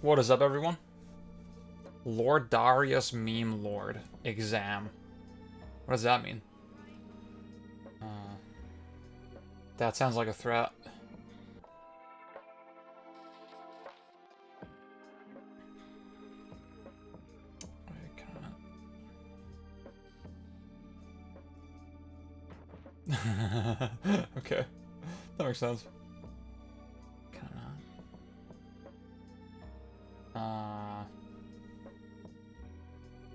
What is up, everyone? Lord Darius Meme Lord. Exam. What does that mean? That sounds like a threat. Okay. That makes sense.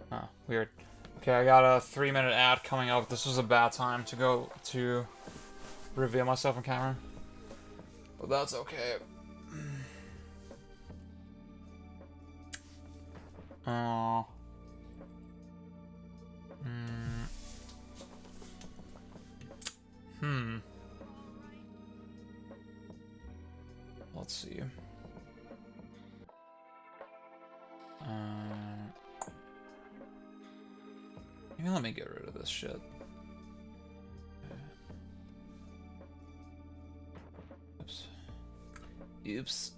Oh, weird. Okay, I got a 3-minute ad coming up. This was a bad time to go to reveal myself on camera. But that's okay. Oh. Let's see. Maybe let me get rid of this shit. Oops. Oops.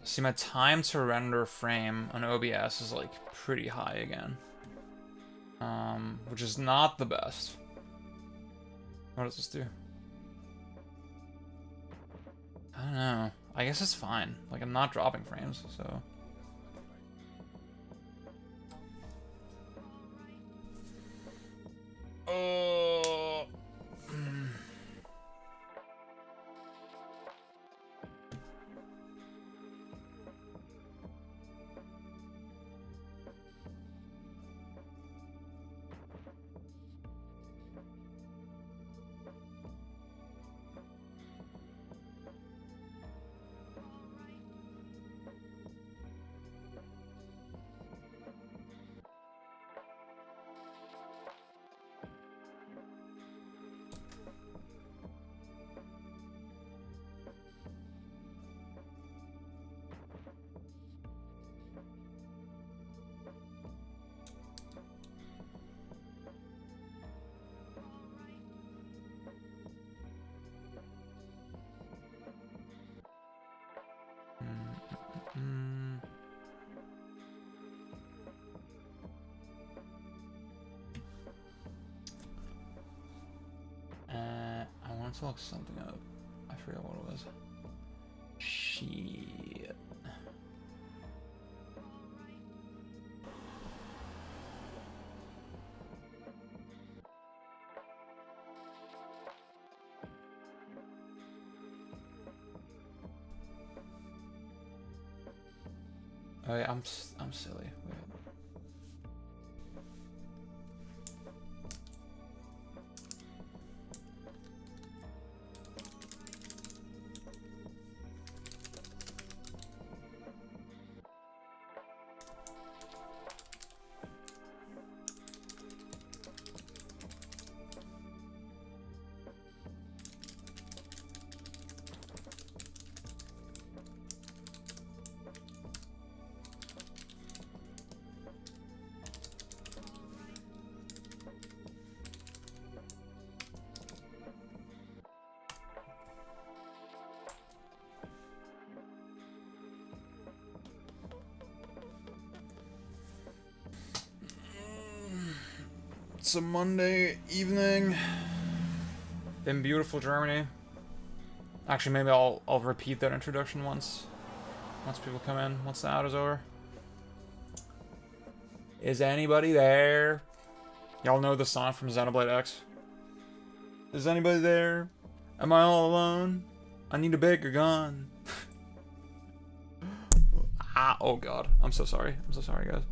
See, my time to render frame on OBS is like pretty high again. Which is not the best. What does this do? I don't know. I guess it's fine. Like, I'm not dropping frames, so... Oh. I wanted to look something up. I forgot what it was. Shit. Oh yeah, I'm silly. Wait. It's a Monday evening in beautiful Germany. Actually, maybe I'll repeat that introduction once people come in, once the ad is over. Is anybody there? Y'all know the song from Xenoblade X? Is anybody there? Am I all alone? I need a bigger gun. Ah, oh god. I'm so sorry. I'm so sorry, guys.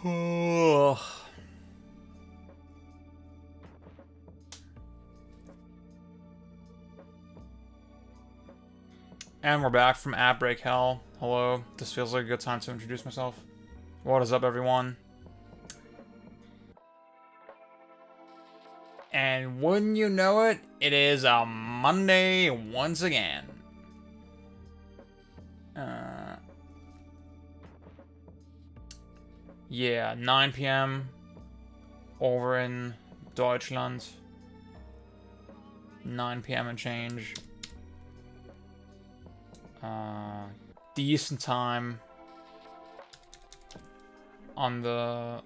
And we're back from ad break hell. Hello. This feels like a good time to introduce myself. What is up, everyone? And wouldn't you know it, it is a Monday once again. Yeah, 9 p.m. over in Deutschland. 9 p.m. and change. Decent time on the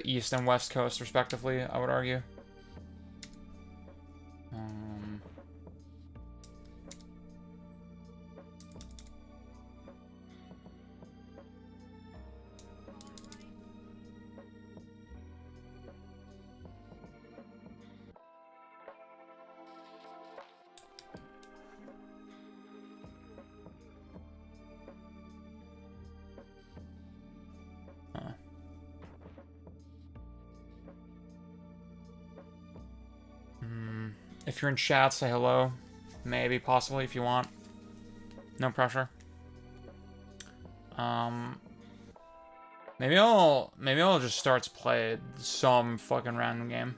east and west coast, respectively, I would argue. If you're in chat, say hello. Maybe, possibly, if you want. No pressure. Maybe I'll just start to play some fucking random game.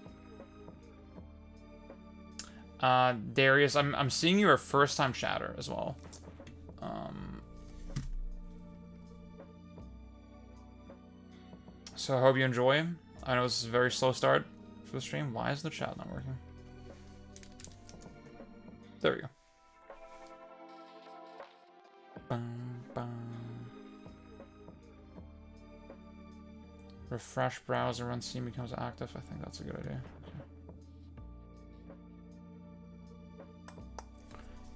Darius, I'm seeing you're a first-time chatter as well. So I hope you enjoy. I know it's a very slow start for the stream. Why is the chat not working? There we go. Bum, bum. Refresh browser when Steam becomes active. I think that's a good idea. Okay.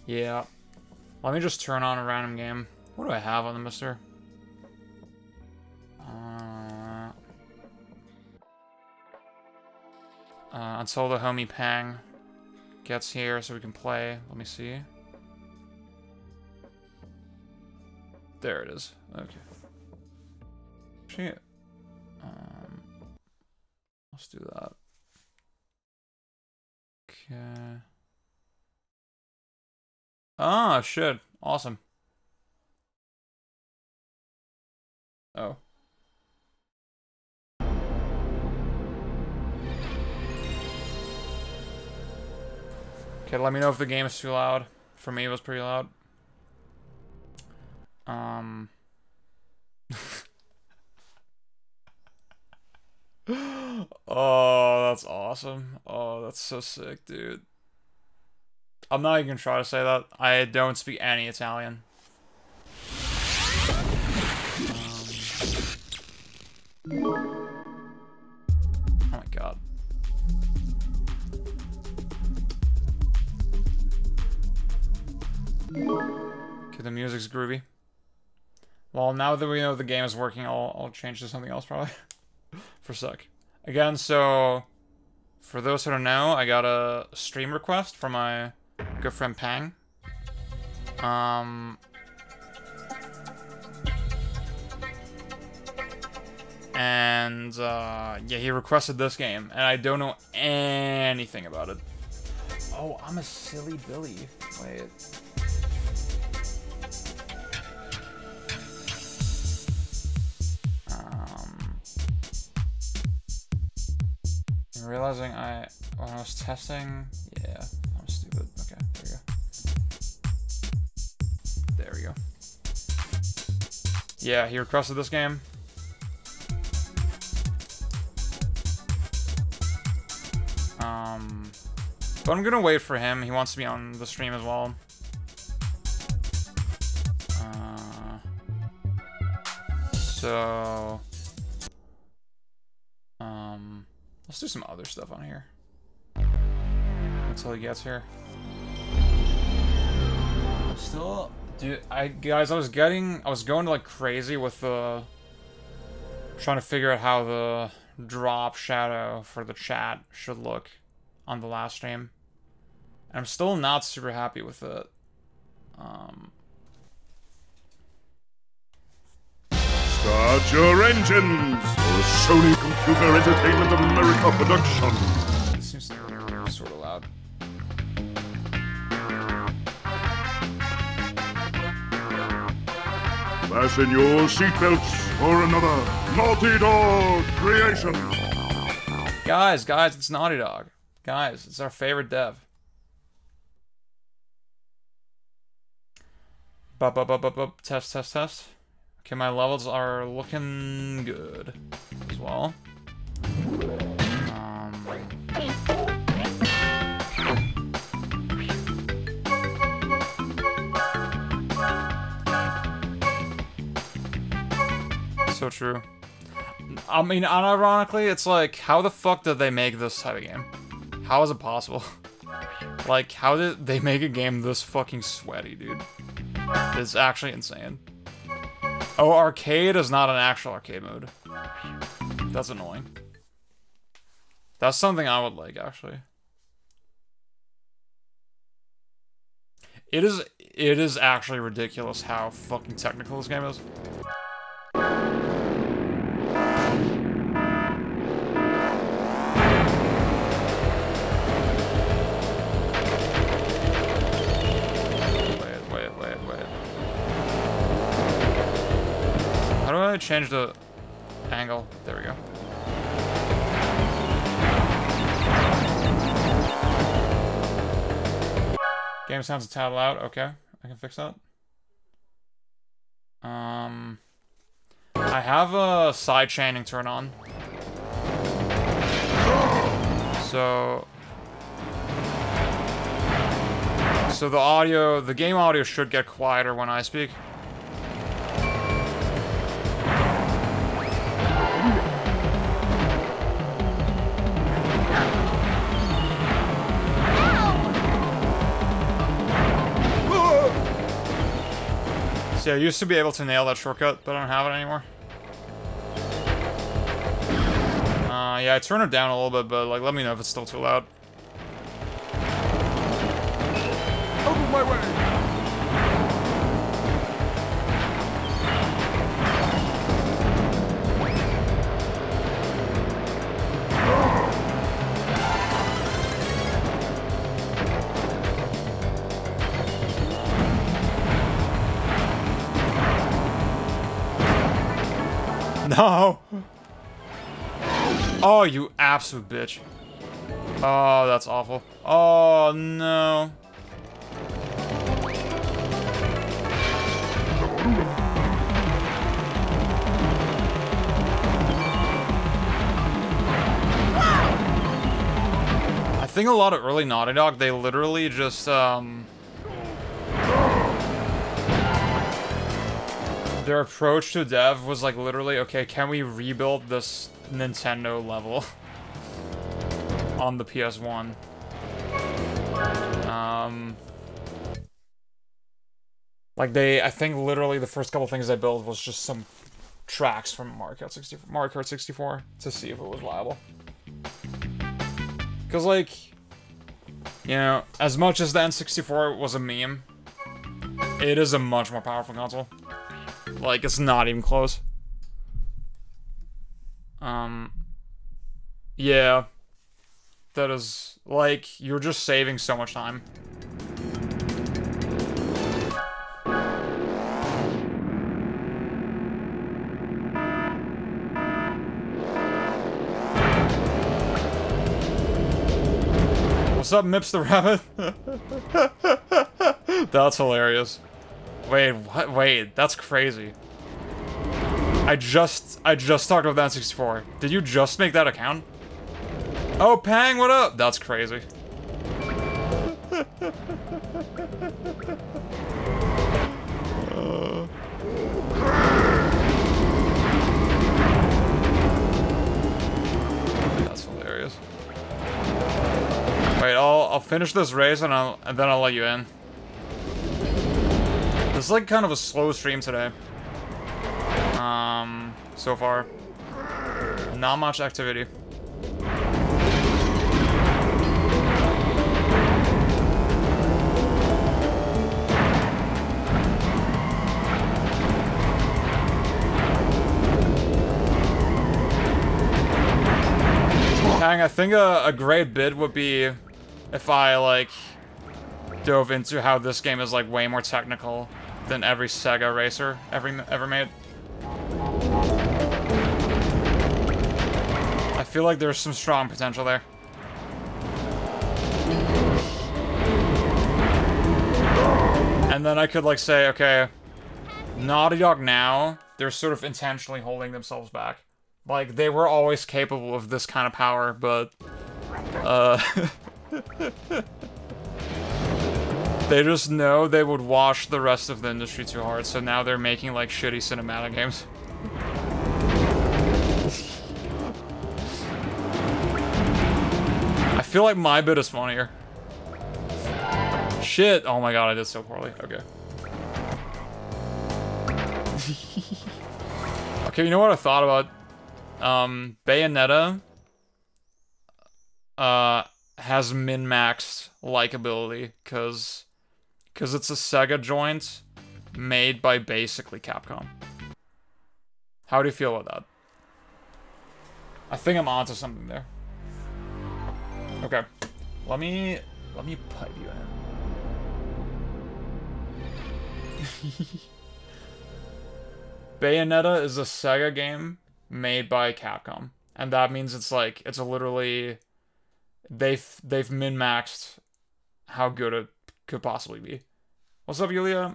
Yeah. Let me just turn on a random game. What do I have on the mister? Until the homie Pang gets here so we can play. Let me see. There it is. Okay. Shit. Let's do that. Okay. Ah, shit. Awesome. Oh. Okay, let me know if the game is too loud. For me, it was pretty loud. Oh, that's awesome. Oh, that's so sick, dude. I'm not even gonna try to say that. I don't speak any Italian. Oh my god. Okay, the music's groovy. Well, now that we know the game is working, I'll change to something else probably. For a sec. Again, so for those who don't know, I got a stream request from my good friend Pang. Yeah, he requested this game, and I don't know anything about it. Oh, I'm a silly Billy. Wait. I'm realizing when I was testing, yeah, I'm stupid. Okay, there we go. Yeah, he requested this game. But I'm gonna wait for him. He wants to be on the stream as well. So let's do some other stuff on here until he gets here. I'm still, dude. Guys, I was going to like crazy with the trying to figure out how the drop shadow for the chat should look on the last stream. And I'm still not super happy with it. Stop. Start your engines for a Sony Computer Entertainment America production. It seems sort of loud. Fasten your seatbelts for another Naughty Dog creation. Guys, it's Naughty Dog. Guys, it's our favorite dev. Test. Okay, my levels are looking good as well. So true. I mean, unironically, it's like, how the fuck did they make this type of game? How is it possible? Like, how did they make a game this fucking sweaty, dude? It's actually insane. Oh, arcade is not an actual arcade mode. That's annoying. That's something I would like, actually. It is actually ridiculous how fucking technical this game is. Wait. How do I change the angle? There we go. Game sounds a tad loud. Okay, I can fix that. I have a side chaining turn on. So the game audio should get quieter when I speak. See, I used to be able to nail that shortcut, but I don't have it anymore. Yeah, I turned it down a little bit, but like, let me know if it's still too loud. Out of my way! No! Oh, you absolute bitch. Oh, that's awful. Oh, no. I think a lot of early Naughty Dog, they literally just, their approach to dev was like literally, okay, can we rebuild this Nintendo level on the PS1? Like I think literally the first couple things they built was just some tracks from Mario Kart 64 to see if it was viable. Because like, you know, as much as the N64 was a meme, it is a much more powerful console. Like, it's not even close. Yeah. That is, like, you're just saving so much time. What's up, Mips the Rabbit? That's hilarious. Wait, what? Wait, that's crazy. I just talked about that N64. Did you just make that account? Oh, Pang, what up? That's crazy. That's hilarious. Wait, I'll finish this race and then I'll let you in. This is like kind of a slow stream today. So far. Not much activity. Pang, I think a great bit would be if I, like, dove into how this game is, like, way more technical than every Sega racer ever made. I feel like there's some strong potential there. And then I could, like, say, okay, Naughty Dog now, they're sort of intentionally holding themselves back. Like, they were always capable of this kind of power, but, they just know they would wash the rest of the industry too hard, so now they're making, like, shitty cinematic games. I feel like my bit is funnier. Shit! Oh my god, I did so poorly. Okay. Okay, you know what I thought about? Bayonetta has min-maxed likability because it's a Sega joint made by basically Capcom. How do you feel about that? I think I'm onto something there. Okay. Let me pipe you in. Bayonetta is a Sega game made by Capcom, and that means it's like it's literally they've min-maxed how good it could possibly be. What's up, Yulia?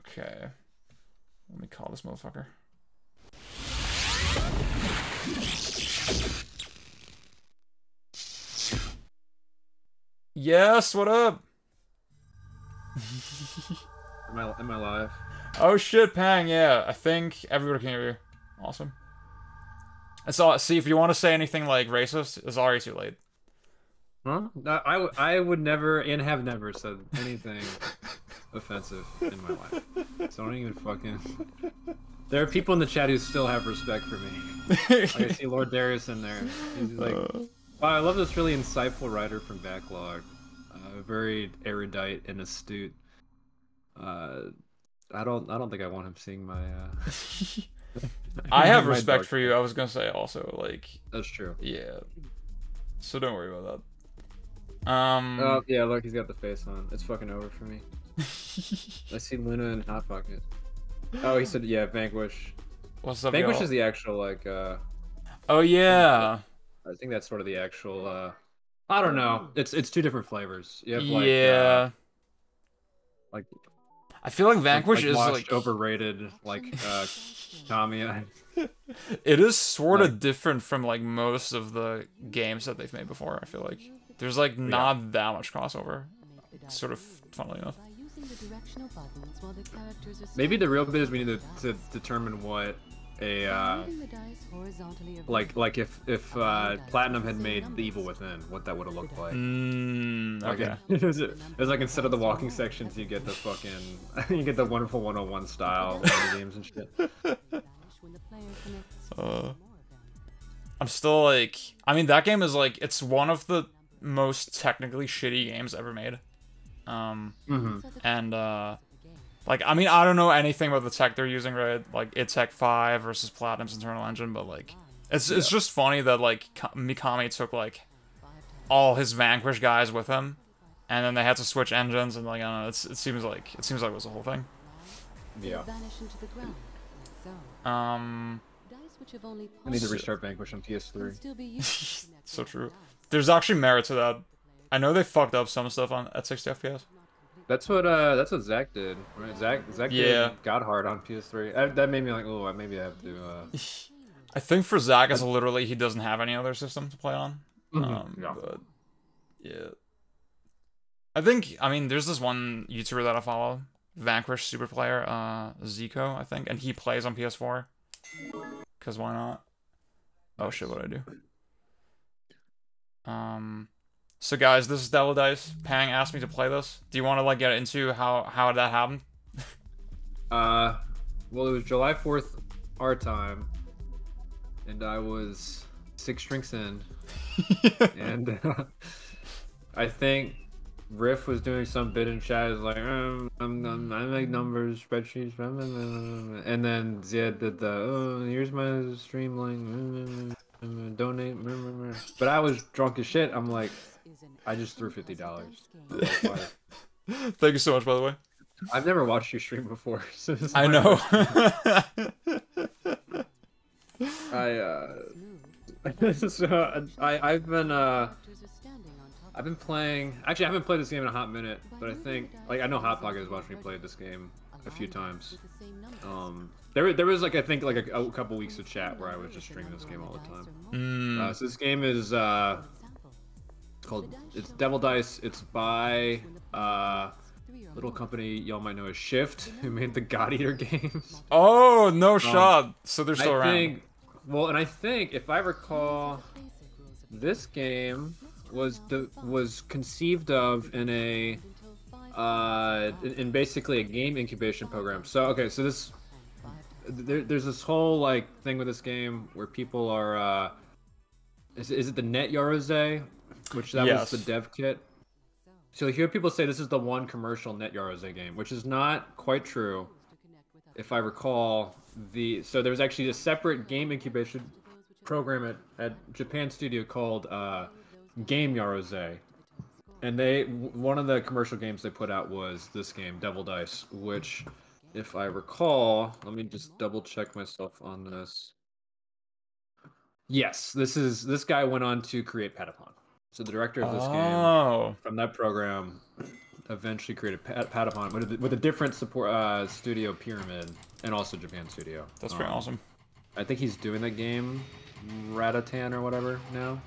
Okay, let me call this motherfucker. Yes, what up? Am I live? Oh shit, Pang, yeah. I think everybody can hear you. Awesome. It's all, see, if you want to say anything like racist, it's already too late. Huh? I would never and have never said anything offensive in my life. So don't even fucking... There are people in the chat who still have respect for me. Like, I see Lord Darius in there. He's like, wow, I love this really insightful writer from Backlog. Very erudite and astute. I don't think I want him seeing my I have respect for you. I was gonna say also, like, that's true. Yeah. So don't worry about that. Oh yeah, look, he's got the face on. It's fucking over for me. I see Luna and Hot Pocket. Oh, he said yeah, Vanquish. What's up, Vanquish y'all? is the actual like Oh yeah. I think that's sort of the actual I don't know. It's two different flavors. You have like like I feel like Vanquish is watched, like overrated, like Kamiya. It is sort of different from like most of the games that they've made before. I feel like there's like not that much crossover. Sort of, funnily enough. Maybe the real bit is we need to determine what a like if Platinum had made The Evil Within, what that would have looked like. Okay. It was like instead of the walking sections, you get the fucking you get the Wonderful 101 style games and shit. I'm still like, I mean, that game is like, it's one of the most technically shitty games ever made. And like, I mean, I don't know anything about the tech they're using, right? Like, it's Tech 5 versus Platinum's internal engine, but like, it's just funny that like Mikami took like all his Vanquish guys with him, and then they had to switch engines, and like, I don't know, it seems like it was the whole thing. Yeah. I need to restart Vanquish on PS3. So true. There's actually merit to that. I know they fucked up some stuff at 60 FPS. That's what Zach did, right? Zach did God Hard on PS3. That made me like, oh, maybe I have to. I think for Zach, it's literally he doesn't have any other system to play on. But yeah, I mean, there's this one YouTuber that I follow, Vanquish Super Player, Zico, I think, and he plays on PS4. Cause why not? Oh shit, what'd I do? So guys, this is Devil Dice. Pang asked me to play this. Do you want to like get into how that happened? Well, it was July 4th our time, and I was 6 drinks in, and I think Riff was doing some bit in chat. Is like, I make numbers, spreadsheets, and then Zia did the, oh, here's my stream link, donate. But I was drunk as shit. I'm like, I just threw $50. Thank you so much, by the way. I've never watched you stream before. So this is I my know. first so I've been playing. Actually, I haven't played this game in a hot minute, but I think I know Hot Pocket has watched me play this game a few times. There was I think a couple weeks of chat where I was just streaming this game all the time. So this game is it's Devil Dice. It's by little company y'all might know as Shift, who made the God Eater games. Oh, no shot. So they're still around. And I think if I recall, this game was conceived of in in basically a game incubation program. So okay, so there's this whole thing with this game where people are is it the Net Yorose, which that was the dev kit. So you hear people say this is the one commercial Net Yorose game, which is not quite true. If I recall, so there was actually a separate game incubation program at Japan Studio called Game Yorose, and one of the commercial games they put out was this game, Devil Dice, which, if I recall, let me just double check myself on this. Yes, this guy went on to create Patapon. So the director of this game from that program eventually created Patapon with a different support studio, Pyramid, and also Japan Studio. That's pretty awesome. I think he's doing that game, Ratatan or whatever now.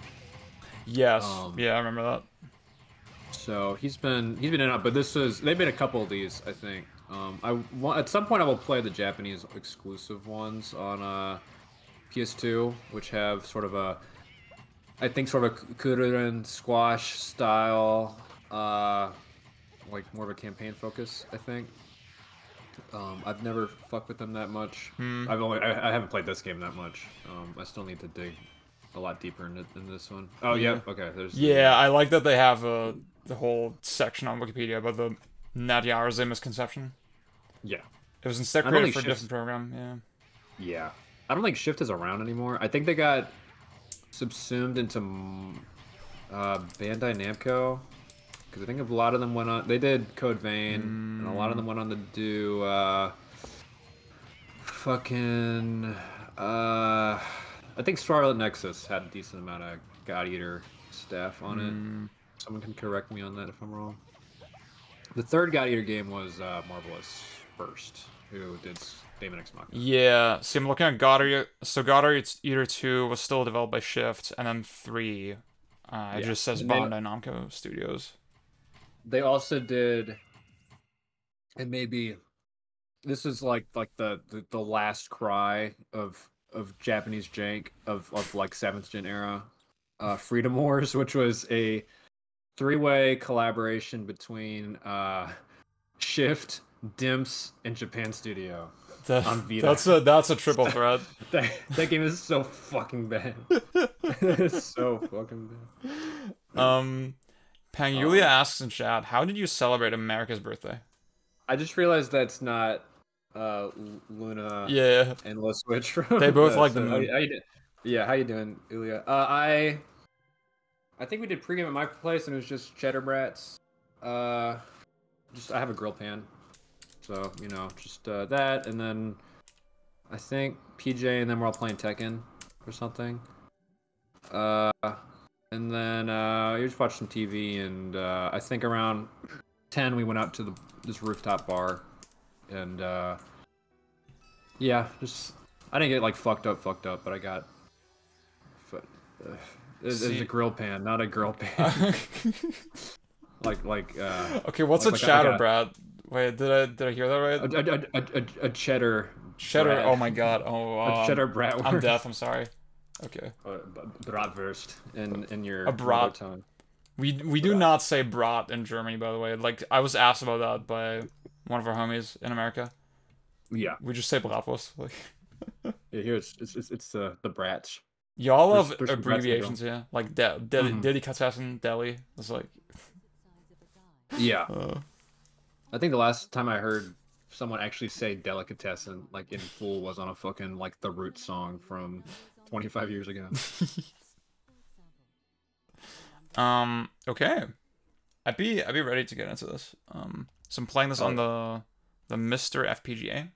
Yes. Yeah, I remember that. So he's been in and out, but they've made a couple of these, I think. At some point I will play the Japanese exclusive ones on PS2, which have sort of a Kururin squash style, more of a campaign focus, I think. I've never fucked with them that much. I haven't played this game that much. I still need to dig a lot deeper into this one. Oh yeah, okay. I like that they have the whole section on Wikipedia about the Net Yorose misconception. Yeah, it was instead created for a different program. Yeah, I don't think Shift is around anymore. I think they got subsumed into Bandai Namco, because I think a lot of them went on. They did Code Vein, and a lot of them went on to do I think Scarlet Nexus had a decent amount of God Eater staff on it. Someone can correct me on that if I'm wrong. The third God Eater game was Marvelous First, who did Daemon X Machina. Yeah, see, I'm looking at God Eater. So God Eater 2 was still developed by Shift, and then 3, it just says Bandai Namco Studios. They also did, and maybe this is like the last cry of Japanese jank of 7th gen era, Freedom Wars, which was a 3-way collaboration between Shift, Dimps, and Japan Studio on Vita. That's a triple threat. that game is so fucking bad. It's so fucking bad. Pangulia asks in chat, how did you celebrate America's birthday? I just realized that's not Luna and Low Switch from they both like the moon. How you doing, Ilya? I think we did pregame at my place, and it was just cheddar brats. I have a grill pan, so just that, and then I think PJ, and then we're all playing Tekken or something. And then you just watched some TV, and I think around 10 we went out to this rooftop bar, and yeah, I didn't get fucked up, but I got. It's a grill pan, not a grill pan. Okay, what's a chatter brat? Wait, did I hear that right? A cheddar. Cheddar. Brat. Oh my god. Oh, a cheddar brat. I'm deaf. I'm sorry. Okay. Bratwurst in your a brat tongue. We do not say brat in Germany, by the way. I was asked about that by one of our homies in America. Yeah. We just say bratwurst. Yeah, here it's the brats. Y'all love abbreviations, yeah. Like Delikatessen, Deli. It's like. Yeah. I think the last time I heard someone actually say delicatessen like in full was on a fucking like the Roots song from 25 years ago. Okay. I'd be ready to get into this. So I'm playing this on the Mr. FPGA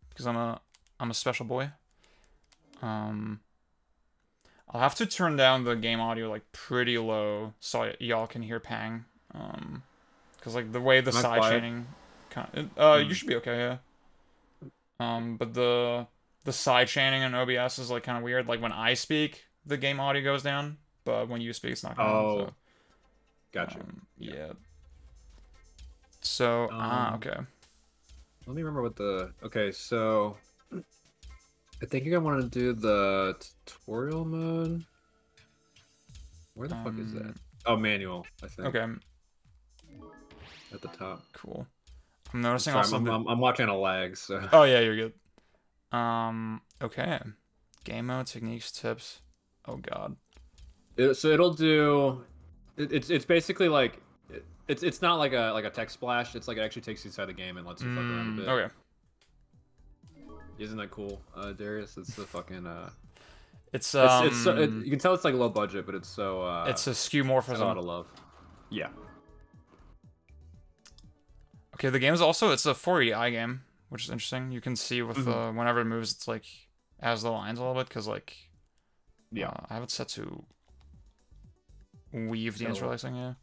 because I'm a special boy. I'll have to turn down the game audio like pretty low so y'all can hear Pang. Because like the way the side chaining kind of, you should be okay, yeah. But the side chaining in OBS is like kind of weird. Like when I speak, the game audio goes down, but when you speak, it's not going down. So. Gotcha. Yeah. So, okay. Let me remember what the... Okay, so... I think you're gonna want to do the tutorial mode. Where the fuck is that? Oh, manual, I think. Okay. At the top. Cool. I'm noticing Sorry, also... I'm watching a lag, so... Oh, yeah, you're good. Okay. Game mode, techniques, tips. Oh, God. So it'll do... It's basically like... It's not like a text splash. It's like it actually takes you inside the game and lets you fuck around a bit. Okay. Isn't that cool, Darius? It's the fucking It's you can tell it's like low budget, but it's so it's a skeuomorphism. A lot of love. Yeah. Okay, the game is also it's a 480i game, which is interesting. You can see with whenever it moves, it's like as the lines a little bit because like I have it set to weave the interlacing. Yeah.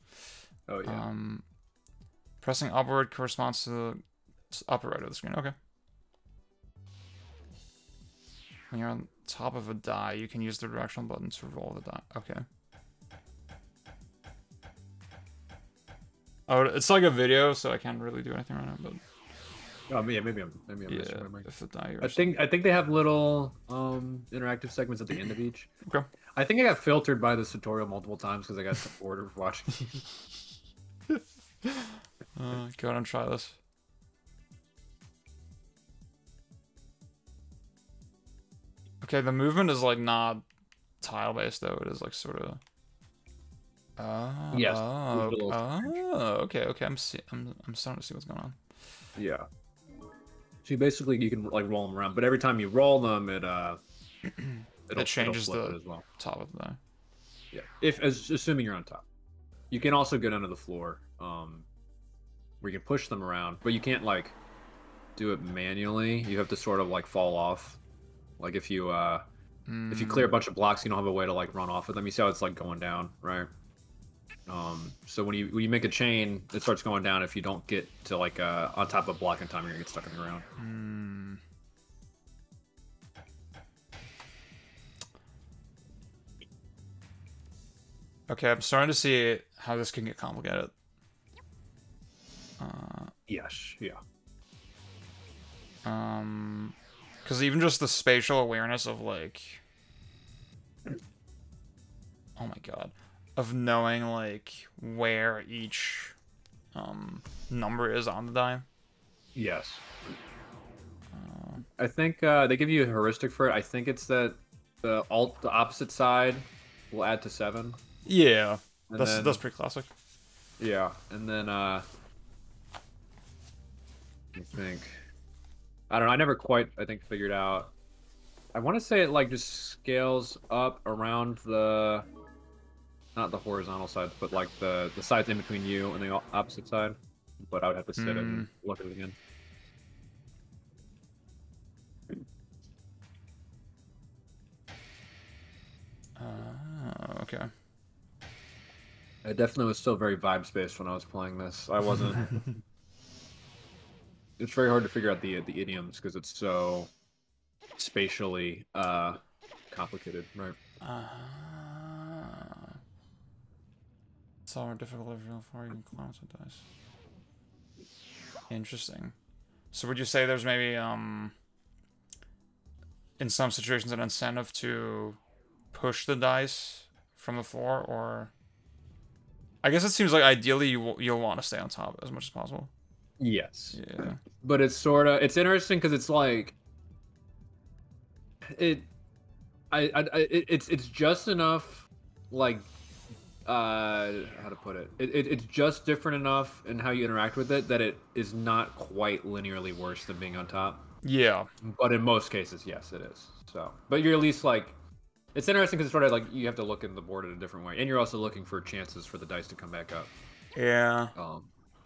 Oh yeah. Pressing upward corresponds to the upper right of the screen. Okay. When you're on top of a die, you can use the directional button to roll the die. Okay. Oh, it's like a video, so I can't really do anything right now. But oh yeah, maybe I'm misremembering. If the die. I think they have little interactive segments at the end of each. Okay. I think I got filtered by this tutorial multiple times because I got bored of watching. Go ahead and try this. Okay, the movement is like not tile based though. It is like sort of. Yes. Okay. I'm starting to see what's going on. Yeah. So basically you can like roll them around, but every time you roll them, it changes the as well. top of the die. Yeah. Assuming you're on top, you can also get under the floor, where you can push them around, but you can't like do it manually. You have to sort of like fall off. Like if you clear a bunch of blocks, you don't have a way to like run off of them. You see how it's like going down, right? So when you make a chain, it starts going down. If you don't get to like on top of a block in time, you're gonna get stuck in the ground. Okay, I'm starting to see how this can get complicated. Yes, yeah. Because even just the spatial awareness of like, oh my god, of knowing like where each number is on the die. Yes. I think they give you a heuristic for it. I think it's that the opposite side will add to 7. Yeah, and that's pretty classic. Yeah, and then I don't know. I never quite figured out. I want to say it like just scales up around the not the horizontal sides, but like the sides in between you and the opposite side. But I would have to sit and look at it again. Okay. I definitely was still very vibes based when I was playing this. I wasn't. It's very hard to figure out the idioms because it's so spatially complicated, right? It's all more difficult if you're far you can climb some dice. Interesting. So would you say there's maybe in some situations an incentive to push the dice from the floor, or I guess it seems like ideally you'll want to stay on top as much as possible. Yes. Yeah. But it's interesting because it's like it's just enough like how to put it? It's just different enough in how you interact with it that it is not quite linearly worse than being on top. Yeah. But in most cases, yes, it is. So, but you're at least like, it's interesting because it's sort of like you have to look at the board in a different way, and you're also looking for chances for the dice to come back up. Yeah.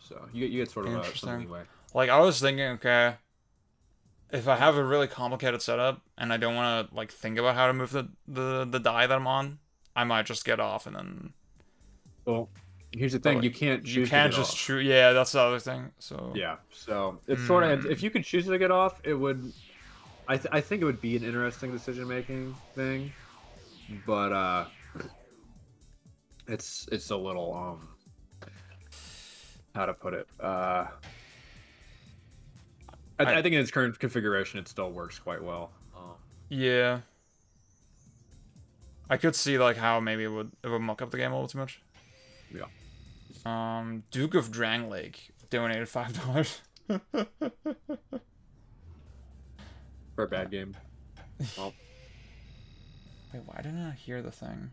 So you get sort of some leeway. Like I was thinking, okay, if I have a really complicated setup and I don't want to like think about how to move the die that I'm on, I might just get off and then. Well, here's the thing: like, you can't choose. You can't to get just off. choose. Yeah, that's the other thing. So. Yeah. So it's sort of if you could choose to get off, it would. I think it would be an interesting decision making thing, but it's a little how to put it I think in its current configuration it still works quite well. Yeah. I could see like how maybe it would muck up the game a little too much. Yeah. Duke of Drang Lake donated $5. For a bad game. Well. Wait, why didn't I hear the thing?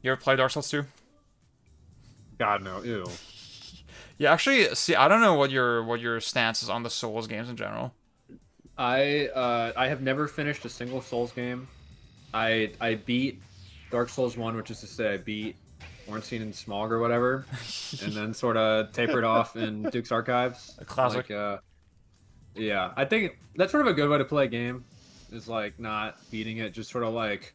You ever play Dark Souls 2? God no, ew. Yeah, actually, see, I don't know what your stance is on the Souls games in general. I have never finished a single Souls game. I beat Dark Souls 1, which is to say I beat Ornstein and Smog or whatever, and then sort of tapered off in Duke's Archives. A classic. Like, yeah, I think that's sort of a good way to play a game, is like not beating it, just sort of like,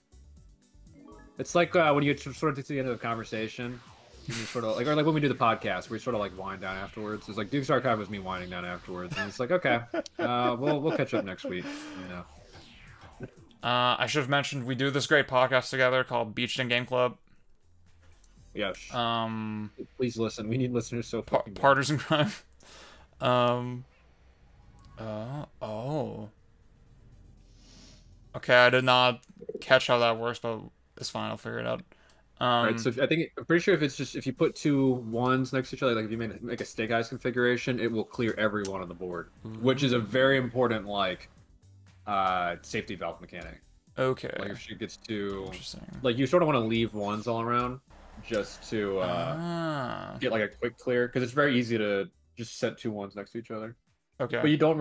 it's like when you sort of get to the end of a conversation, and you sort of like, or like when we do the podcast, we sort of like wind down afterwards. It's like Duke's Archive was me winding down afterwards, and it's like, okay, we'll catch up next week, you know. I should have mentioned we do this great podcast together called Beached in Game Club. Yes. Please listen. We need listeners so fucking Partners in Crime. Oh. Okay, I did not catch how that works, but it's fine. I'll figure it out. Right, so I'm pretty sure if you put 2 ones next to each other, like if you make a Snake Eyes configuration, it will clear every one on the board, which is a very important like safety valve mechanic. Okay. Like if she gets too, interesting, like you sort of want to leave ones all around just to get like a quick clear, because it's very easy to just set 2 ones next to each other. Okay. But you don't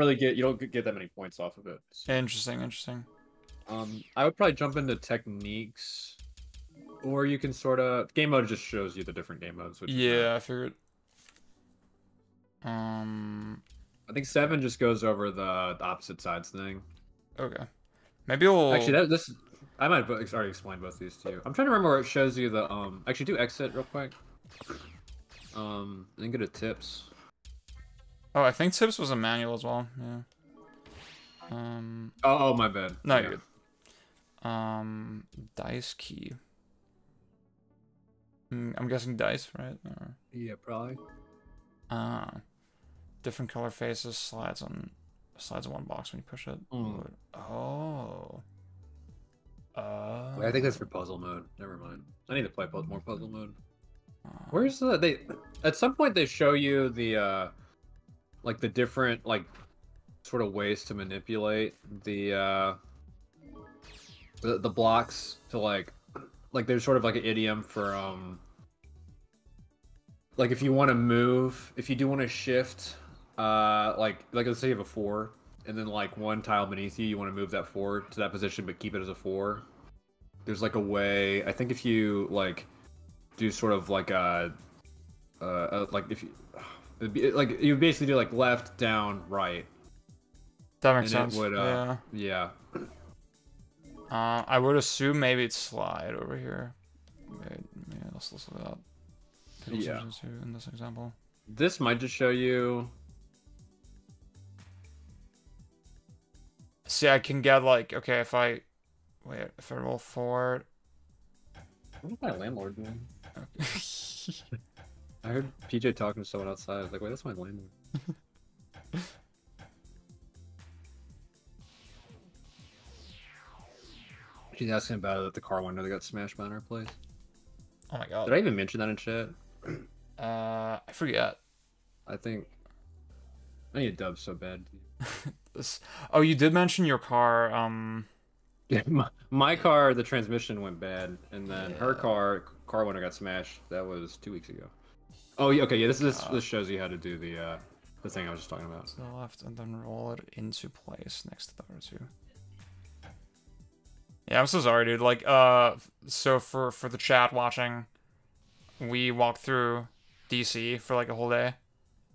get that many points off of it. So. Interesting. I would probably jump into techniques, or you can sort of game mode just shows you the different game modes. Which yeah, I figured. I think 7 just goes over the opposite sides thing. Okay. Maybe we'll actually I might have already explained both these to you. I'm trying to remember where it shows you the actually do exit real quick. Then go to tips. Oh, I think tips was a manual as well. Yeah. Oh, my bad. No, yeah. you're good. Dice key. I'm guessing dice, right? Or... Yeah, probably. Different color faces slides in one box when you push it. Oh. Wait, I think that's for puzzle mode. Never mind. I need to play more puzzle mode. Where's the at some point they show you the like the different like sort of ways to manipulate the blocks to like there's sort of like an idiom for like if you want to move, if you do want to shift, like let's say you have a 4 and then like 1 tile beneath you want to move that 4 to that position but keep it as a 4. There's like a way, I think if you like do sort of like like if you like you basically do like left, down, right. That makes sense. It would, yeah. I would assume maybe it's slide over here. Maybe let's look it up. Yeah. In this example. This might just show you. See, I can get like, okay, if I roll 4. What is my landlord doing? Okay. I heard PJ talking to someone outside. I was like, wait, that's my landlord. She's asking about it at the car window that got smashed by in our place. Oh my god. Did I even mention that in chat? I forget. I think I need a dub so bad. Oh, you did mention your car. Yeah, my car, the transmission went bad, and then her Yeah. car window got smashed. That was 2 weeks ago. Oh, yeah, okay, yeah. This God. this shows you how to do the thing I was just talking about. To the left, and then roll it into place next to the R2. Yeah, I'm so sorry, dude. Like, so for the chat watching, we walked through DC for like a whole day,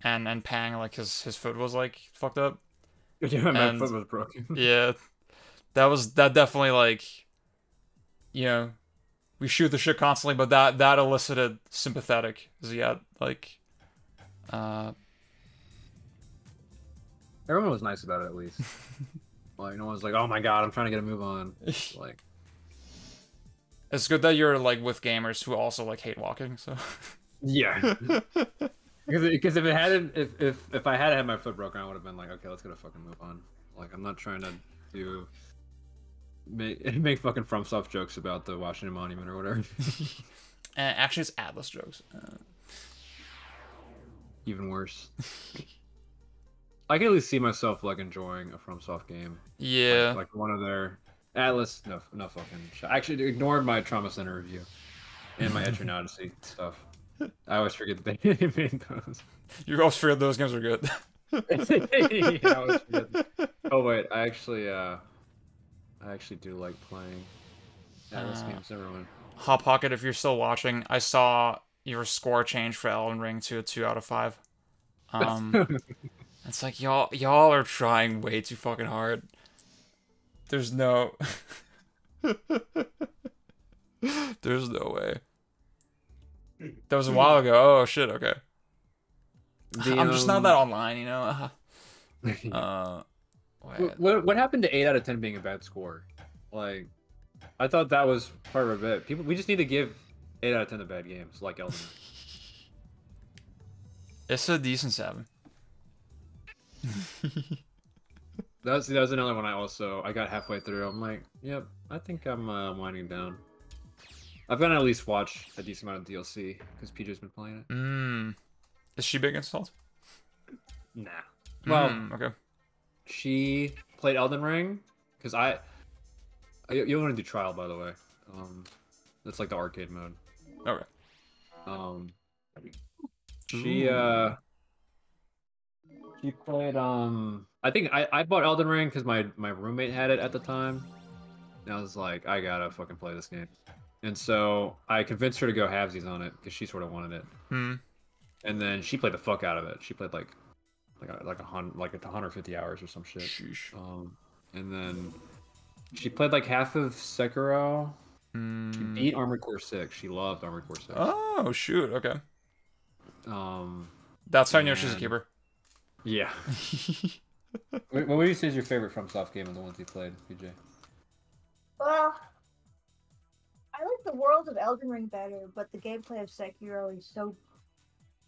and Pang, like his foot was like fucked up. Yeah, my And foot was broken. yeah, that definitely like, you know, we shoot the shit constantly, but that elicited sympathetic Ziad, like, Everyone was nice about it, at least. Like, no one's like, "Oh my god, I'm trying to get a move on." Like, it's good that you're like with gamers who also like hate walking. So yeah. Because if it hadn't, if I had had my foot broken, I would have been like, okay, let's get a fucking move on. Like, I'm not trying to make fucking FromSoft jokes about the Washington Monument or whatever. actually, it's Atlas jokes. Even worse. I can at least see myself like enjoying a FromSoft game. Yeah. Like one of their Atlas. No fucking shit. I actually ignored my Trauma Center review and my Etrian Odyssey stuff. I always forget that they made those. You always forget those games are good. Yeah, I always forget. Oh wait, I actually do like playing Atlas games. Never mind. Hot Pocket, if you're still watching, I saw your score change for Elden Ring to a 2 out of 5. It's like y'all are trying way too fucking hard. There's no there's no way. That was a while ago. Oh shit, okay. I'm just not that online, you know. What happened to 8 out of 10 being a bad score? Like, I thought that was part of it. We just need to give 8 out of 10 to bad games, like Elden Ring. It's a decent 7. That was another one I got halfway through. I'm like, yep, I think I'm winding down. I've gonna at least watch a decent amount of DLC because PJ's been playing it. Is she big installed? Nah. Well, okay. She played Elden Ring because you want to do trial, by the way. That's like the arcade mode. Okay. She played I think I bought Elden Ring because my roommate had it at the time. And I was like, I gotta fucking play this game. And so I convinced her to go halvesies on it because she sort of wanted it. And then she played the fuck out of it. She played like 150 hours or some shit. Sheesh. And then she played like half of Sekiro. She beat Armored Core 6. She loved Armored Core 6. Oh shoot, okay. That's how I know she's a keeper. Yeah. What would you say is your favorite FromSoft game of the ones you played, PJ? Well, I like the world of Elden Ring better, but the gameplay of Sekiro is so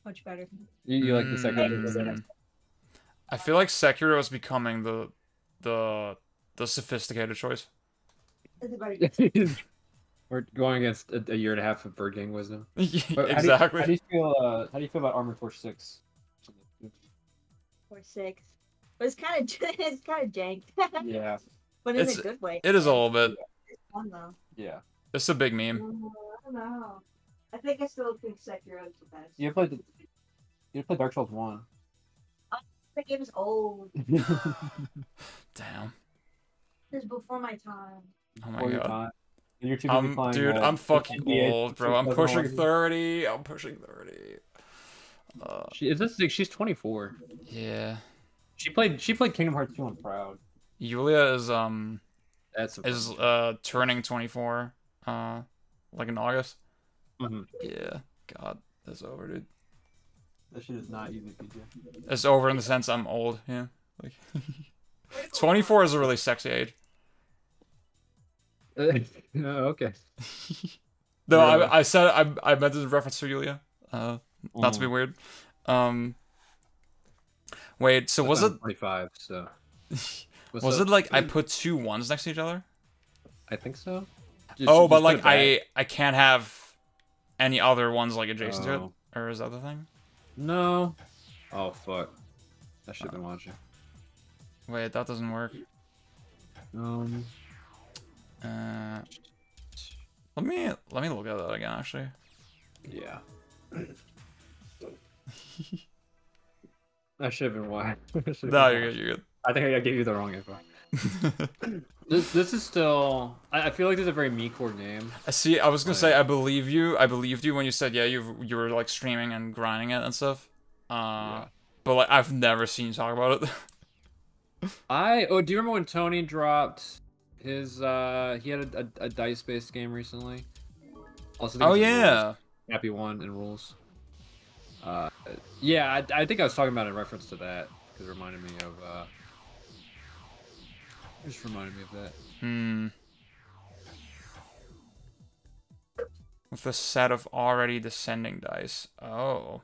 much better. You like the Sekiro? I feel like Sekiro is becoming the sophisticated choice. We're going against a year and a half of Bird Gang wisdom. Exactly. How do you feel about Armored Core 6? Or 6. But it's kind of jank. Yeah. But in a good way. It is a little bit. It's fun though. Yeah. It's a big meme. I don't know. I think I still think Sekiro is the best. You played Dark Souls 1. That game is old. Damn. It's before my time. Oh my god. You're too busy playing, dude, I'm fucking old, bro. I'm pushing 30. I'm pushing 30. She's 24. Yeah. She played Kingdom Hearts 2 on Proud. Yulia is That's turning 24 like in August. Yeah. God, that's over, dude. That shit is not easy, PJ. It's over in the sense I'm old, yeah. Like 24 is a really sexy age. Okay. No, I said I meant this in reference to Yulia. Not to be weird. Wait, so was it 25? So was it like I put 2 1s next to each other? I think so. But like I can't have any other ones like adjacent to it, or is that the thing? No. Oh fuck! I should have been watching. Wait, that doesn't work. Uh, let me look at that again, actually. Yeah. I should have been wide. No, you're good. You're I think I gave you the wrong info. good. This is still. I feel like this is a very me-core game. I see. I was gonna say I believe you. I believed you when you said you were like streaming and grinding it and stuff. Yeah. But like I've never seen you talk about it. Do you remember when Tony dropped his he had a dice-based game recently? Also, Oh yeah. Happy One and rules. Yeah, I think I was talking about it in reference to that because it reminded me of just reminded me of that. Hmm. With a set of already descending dice. Oh.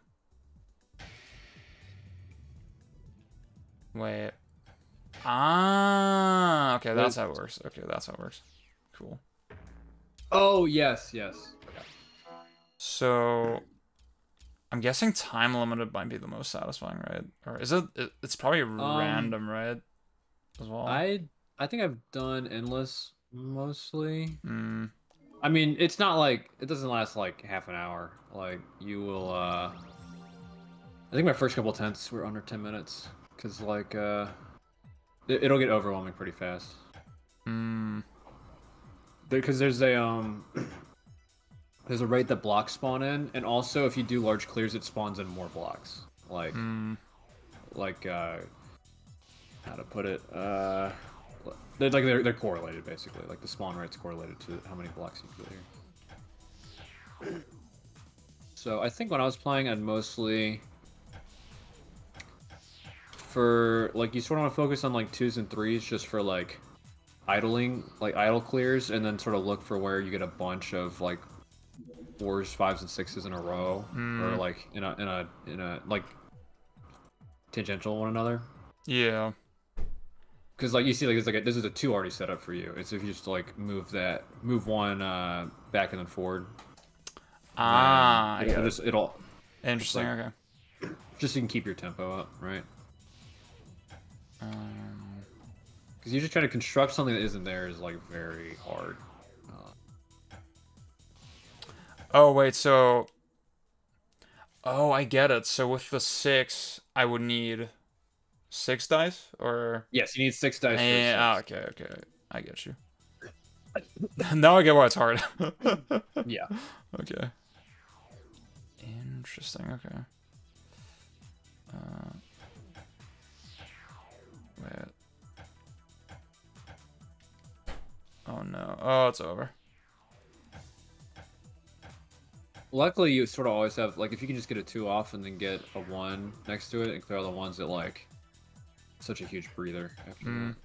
Wait. Ah. Okay, that's how it works. Okay, that's how it works. Cool. Oh yes. Okay. So, I'm guessing time limited might be the most satisfying, right? Or is it? It's probably random, right? As well. I think I've done endless mostly. Hmm. I mean, it's not like it doesn't last like half an hour. Like you will. I think my first couple attempts were under 10 minutes because like it'll get overwhelming pretty fast. Hmm. Because there's a there's a rate that blocks spawn in, and also if you do large clears, it spawns in more blocks. Like how to put it? They're correlated basically. Like the spawn rate's correlated to how many blocks you clear. So I think when I was playing, I'd mostly for like you sort of want to focus on like 2s and 3s just for like idling, like idle clears, and then sort of look for where you get a bunch of like 4s, 5s, and 6s in a row, or like in a like tangential one another. Yeah. Because like you see, like it's like this is a 2 already set up for you. It's if you just like move one back and then forward. Ah, it'll interesting. like, Okay. just so you can keep your tempo up, right? Because you just try to construct something that isn't there is like very hard. Oh wait, so. Oh, I get it. So with the 6, I would need 6 dice, or. Yes, you need 6 dice. Yeah. Okay. I get you. Now I get why it's hard. Yeah. Okay. Interesting. Okay. Wait. Oh no. Oh, it's over. Luckily, you sort of always have like if you can just get a 2 off and then get a 1 next to it and clear all the ones that like such a huge breather after that.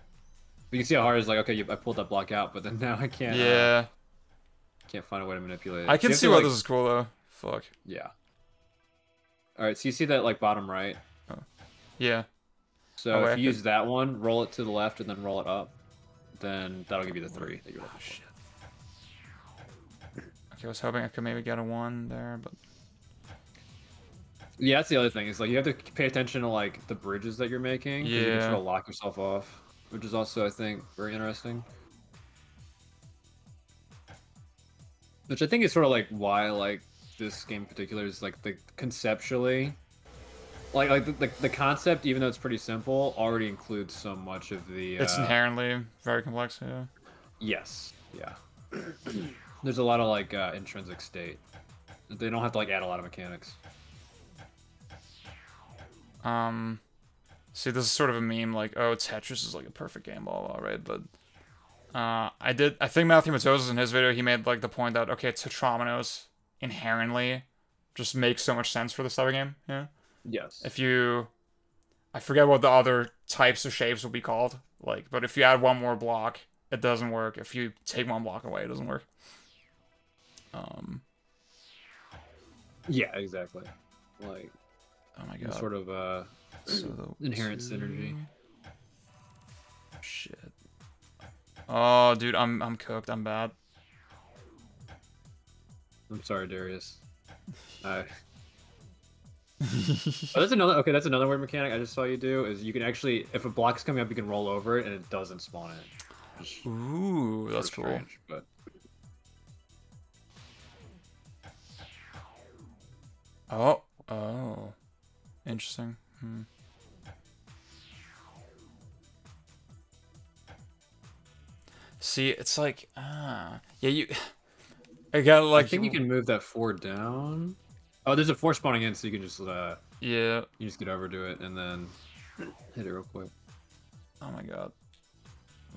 But you can see how hard it's like. Okay, I pulled that block out, but then now I can't. Yeah. Can't find a way to manipulate it. I can see why this is cool though. Fuck. Yeah. All right, so you see that like bottom right. Oh. Yeah. So if you use that one, roll it to the left, and then roll it up, then that'll give you the 3 that you're looking for. Shit. Okay, I was hoping I could maybe get a 1 there, but. Yeah, that's the other thing. Is like you have to pay attention to like the bridges that you're making. Yeah. You can sort of lock yourself off, which is also I think very interesting. Which I think is sort of like why like this game in particular is like the conceptually, like the concept, even though it's pretty simple, already includes so much of the. It's inherently very complex. Yeah. Yes. Yeah. There's a lot of like intrinsic state. They don't have to like add a lot of mechanics. See, this is sort of a meme, like, oh, Tetris is like a perfect game, blah, blah, right? But, I think Lanthimos in his video, he made, like, the point that, okay, Tetrominoes inherently just makes so much sense for this type of game, yeah? Yes. If you, I forget what the other types of shapes would be called, like, but if you add 1 more block, it doesn't work. If you take 1 block away, it doesn't work. Yeah, exactly. Like, oh my god. Sort of, so inherent synergy. Shit. Oh, dude, I'm cooked. I'm bad. I'm sorry, Darius. Oh, that's another. Okay, that's another weird mechanic I just saw you do. Is you can actually, if a block's coming up, you can roll over it and it doesn't spawn it. Just Ooh, that's sort cool. of strange, but Oh, interesting. See, it's like, yeah, you. I gotta like. I think you can move that 4 down. Oh, there's a 4 spawning in, so you can just Yeah. you just get over to it and then hit it real quick. Oh my god.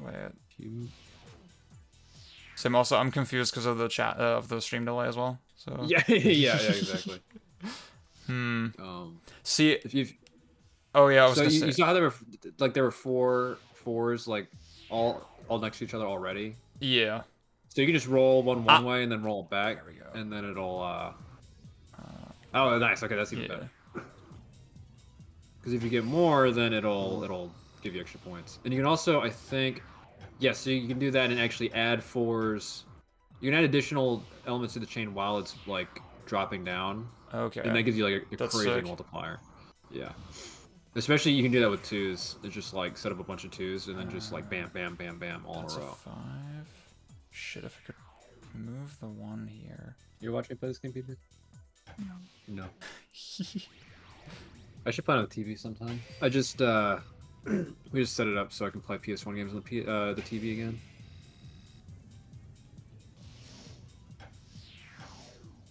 Wait. You... Same. Also, I'm confused because of the chat of the stream delay as well. So. Yeah, yeah, exactly. See. If you. Oh yeah, I was So gonna you say. saw how there were 4 4s like all next to each other already. Yeah. So you can just roll one way and then roll it back. There we go. And then it'll oh, nice. Okay, that's even better. Because if you get more, then it'll give you extra points. And you can also, I think, yes, so you can do that and actually add 4s. You can add additional elements to the chain while it's like dropping down. Okay. And that gives you like a That's crazy sick. multiplier. Yeah. Especially you can do that with 2s. It's just like set up a bunch of 2s and then just like bam, bam, bam, bam all in a row. 5. Shit, if I could move the 1 here. You watch me play this game, people? No. No. I should play it on the TV sometime. I just we just set it up so I can play PS1 games on the TV again.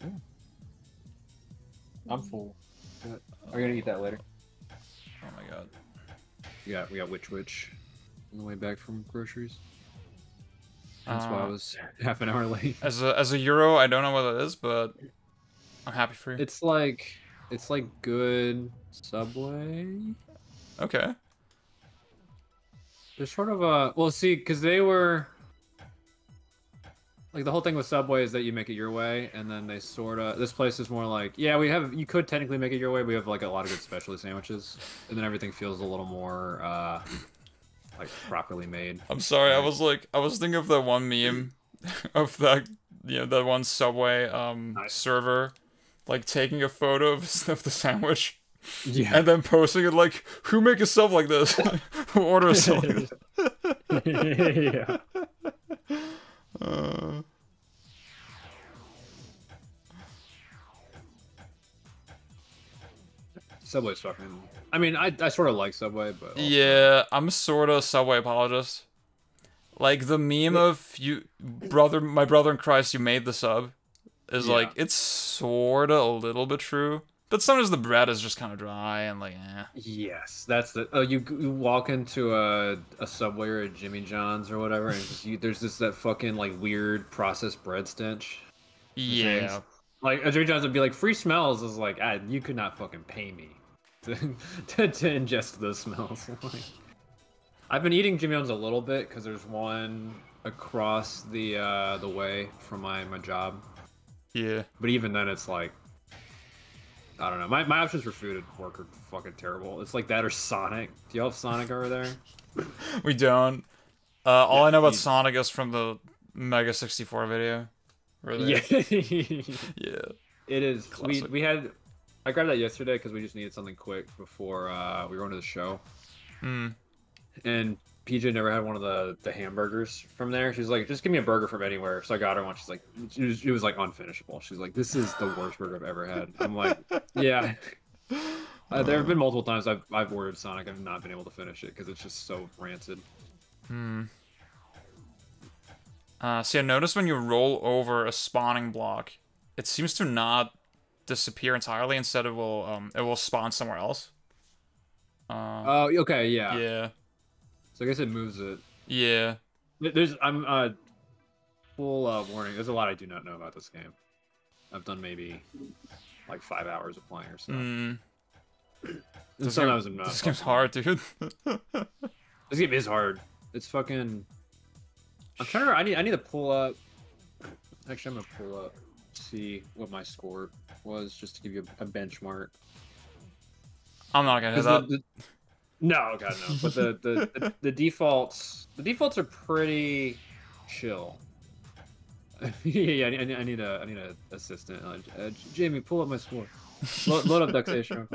Ooh. I'm full. Are you gonna eat that later? Oh my god. We got Witch on the way back from groceries. That's why I was half an hour late. As a Euro, I don't know what it is, but I'm happy for you. It's like good Subway. Okay. There's sort of a well, see, because they were like the whole thing with Subway is that you make it your way, and then they sort of this place is more like you could technically make it your way. We have like a lot of good specialty sandwiches, and then everything feels a little more like properly made. I'm sorry, I was thinking of that one meme of that that one Subway server like taking a photo of the sandwich. Yeah. And then posting it like, who make a sub like this? Who order a sub like this? Yeah. Subway's fucking. I mean, I sort of like Subway, but also... Yeah, I'm sort of Subway apologist. Like the meme of my brother in Christ, you made the sub, is like it's sort of a little bit true. But sometimes the bread is just kind of dry and like, eh. Yes, that's the. Oh, you walk into a Subway or a Jimmy John's or whatever, and just there's that fucking like weird processed bread stench. Yeah. Like a Jimmy John's would be like free smells is like you could not fucking pay me to ingest those smells. Like, I've been eating Jimmy John's a little bit because there's one across the way from my job. Yeah. But even then, it's like. I don't know. My options for food at work are fucking terrible. It's like that or Sonic. Do you have Sonic over there? We don't. All I know about Sonic is from the Mega 64 video. Yeah. Yeah. It is. Classic. We had. I grabbed that yesterday because we just needed something quick before we were going to the show. And PJ never had one of the hamburgers from there. She's like, just give me a burger from anywhere. So I got her one. She's like, it was like unfinishable. She's like, this is the worst burger I've ever had. I'm like, yeah. There have been multiple times I've ordered Sonic. I've not been able to finish it because it's just so rancid. See, I noticed when you roll over a spawning block, it seems to not disappear entirely. Instead, it will spawn somewhere else. Oh, okay, yeah. Yeah. So I guess it moves it. Yeah. I'm full warning. There's a lot I do not know about this game. I've done maybe like 5 hours of playing or so. And sometimes I'm not. This game's hard, dude. This game is hard. It's fucking. I'm trying to. I need to pull up. Actually, I'm gonna pull up, see what my score was, just to give you a benchmark. I'm not gonna hit that. No, God no. But the defaults are pretty chill. Yeah, I need a assistant. Jamie, pull up my score. Load up Duxation.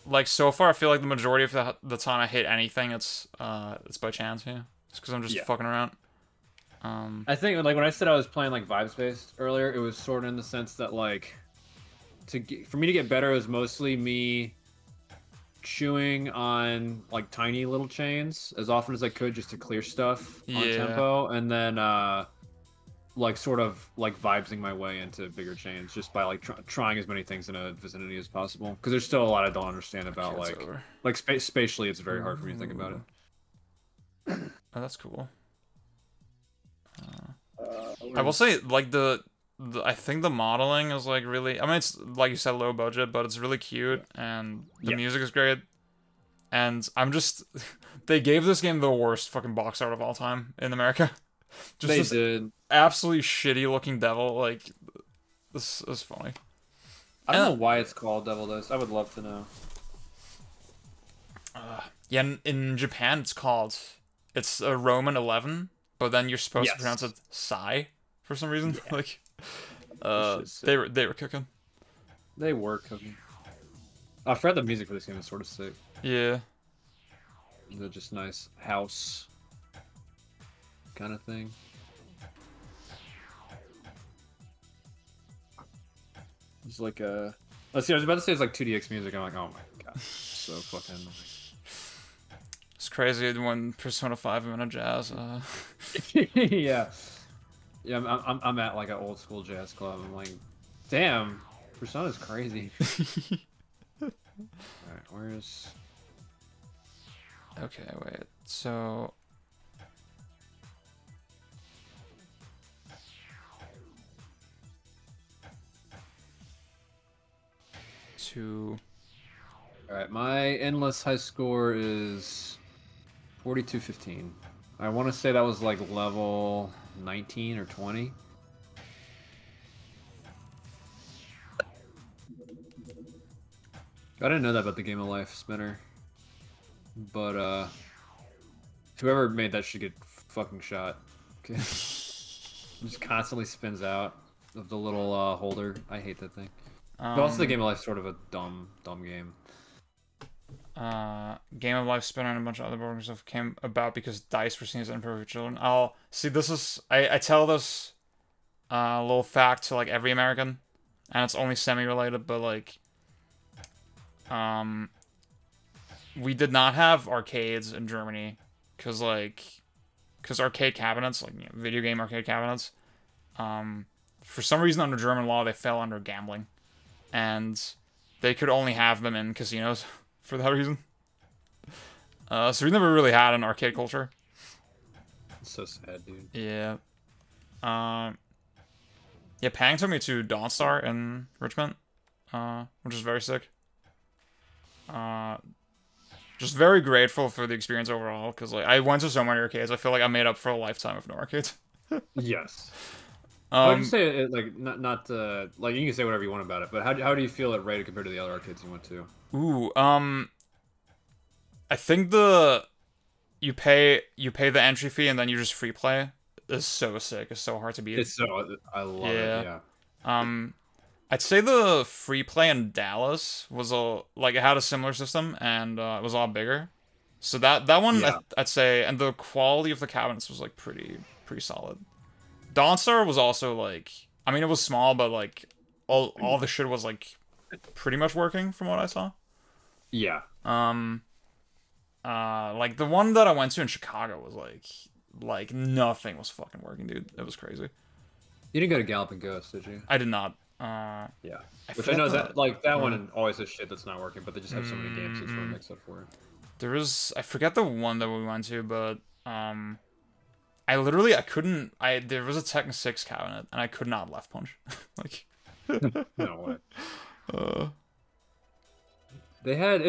Like so far, I feel like the majority of the time I hit anything, it's by chance. Yeah, it's because I'm just fucking around. I think like when I said I was playing like vibes based earlier, it was sort of in the sense that like for me to get better, it was mostly me chewing on like tiny little chains as often as I could just to clear stuff on tempo, and then like sort of like vibesing my way into bigger chains just by like trying as many things in a vicinity as possible, because there's still a lot I don't understand about like spatially it's very hard for me to think about it. Oh, that's cool. I will say like I think the modeling is like really, I mean, it's like you said, low budget, but it's really cute, and the music is great. And I'm just, they gave this game the worst fucking box art of all time in America. Just they did. Absolutely shitty looking devil. Like, this is funny. I don't know why it's called Devil Dust. I would love to know. Yeah, in Japan it's a Roman 11, but then you're supposed to pronounce it Psy for some reason. Like, they were cooking. They were cooking. I forgot the music for this game is sort of sick. Yeah. They're just nice house kind of thing. It's like a... Let's see, I was about to say it's like 2DX music. I'm like, oh my god, so fucking... It's crazy when Persona 5 I'm in a jazz. Yeah. Yeah, I'm at like an old school jazz club. I'm like, damn, Persona's crazy. Alright, where's... Okay, wait. So... Alright, my endless high score is 4215. I want to say that was like level 19 or 20. I didn't know that about the Game of Life spinner. But, whoever made that should get fucking shot. It just constantly spins out of the little holder. I hate that thing. But also the Game of Life is sort of a dumb game. Game of Life Spinner and a bunch of other board stuff came about because dice were seen as imperfect children. I'll see. This is I tell this little fact to like every American, and it's only semi-related, but like, we did not have arcades in Germany because arcade cabinets, like video game arcade cabinets, for some reason under German law they fell under gambling, and they could only have them in casinos. For that reason. So we never really had an arcade culture. It's so sad, dude. Yeah. Yeah, Pang took me to Dawnstar in Richmond, which is very sick. Just very grateful for the experience overall, because like I went to so many arcades. I feel like I made up for a lifetime of no arcades. Yes. I would just say it, like not like you can say whatever you want about it, but how do you feel it rated compared to the other arcades you went to? Ooh, I think you pay the entry fee and then you just free play is so sick. It's so hard to beat. It's so I love it. Yeah. I'd say the free play in Dallas was it had a similar system and it was a lot bigger. So that one I'd say, and the quality of the cabinets was like pretty solid. Dawnstar was also like, I mean, it was small, but like all the shit was like pretty much working from what I saw. Yeah. Like the one that I went to in Chicago was like nothing was fucking working, dude. It was crazy. You didn't go to Galloping Ghost, did you? I did not. Yeah. Which I know that like that one always has shit that's not working, but they just have so many games that sort of makes up for it. I forget the one that we went to, but there was a Tekken 6 cabinet and I could not left punch. Like no way. They had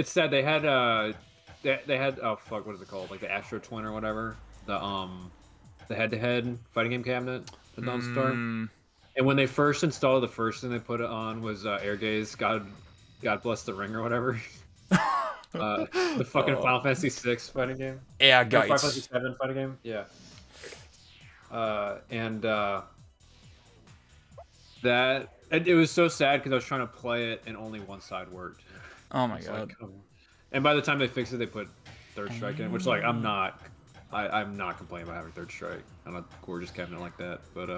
oh fuck, what is it called? Like the Astro Twin or whatever. The head-to-head fighting game cabinet at Dawnstar. And when they first installed it, the first thing they put it on was Air Gaze, God Bless the Ring or whatever. The fucking Final Fantasy 6 fighting game. Yeah, Final Fantasy 7 fighting game. Yeah. It was so sad because I was trying to play it and only one side worked. Oh my It's god. like, and by the time they fixed it, they put third strike in, which like I'm not complaining about having third strike on a gorgeous cabinet like that. But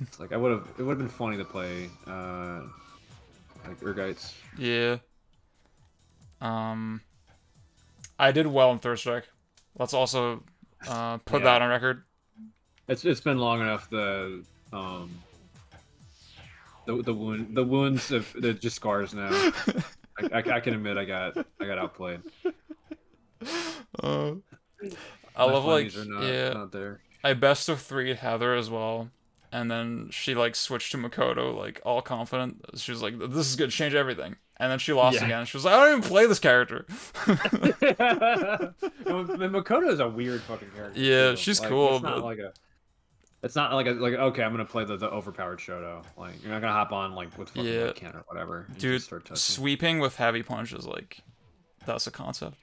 it's like it would have been funny to play like Urgites. Yeah. I did well in third strike. Let's also put that on record. It's been long enough. The wounds of they're just scars now. I can admit I got outplayed. I love like not there. I best of 3'd Heather as well, and then she like switched to Makoto like all confident. She was like, "This is gonna change everything," and then she lost again. She was like, "I don't even play this character." Makoto is a weird fucking character. Yeah, too. she's like, cool, it's not but like a. It's not like okay, I'm gonna play the overpowered Shoto. Like you're not gonna hop on like with fucking like, can or whatever. Dude, sweeping with heavy punch is like that's a concept.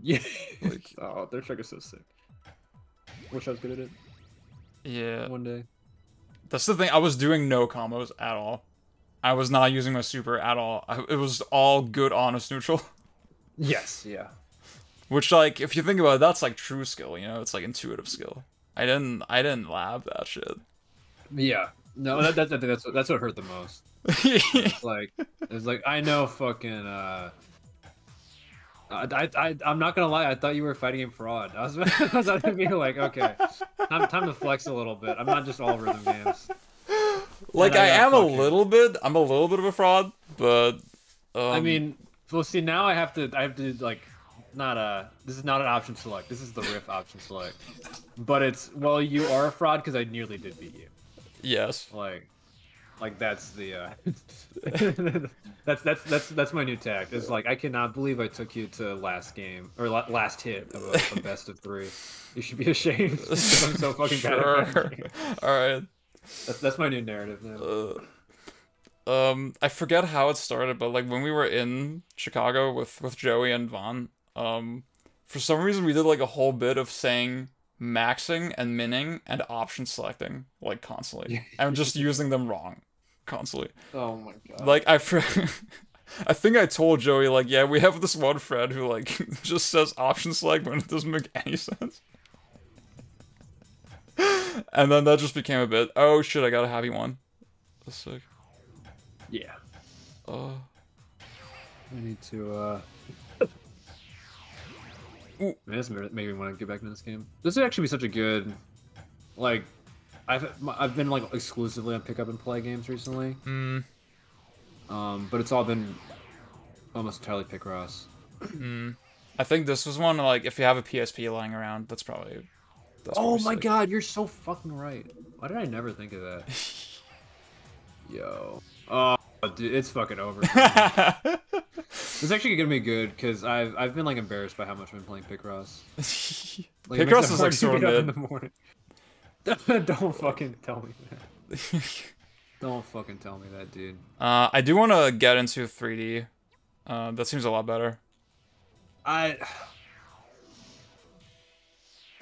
Yeah. Like, oh, their trick is so sick. Wish I was good at it. Yeah. One day. That's the thing. I was doing no combos at all. I was not using my super at all. It was all good, honest, neutral. Yes. Yeah. Which, like, if you think about it, that's like true skill. You know, it's like intuitive skill. I didn't lab that shit. Yeah. No, that's what hurt the most. It's like I know fucking. I'm not gonna lie. I thought you were fighting him fraud. I was about to be like, okay, time to flex a little bit. I'm not just all rhythm games. Like I am a little bit. I'm a little bit of a fraud, but I mean, well, see, now I have to like, not this is not an option select. This is the riff option select. But it's well, you are a fraud because I nearly did beat you. Yes. Like that's the that's my new tact. It's like I cannot believe I took you to last game or last hit of a best of 3. You should be ashamed because I'm so fucking bad at it. All right. That's my new narrative now. I forget how it started, but like when we were in Chicago with Joey and Vaughn, for some reason we did like a whole bit of saying maxing and minning and option selecting like constantly. I'm just using them wrong constantly. Oh my god. Like I think I told Joey like, yeah, we have this one friend who like just says option select when it doesn't make any sense. And then that just became a bit, oh shit, I got a heavy one. That's sick. Yeah. I need to this made me want to get back into this game. This would actually be such a good, like, I've been like exclusively on pick up and play games recently. But it's all been almost entirely Picross. I think this was one like if you have a PSP lying around, that's probably. Oh my god, you're so fucking right. Why did I never think of that? Yo. Oh, dude, it's fucking over. It's actually gonna be good because I've been like embarrassed by how much I've been playing Picross. Like, Picross is like so mid. In the morning. Don't fucking tell me that. Don't fucking tell me that, dude. I do want to get into 3D. That seems a lot better. I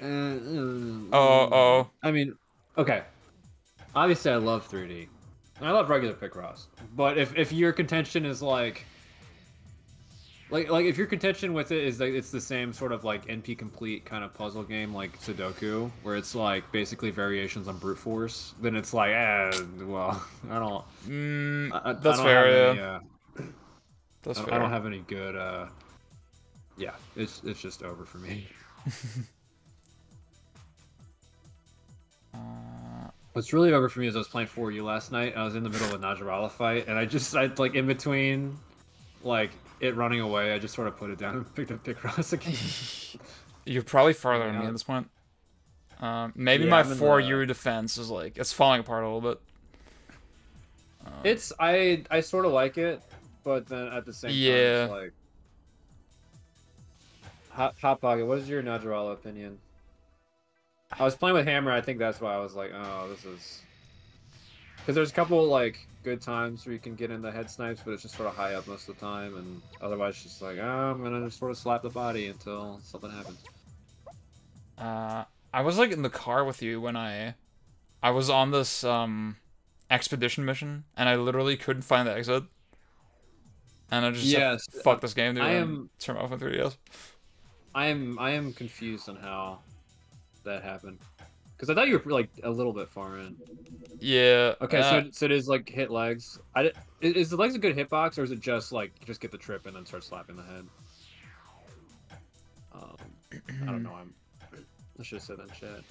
mean, okay. Obviously, I love 3D. And I love regular Picross. But if your contention is like if your contention with it is like it's the same sort of like NP complete kind of puzzle game like Sudoku, where it's like basically variations on brute force, then it's like, well, I don't. That's fair. Yeah. That's fair. I don't have any good. Yeah, it's just over for me. What's really over for me is I was playing 4U last night. And I was in the middle of a Najarala fight, and I like in between, like it running away, I just sort of put it down and picked up Picross again. You're probably farther than me at this point. Maybe my 4U defense is like it's falling apart a little bit. I sort of like it, but then at the same time, it's like Hot Pocket. What is your Najarala opinion? I was playing with Hammer. I think that's why I was like, oh, this is because there's a couple like good times where you can get in the head snipes, but it's just sort of high up most of the time, and otherwise it's just like, oh, I'm gonna just sort of slap the body until something happens. I was like in the car with you when I was on this expedition mission, and I literally couldn't find the exit. And I just said, fuck this game, dude. And turn off my 3DS. I am confused on how that happened. Because I thought you were like a little bit far in. Yeah. Okay, so it is like hit legs. Is the legs a good hitbox, or is it just like just get the trip and then start slapping the head? I don't know. I should have said that in chat.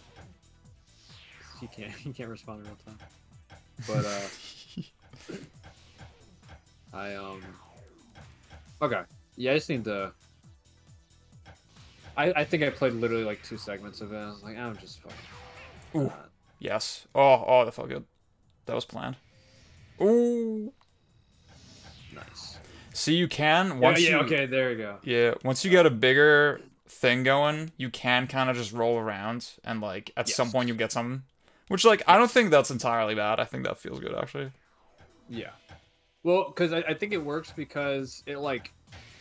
He can't respond in real time. But okay. Yeah, I just need to. I think I played literally like 2 segments of it. I was like, I'm just fucking. Ooh. Yes. Oh, that felt good. That was planned. Ooh. Nice. See, you can once you. Okay, there you go. Yeah, once you get a bigger thing going, you can kind of just roll around, and like at some point you get something. Which, like, I don't think that's entirely bad. I think that feels good, actually. Yeah. Well, because I think it works because it, like,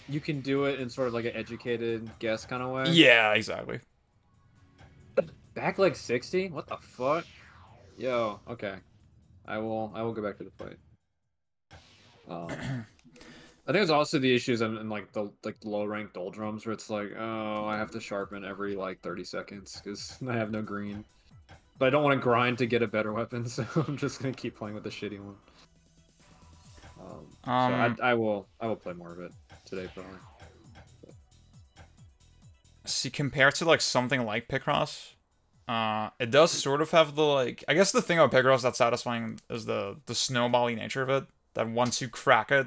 you can do it in sort of like an educated guess kind of way. Yeah, exactly. Back like 60? What the fuck? Yo, okay. I will go back to the fight. I think it's also the issues in like the low ranked doldrums where it's like, oh, I have to sharpen every like 30 seconds because I have no green. But I don't want to grind to get a better weapon, so I'm just gonna keep playing with the shitty one. So I will play more of it today probably. See, compared to like something like Picross, it does sort of have the like. I guess the thing about Picross that's satisfying is the snowbally nature of it. That once you crack it,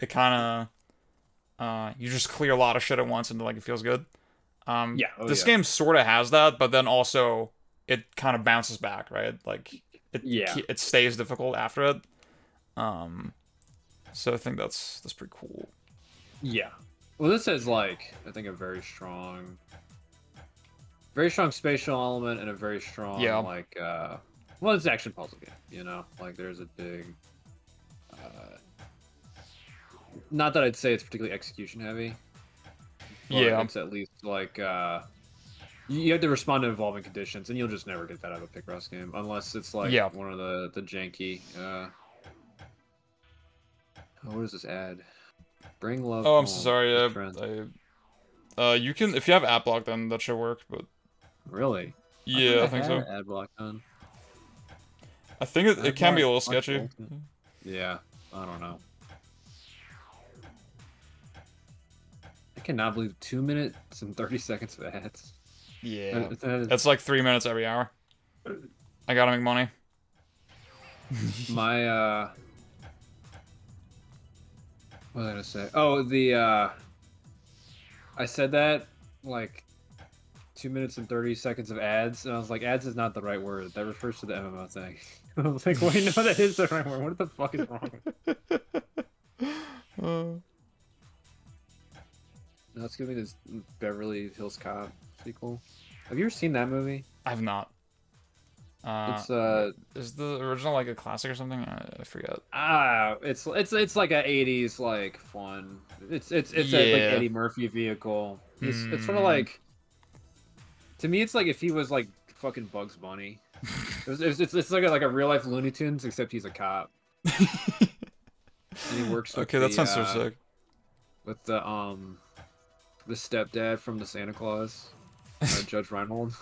it kind of you just clear a lot of shit at once and like it feels good. This game sort of has that, but then also it kind of bounces back, right? Like it stays difficult after it. So I think that's pretty cool. Yeah. Well, this is like I think a very strong spatial element and a very strong like well, it's an action puzzle game, you know? Like there's a big not that I'd say it's particularly execution heavy. But it's at least like you have to respond to evolving conditions, and you'll just never get that out of a Picross game unless it's like one of the janky. What does this add? Bring love. Oh, I'm so sorry. You can if you have ad block, then that should work. But really, yeah, I think so. Ad block on. I think it can be a little sketchy. Yeah, I don't know. I cannot believe 2 minutes and 30 seconds of ads. Yeah, that's like 3 minutes every hour. I gotta make money. My what was I gonna say? Oh, I said that like 2 minutes and 30 seconds of ads, and I was like, ads is not the right word. That refers to the MMO thing. I was like, wait, no, that is the right word. What the fuck is wrong? Now it's gonna be this Beverly Hills Cop sequel. Have you ever seen that movie? I have not. It's is the original like a classic or something? I forget. It's like a 80s like fun. It's a like Eddie Murphy vehicle. It's sort of like, to me, it's like if he was like fucking Bugs Bunny. It's like a real life Looney Tunes except he's a cop. And he works with that sounds so sick. With the stepdad from the Santa Claus, Judge Reinhold.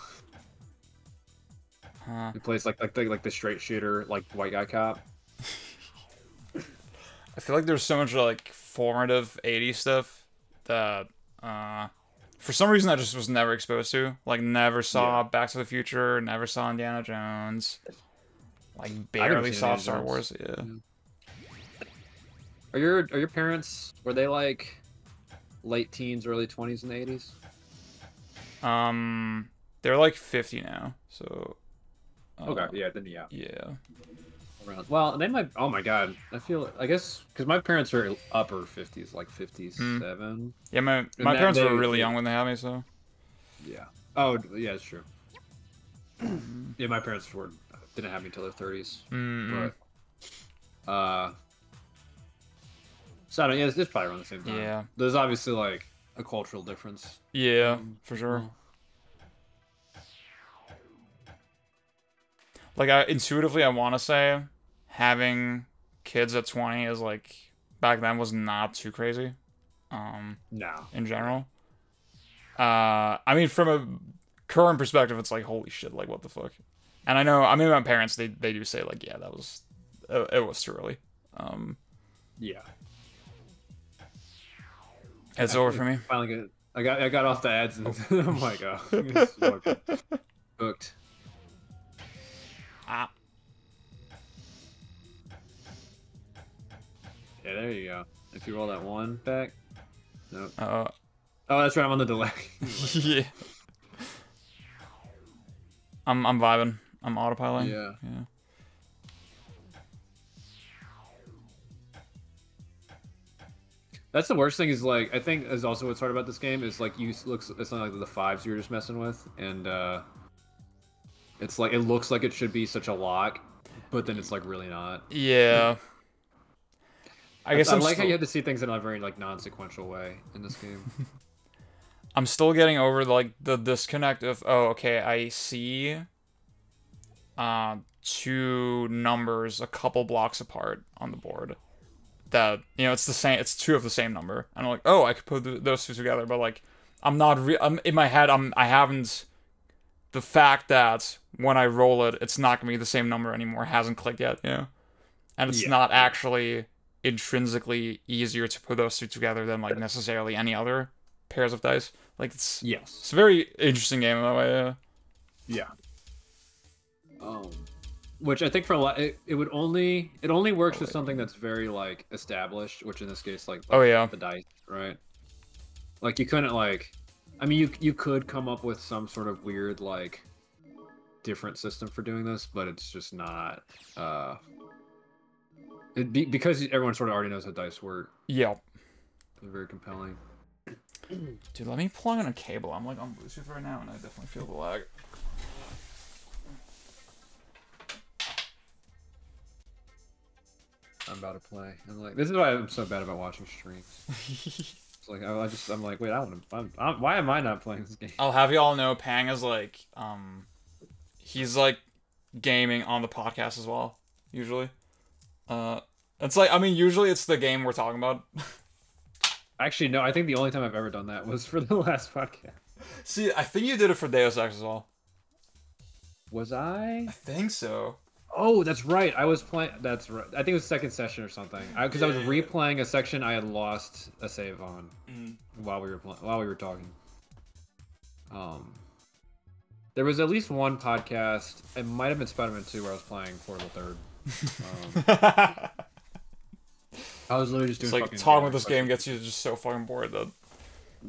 He plays like the straight shooter, like white guy cop. I feel like there's so much like formative 80s stuff that for some reason I just was never exposed to. Like never saw Back to the Future, never saw Indiana Jones. Like barely saw Star Wars. Yeah. Are your parents, were they like late teens, early 20s in the 80s? They're like 50 now, so okay, yeah, then yeah. Yeah. Well, they might. Oh my god, I guess because my parents are upper 50s, like 57. Yeah, my parents were really young when they had me, so. Yeah. Oh yeah, it's true. Yeah, my parents didn't have me until their 30s. But so I don't. Yeah, it's probably around the same time. Yeah. There's obviously like a cultural difference. Yeah, for sure. Like intuitively, I want to say having kids at 20 is like back then was not too crazy. No. In general. I mean, from a current perspective, it's like, holy shit, like, what the fuck? And I know, I mean, my parents, they do say, like, yeah, that was, it was too early. Yeah. It's over for me. Finally good. I got off the ads and I'm like, oh, it's fucking hooked. Ah. Yeah, there you go. If you roll that one back. Nope. Oh, that's right, I'm on the delay. yeah. I'm vibing. I'm autopiloting. Yeah. That's the worst thing is like I think is also what's hard about this game is like it's not like the fives you're just messing with and it's like it looks like it should be such a lock, but then it's like really not. Yeah. I guess I like how you had to see things in a very like non-sequential way in this game. I'm still getting over like the disconnect of okay, I see two numbers a couple blocks apart on the board. That, you know, it's the same, it's two of the same number, and I'm like, oh, I could put those two together, but like I'm not I'm in my head, I haven't, the fact that when I roll it it's not gonna be the same number anymore hasn't clicked yet, you know, and it's not actually intrinsically easier to put those two together than like necessarily any other pairs of dice. Like it's a very interesting game in that way. Yeah. Which I think for a lot, it only works with something that's very like established, which in this case like the dice, right? Like you couldn't like, I mean you could come up with some sort of weird like different system for doing this, but it's just not because everyone sort of already knows how dice work. Yep. It's very compelling. Dude, let me plug in a cable. I'm like on Bluetooth right now, and I definitely feel the lag. I'm about to play. I'm like, this is why I'm so bad about watching streams. It's like I'm like, wait, why am I not playing this game? I'll have y'all know, Pang is like, he's like gaming on the podcast as well. Usually, it's like, I mean, usually it's the game we're talking about. Actually, no. I think the only time I've ever done that was for the last podcast. See, I think you did it for Deus Ex as well. Was I? I think so. Oh, that's right. I was playing. That's right. I think it was second session or something. Because I was replaying a section I had lost a save on while we were talking. There was at least one podcast. It might have been Spider-Man 2 where I was playing Portal 3rd. I was literally just doing. It's like talking with this game gets you just so fucking bored that.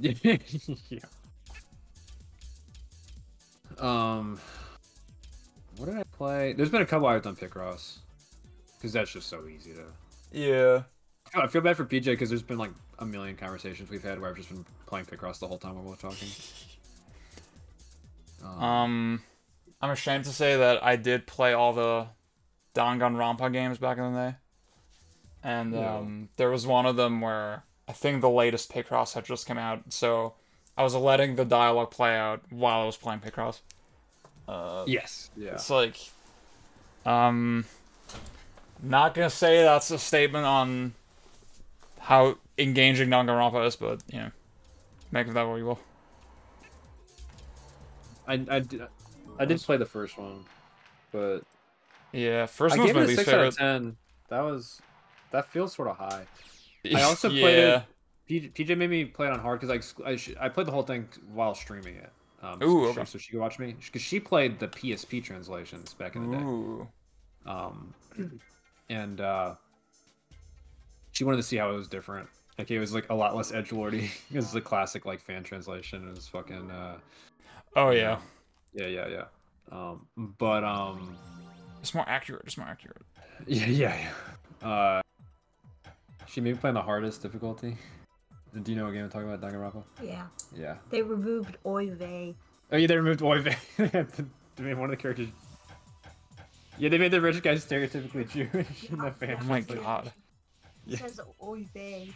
Yeah. What did I play? There's been a couple I've done Picross, because that's just so easy to. Yeah. I feel bad for PJ because there's been like a million conversations we've had where I've just been playing Picross the whole time while we're talking. I'm ashamed to say that I did play all the Danganronpa games back in the day. And there was one of them where I think the latest Picross had just come out, so I was letting the dialogue play out while I was playing Picross. Yes. Yeah. It's like, not gonna say that's a statement on how engaging Danganronpa is, but you know, make of that what you will. I did play the first one, but yeah, first one's my least favorite. Out of 10. That feels sort of high. I also played it. PJ made me play it on hard because I played the whole thing while streaming it. Ooh, okay. So she could watch me because she played the PSP translations back in the day. Ooh. And she wanted to see how it was different. Like it was like a lot less edgelordy. It was the classic like fan translation. It was fucking. Oh yeah. Yeah. It's more accurate. It's more accurate. Yeah. She made me play on the hardest difficulty. Do you know what game I'm talking about, Danganronpa? Yeah. Yeah. They removed Oy Vey. Oh yeah, they removed Oy Vey. They made one of the characters. Yeah, they made the rich guy stereotypically Jewish in the family. Oh my god. It says Oy Vey.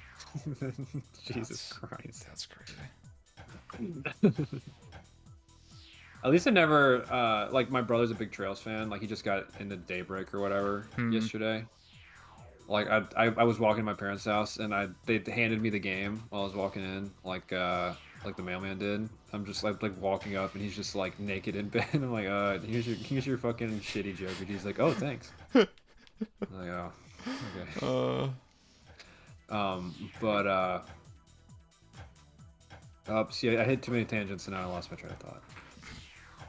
Jesus Christ. That's crazy. At least I never like my brother's a big Trails fan. Like he just got into Daybreak or whatever yesterday. Like I was walking to my parents' house and they handed me the game while I was walking in, like the mailman did. I'm just like walking up and he's just like naked in bed. I'm like, here's your fucking shitty joke. And he's like, oh, thanks. I'm like, oh, okay. But see, I hit too many tangents and now I lost my train of thought.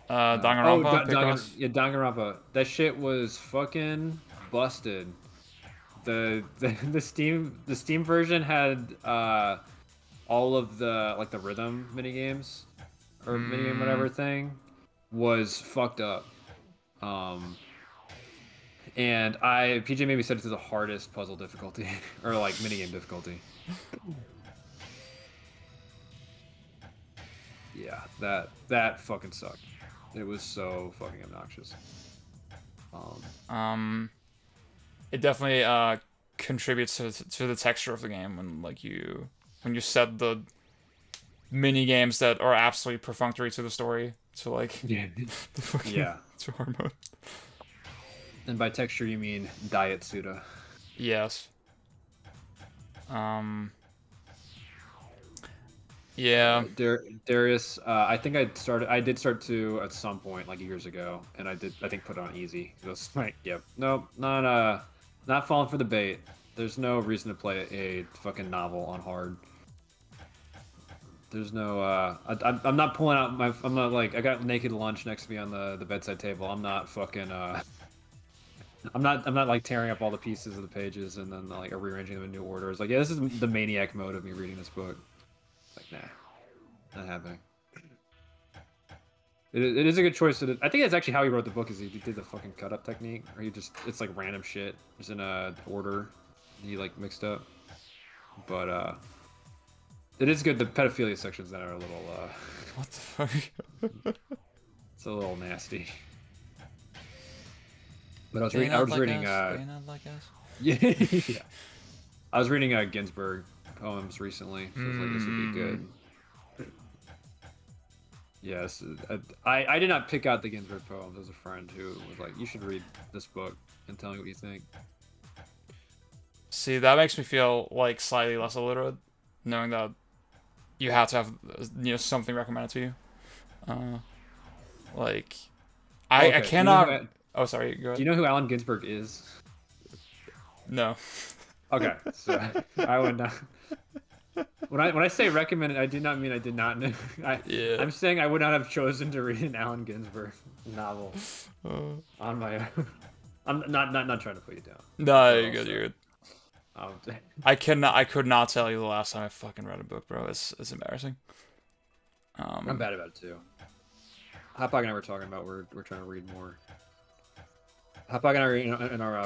Danganronpa. Yeah, Danganronpa. That shit was fucking busted. The Steam version had all of the like the rhythm mini games or minigame whatever thing was fucked up. And PJ maybe set it to the hardest puzzle difficulty or like minigame difficulty. Yeah, that fucking sucked. It was so fucking obnoxious. It definitely contributes to the texture of the game when you set the mini games that are absolutely perfunctory to the story to like the fucking to hard mode. And by texture you mean diet Suda. Yes. Yeah. Darius, I think I did start to at some point like years ago, and I think put it on easy. It was like, yep, nope, not falling for the bait. There's no reason to play a fucking novel on hard. There's no I'm not pulling out I'm not like I got naked lunch next to me on the bedside table. I'm not fucking I'm not like tearing up all the pieces of the pages and then like rearranging them in new order. It's like, yeah, this is the maniac mode of me reading this book. Like, nah, not happening. It is a good choice. I think that's actually how he wrote the book. Is he did the fucking cut up technique, or it's like random shit. It's in a order he like mixed up. But it is good. The pedophilia sections that are a little what the fuck? It's a little nasty. But I was reading yeah. I was reading Ginsberg poems recently, so I was like, this would be good. Yes, I did not pick out the Ginsberg poems. As a friend who was like, you should read this book and tell me what you think. See, that makes me feel like slightly less illiterate, knowing that you have to have something recommended to you. Like, I cannot. Oh, sorry. Go ahead. Do you know who Allen Ginsberg is? No. Okay, so I would not. When I say recommended, I do not mean I did not know. I'm saying I would not have chosen to read an Allen Ginsberg novel on my own. I'm not trying to put you down. No, you're good. You're good. I could not tell you the last time I fucking read a book, bro. It's embarrassing. I'm bad about it too. Hotpog and I were talking about we're trying to read more. Hotpog and I are in our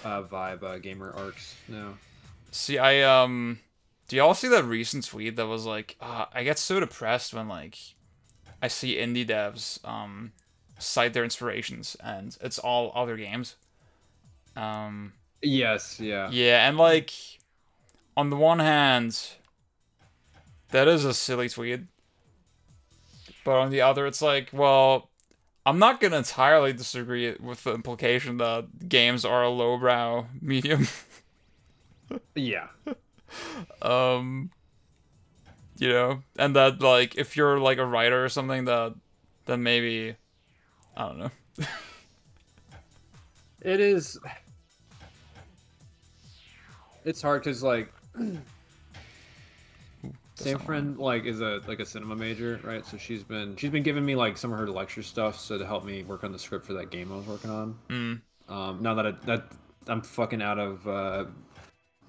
vibe gamer arcs now. See, do y'all see that recent tweet that was like, I get so depressed when like I see indie devs cite their inspirations and it's all other games. Yes, yeah. Yeah, and like on the one hand, that is a silly tweet. But on the other, it's like, well, I'm not gonna entirely disagree with the implication that games are a lowbrow medium. Yeah. And that like if you're like a writer or something, then maybe I don't know. It is. It's hard because like same friend like is a cinema major, right? So she's been giving me like some of her lecture stuff so to help me work on the script for that game I was working on. Now that I'm fucking out of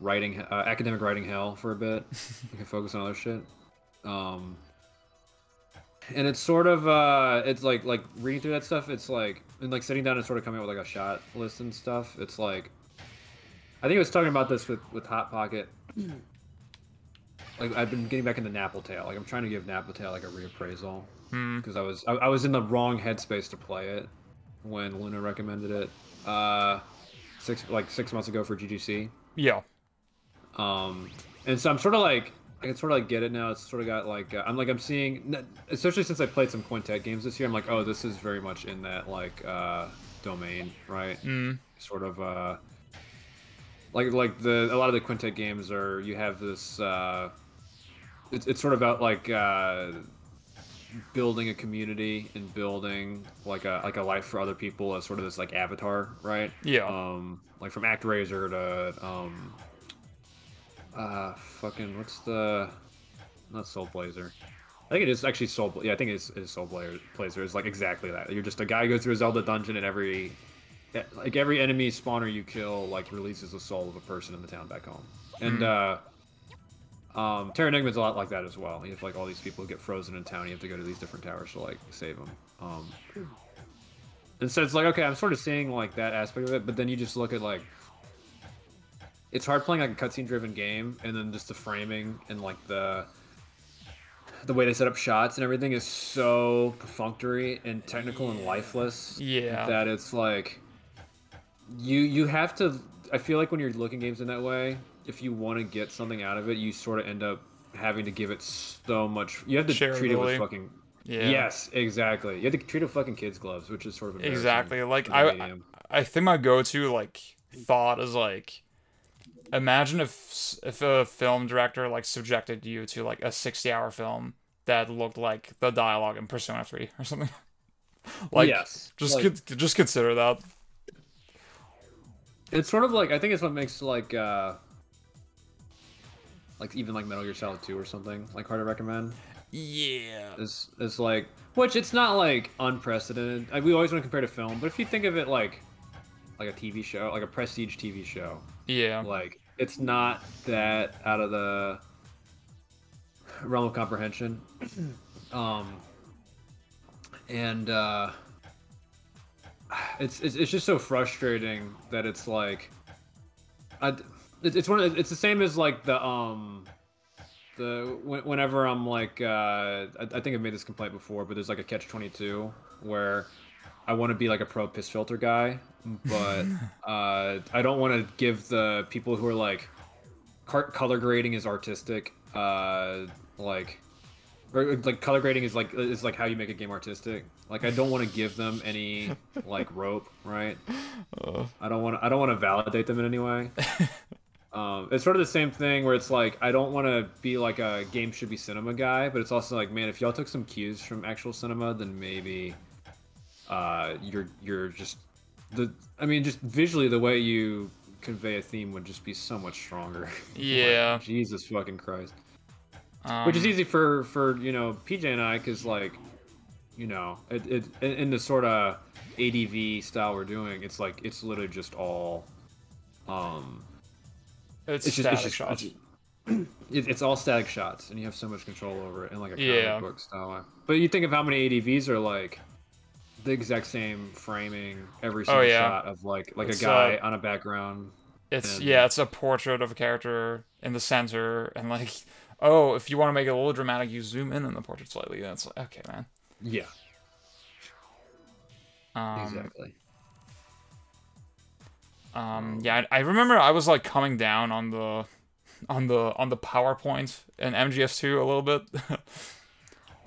writing academic writing hell for a bit, I can focus on other shit. And it's sort of it's like reading through that stuff. It's like and like sitting down and sort of coming up with like a shot list and stuff. It's like I think I was talking about this with Hot Pocket. Like I've been getting back into Nappletale. Like I'm trying to give Nappletale like a reappraisal because I was in the wrong headspace to play it when Luna recommended it 6 months ago for GGC. Yeah. And so I'm sort of like I can sort of like get it now. It's sort of got like I'm seeing, especially since I played some Quintet games this year. I'm like, oh, this is very much in that like domain, right? Mm. Sort of like a lot of the Quintet games are you have this it's sort of about like building a community and building like a life for other people as sort of this like avatar, right? Yeah. Like from ActRaiser to fucking what's the not Soul Blazer. I think it is actually Soul. Yeah, I think it is Soul Blazer. It's like exactly that. You're just a guy who goes through a Zelda dungeon, and every enemy spawner you kill like releases the soul of a person in the town back home. And Terra Enigma's a lot like that as well. You have like all these people who get frozen in town. You have to go to these different towers to like save them. And so it's like, okay, I'm sort of seeing like that aspect of it, but then you just look at like it's hard playing like a cutscene driven game, and then just the framing and like the way they set up shots and everything is so perfunctory and technical and lifeless. Yeah. That it's like you have to. I feel like when you're looking games in that way, if you want to get something out of it, you sort of end up having to give it so much. You have to treat it with fucking. Yeah. Yes, exactly. You have to treat it with fucking kids' gloves, which is sort of exactly. Like I think my go-to like thought is like, imagine if a film director like subjected you to like a 60-hour film that looked like the dialogue in Persona 3 or something. Like, yes, just consider that. It's sort of like I think it's what makes like even like Metal Gear Solid 2 or something like hard to recommend. Yeah. It's like which it's not like unprecedented. We always want to compare to film, but if you think of it like a TV show, like a prestige TV show. Yeah. Like it's not that out of the realm of comprehension. It's just so frustrating that it's like it's the same as like whenever I'm like I think I've made this complaint before, but there's like a catch-22 where I want to be like a pro piss filter guy, but I don't want to give the people who are like color grading is artistic, or like color grading is like how you make a game artistic. Like I don't want to give them any like rope, right? I don't want to validate them in any way. It's sort of the same thing where it's like I don't want to be like a game should be cinema guy, but it's also like, man, if y'all took some cues from actual cinema, then maybe you're just just visually the way you convey a theme would just be so much stronger. Yeah. Like, Jesus fucking Christ. Which is easy for PJ and I, because like it in the sort of ADV style we're doing, it's like it's literally just all it's static shots. It's all static shots, and you have so much control over it in like a comic book style. But you think of how many ADVs are like the exact same framing every single shot of like a guy on a background. It's a portrait of a character in the center, and like, oh, if you want to make it a little dramatic, you zoom in on the portrait slightly. That's like, okay, man. Yeah. Exactly. Yeah, I remember I was like coming down on the PowerPoint in MGS2 a little bit.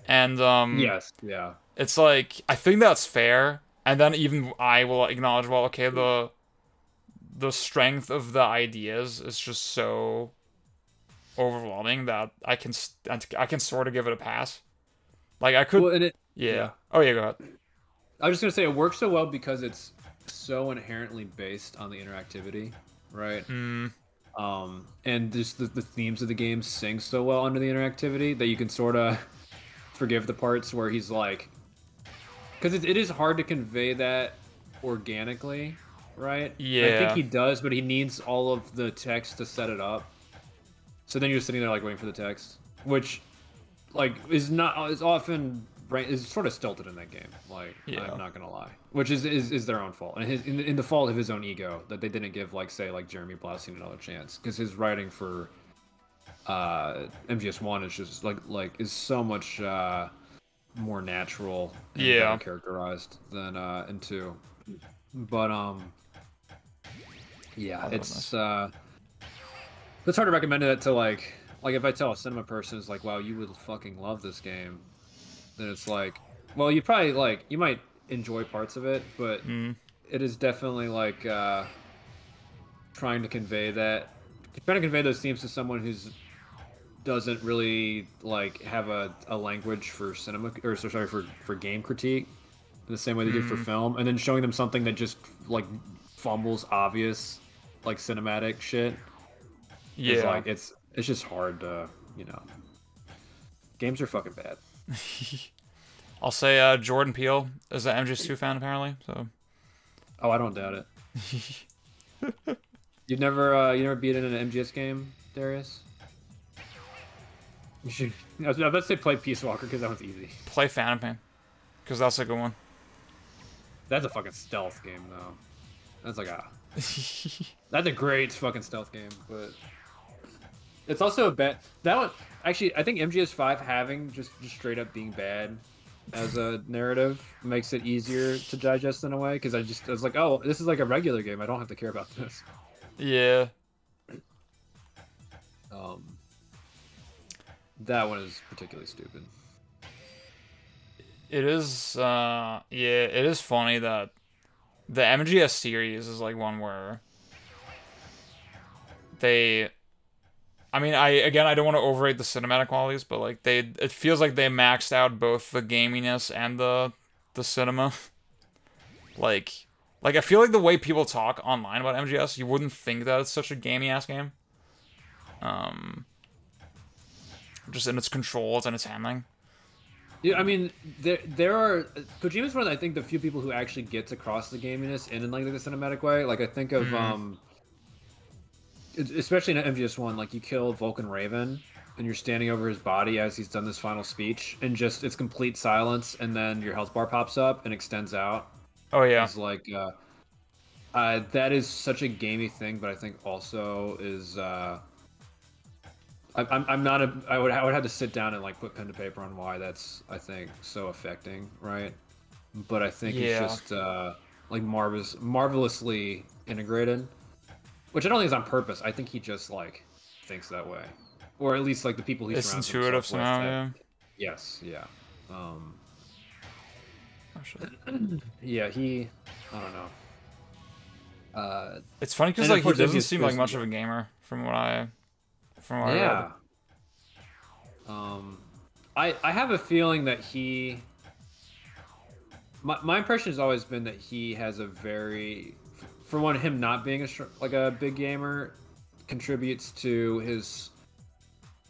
And yes, yeah. It's like I think that's fair, and then even I will acknowledge, well, okay, the strength of the ideas is just so overwhelming that I can sort of give it a pass. Like I could yeah. Oh yeah, go ahead. I was just gonna say it works so well because it's so inherently based on the interactivity, right? And just the themes of the game sing so well under the interactivity that you can sort of forgive the parts where he's like, because it is hard to convey that organically, right? Yeah. I think he does, but he needs all of the text to set it up. So then you're sitting there like waiting for the text, which like is often is sort of stilted in that game. Like I'm not gonna lie, which is their own fault, and in the fault of his own ego that they didn't give like say like Jeremy Blaustein another chance, because his writing for MGS1 is just like is so much more natural and better characterized than in 2. But it's hard to recommend it to like like, if I tell a cinema person, it's like, wow, you would fucking love this game, then it's like, well, you probably, like, you might enjoy parts of it, but it is definitely, like, trying to convey those themes to someone who's doesn't really, like, have a language for cinema, or sorry, for game critique, in the same way they do for film, and then showing them something that just, like, fumbles obvious, like, cinematic shit. Yeah. It's like, it's just hard to, you know. Games are fucking bad. I'll say Jordan Peele is an MGS2 fan, apparently, so... Oh, I don't doubt it. You never beat in an MGS game, Darius? You should... I was about to say play Peace Walker, because that one's easy. Play Phantom Pain, because that's a good one. That's a fucking stealth game, though. That's like a... That's a great fucking stealth game, but... It's also a bad... That one... Actually, I think MGS5 having just straight up being bad as a narrative makes it easier to digest in a way, because I was like, oh, this is like a regular game. I don't have to care about this. Yeah. That one is particularly stupid. It is, yeah, it is funny that the MGS series is like one where they... I mean, I don't want to overrate the cinematic qualities, but like it feels like they maxed out both the gaminess and the cinema. like I feel like the way people talk online about MGS, you wouldn't think that it's such a gamey ass game. Just in its controls and its handling. Yeah, I mean, there are... Kojima's one of, I think, the few people who actually gets across the gaminess in like the cinematic way. Like, I think of especially in MGS1, like, you kill Vulcan Raven, and you're standing over his body as he's done this final speech, and just, it's complete silence, and then your health bar pops up and extends out. Oh, yeah. It's like, that is such a gamey thing, but I think also is, I'm not a... I would have to sit down and, like, put pen to paper on why that's, I think, so affecting, right? But I think it's just, like, marvelously integrated. Which I don't think is on purpose. I think he just, like, thinks that way. Or at least, like, the people he surrounds himself with. It's intuitive somehow, yeah. Yes, yeah. Oh, shit. Yeah, he... I don't know. It's funny because, like, he doesn't seem like much of a gamer from what I read. I have a feeling that he... My impression has always been that he has a very... For one, him not being a big gamer contributes to his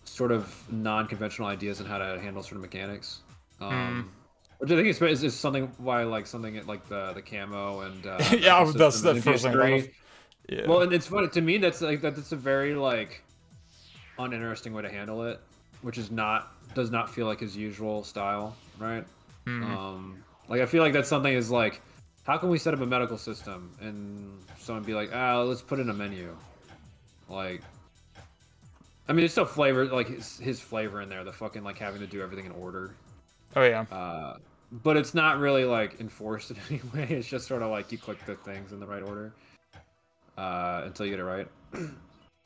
sort of non-conventional ideas on how to handle certain mechanics. Which I think is something why like the camo and yeah, that's the first thing. Yeah. Well, and it's funny to me. That's a very like uninteresting way to handle it, which does not feel like his usual style, right? Like I feel like that's something is like, how can we set up a medical system and someone be like, let's put in a menu, like. I mean, it's still flavor, like his flavor in there, the fucking like having to do everything in order. Oh yeah. But it's not really like enforced in any way. It's just sort of like you click the things in the right order until you get it right.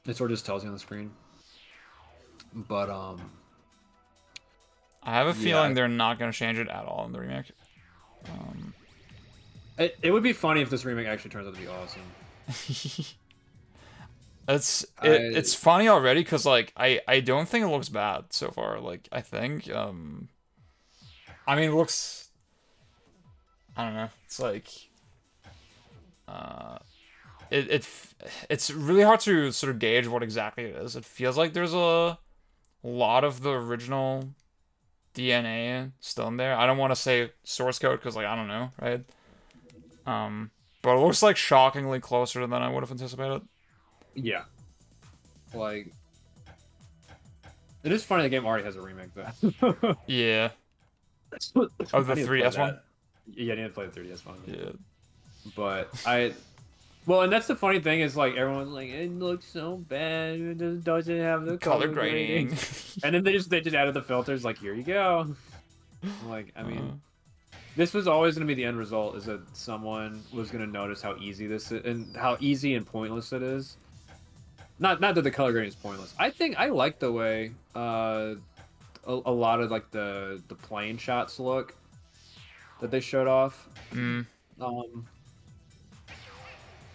It sort of just tells you on the screen. But I have a feeling they're not going to change it at all in the remake. It would be funny if this remake actually turns out to be awesome. It's funny already because like I don't think it looks bad so far. Like I think I mean it looks, I don't know, it's like it's really hard to sort of gauge what exactly it is. It feels like there's a lot of the original DNA still in there. I don't want to say source code because like I don't know, right? But it looks like shockingly closer than I would have anticipated. Yeah. Like, it is funny the game already has a remake, though. Yeah. Oh, the 3DS one? Yeah, I need to play the 3DS one. Yeah. But well, and that's the funny thing is, like, everyone's like, it looks so bad, it doesn't have the color grading. And then they just added the filters, like, here you go. Like, I mean... This was always going to be the end result, is that someone was going to notice how easy this is, and how easy and pointless it is. not that the color grading is pointless. I think I like the way a lot of like the plane shots look that they showed off. Mm.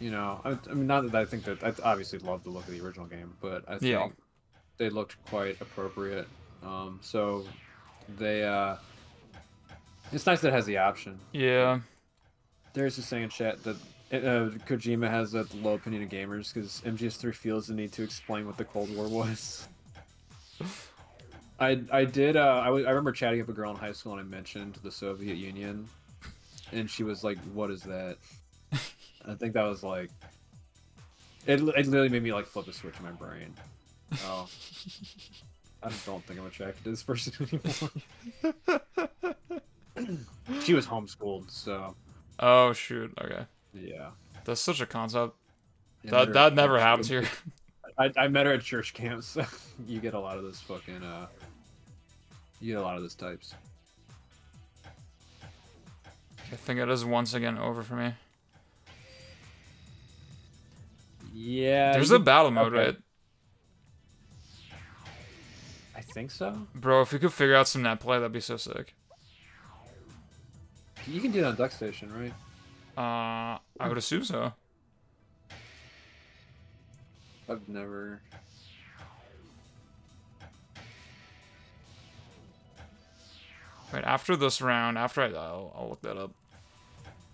You know, I mean, not that I think that I obviously love the look of the original game, but I Yeah. think they looked quite appropriate. So they it's nice that it has the option. Yeah. There's just saying in chat that Kojima has a low opinion of gamers because MGS3 feels the need to explain what the Cold War was. I remember chatting up a girl in high school and I mentioned the Soviet Union, and she was like, "What is that?" I think that was like, it literally made me like flip a switch in my brain. Oh, I don't think I'm attracted to this person anymore. She was homeschooled, so. Oh shoot. Okay. Yeah. That's such a concept. Yeah, That never happens here. I met her at church camps. So you get a lot of this fucking you get a lot of those types. I think it is once again over for me. Yeah. There's a battle mode, right? I think so. Bro, if we could figure out some net play, that'd be so sick. You can do that on Duck Station, right? I would assume so. I've never. Wait, after this round, I'll look that up.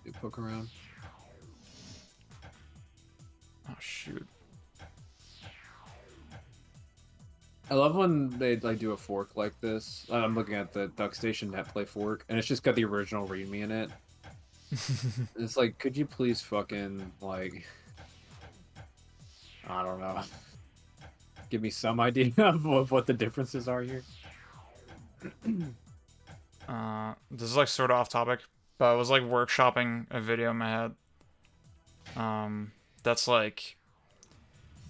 You poke around. Oh shoot. I love when they like do a fork like this. I'm looking at the Duck Station net play fork, and it's just got the original README in it. It's like, could you please fucking like, I don't know, give me some idea of what the differences are here. This is like sort of off topic, but I was like workshopping a video in my head. That's like,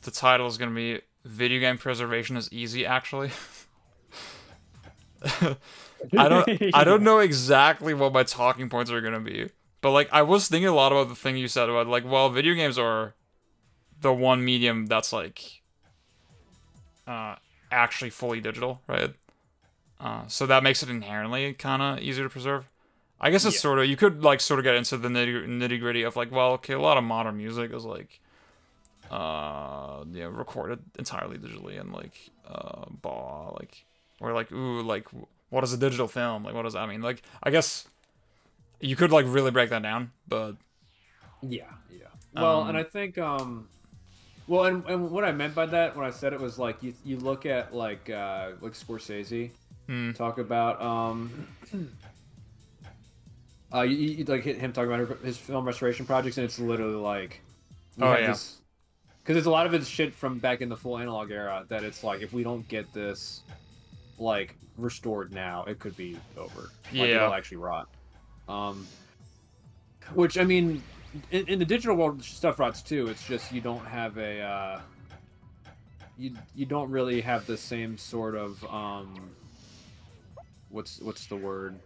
the title is gonna be "Video Game Preservation is Easy." Actually, I don't know exactly what my talking points are gonna be, but like I was thinking a lot about the thing you said about like, well, video games are the one medium that's like actually fully digital, right? So that makes it inherently kind of easier to preserve. I guess it's sort of, you could like sort of get into the nitty gritty of like, well, okay, a lot of modern music is like, yeah, recorded entirely digitally and like, like, or like, ooh, like, what is a digital film? Like, what does that mean? Like, I guess you could like really break that down, but yeah. Well, and I think, well, and what I meant by that when I said it was like you look at like Scorsese talk about you like him talking about his film restoration projects, and it's literally like because it's a lot of it's shit from back in the full analog era that it's like if we don't get this like restored now, it could be over. Like, it'll actually rot. Which I mean, in the digital world, stuff rots too. It's just you don't have a you don't really have the same sort of what's the word?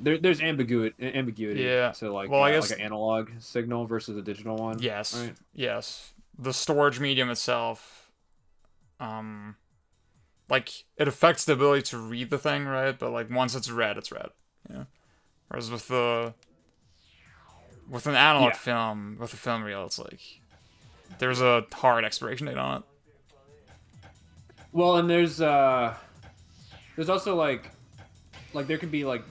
There's ambiguity to like well, I guess like an analog signal versus a digital one. Yes. Right? Yes. The storage medium itself, like it affects the ability to read the thing, right? But like once it's read, it's read. Yeah. Whereas with an analog film, with a film reel, it's like there's a hard expiration date on it. Well, and there's also like there could be like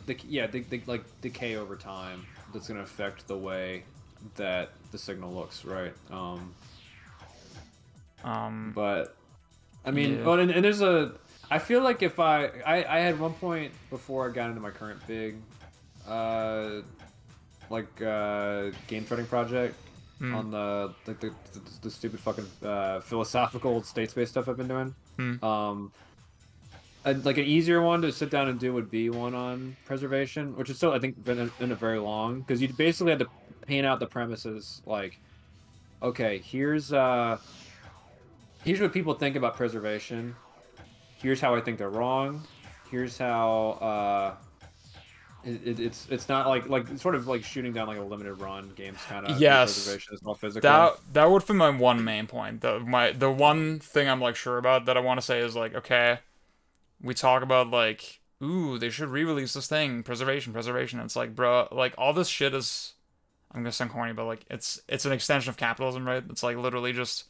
like decay over time that's gonna affect the way that the signal looks, right? But I mean, oh, and there's I feel like if I had one point before I got into my current big game threading project on the stupid fucking philosophical state space stuff I've been doing. Like an easier one to sit down and do would be one on preservation, which is still I think been in a very long because you basically had to paint out the premises like, okay, here's what people think about preservation. Here's how I think they're wrong. Here's how It's not like sort of like shooting down like a limited run games kind of Yes, preservation is more physical. that would be my one main point. The one thing I'm like sure about that I want to say is like, okay, we talk about like, ooh, they should re-release this thing, preservation, preservation. It's like, bro, like all this shit is, I'm gonna sound corny, but like it's an extension of capitalism, right? It's like literally just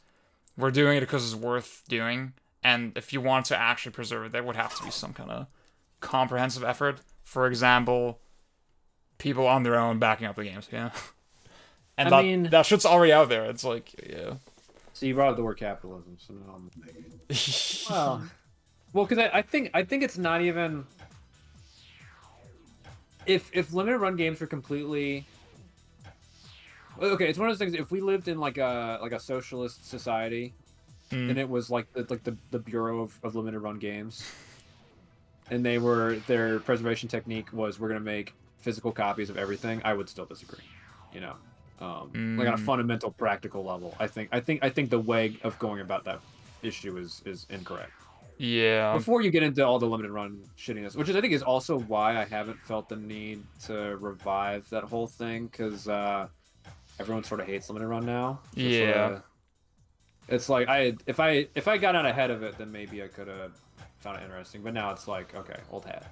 we're doing it because it's worth doing, and if you want to actually preserve it, there would have to be some kind of comprehensive effort. For example, people on their own backing up the games, yeah. And I mean, that shit's already out there. It's like, yeah. So you brought up the word capitalism, so now I'm thinking. Well, because I think it's not even if limited run games were completely okay. It's one of those things. If we lived in like a socialist society, and it was like the Bureau of limited run games, and their preservation technique was we're gonna make physical copies of everything, I would still disagree. You know, like on a fundamental practical level, I think the way of going about that issue is incorrect. Yeah. Before you get into all the limited run shittiness, which I think is also why I haven't felt the need to revive that whole thing, because everyone sort of hates limited run now. So yeah. it's like if I got out ahead of it, then maybe I could have found it interesting. But now it's like, okay, old hat.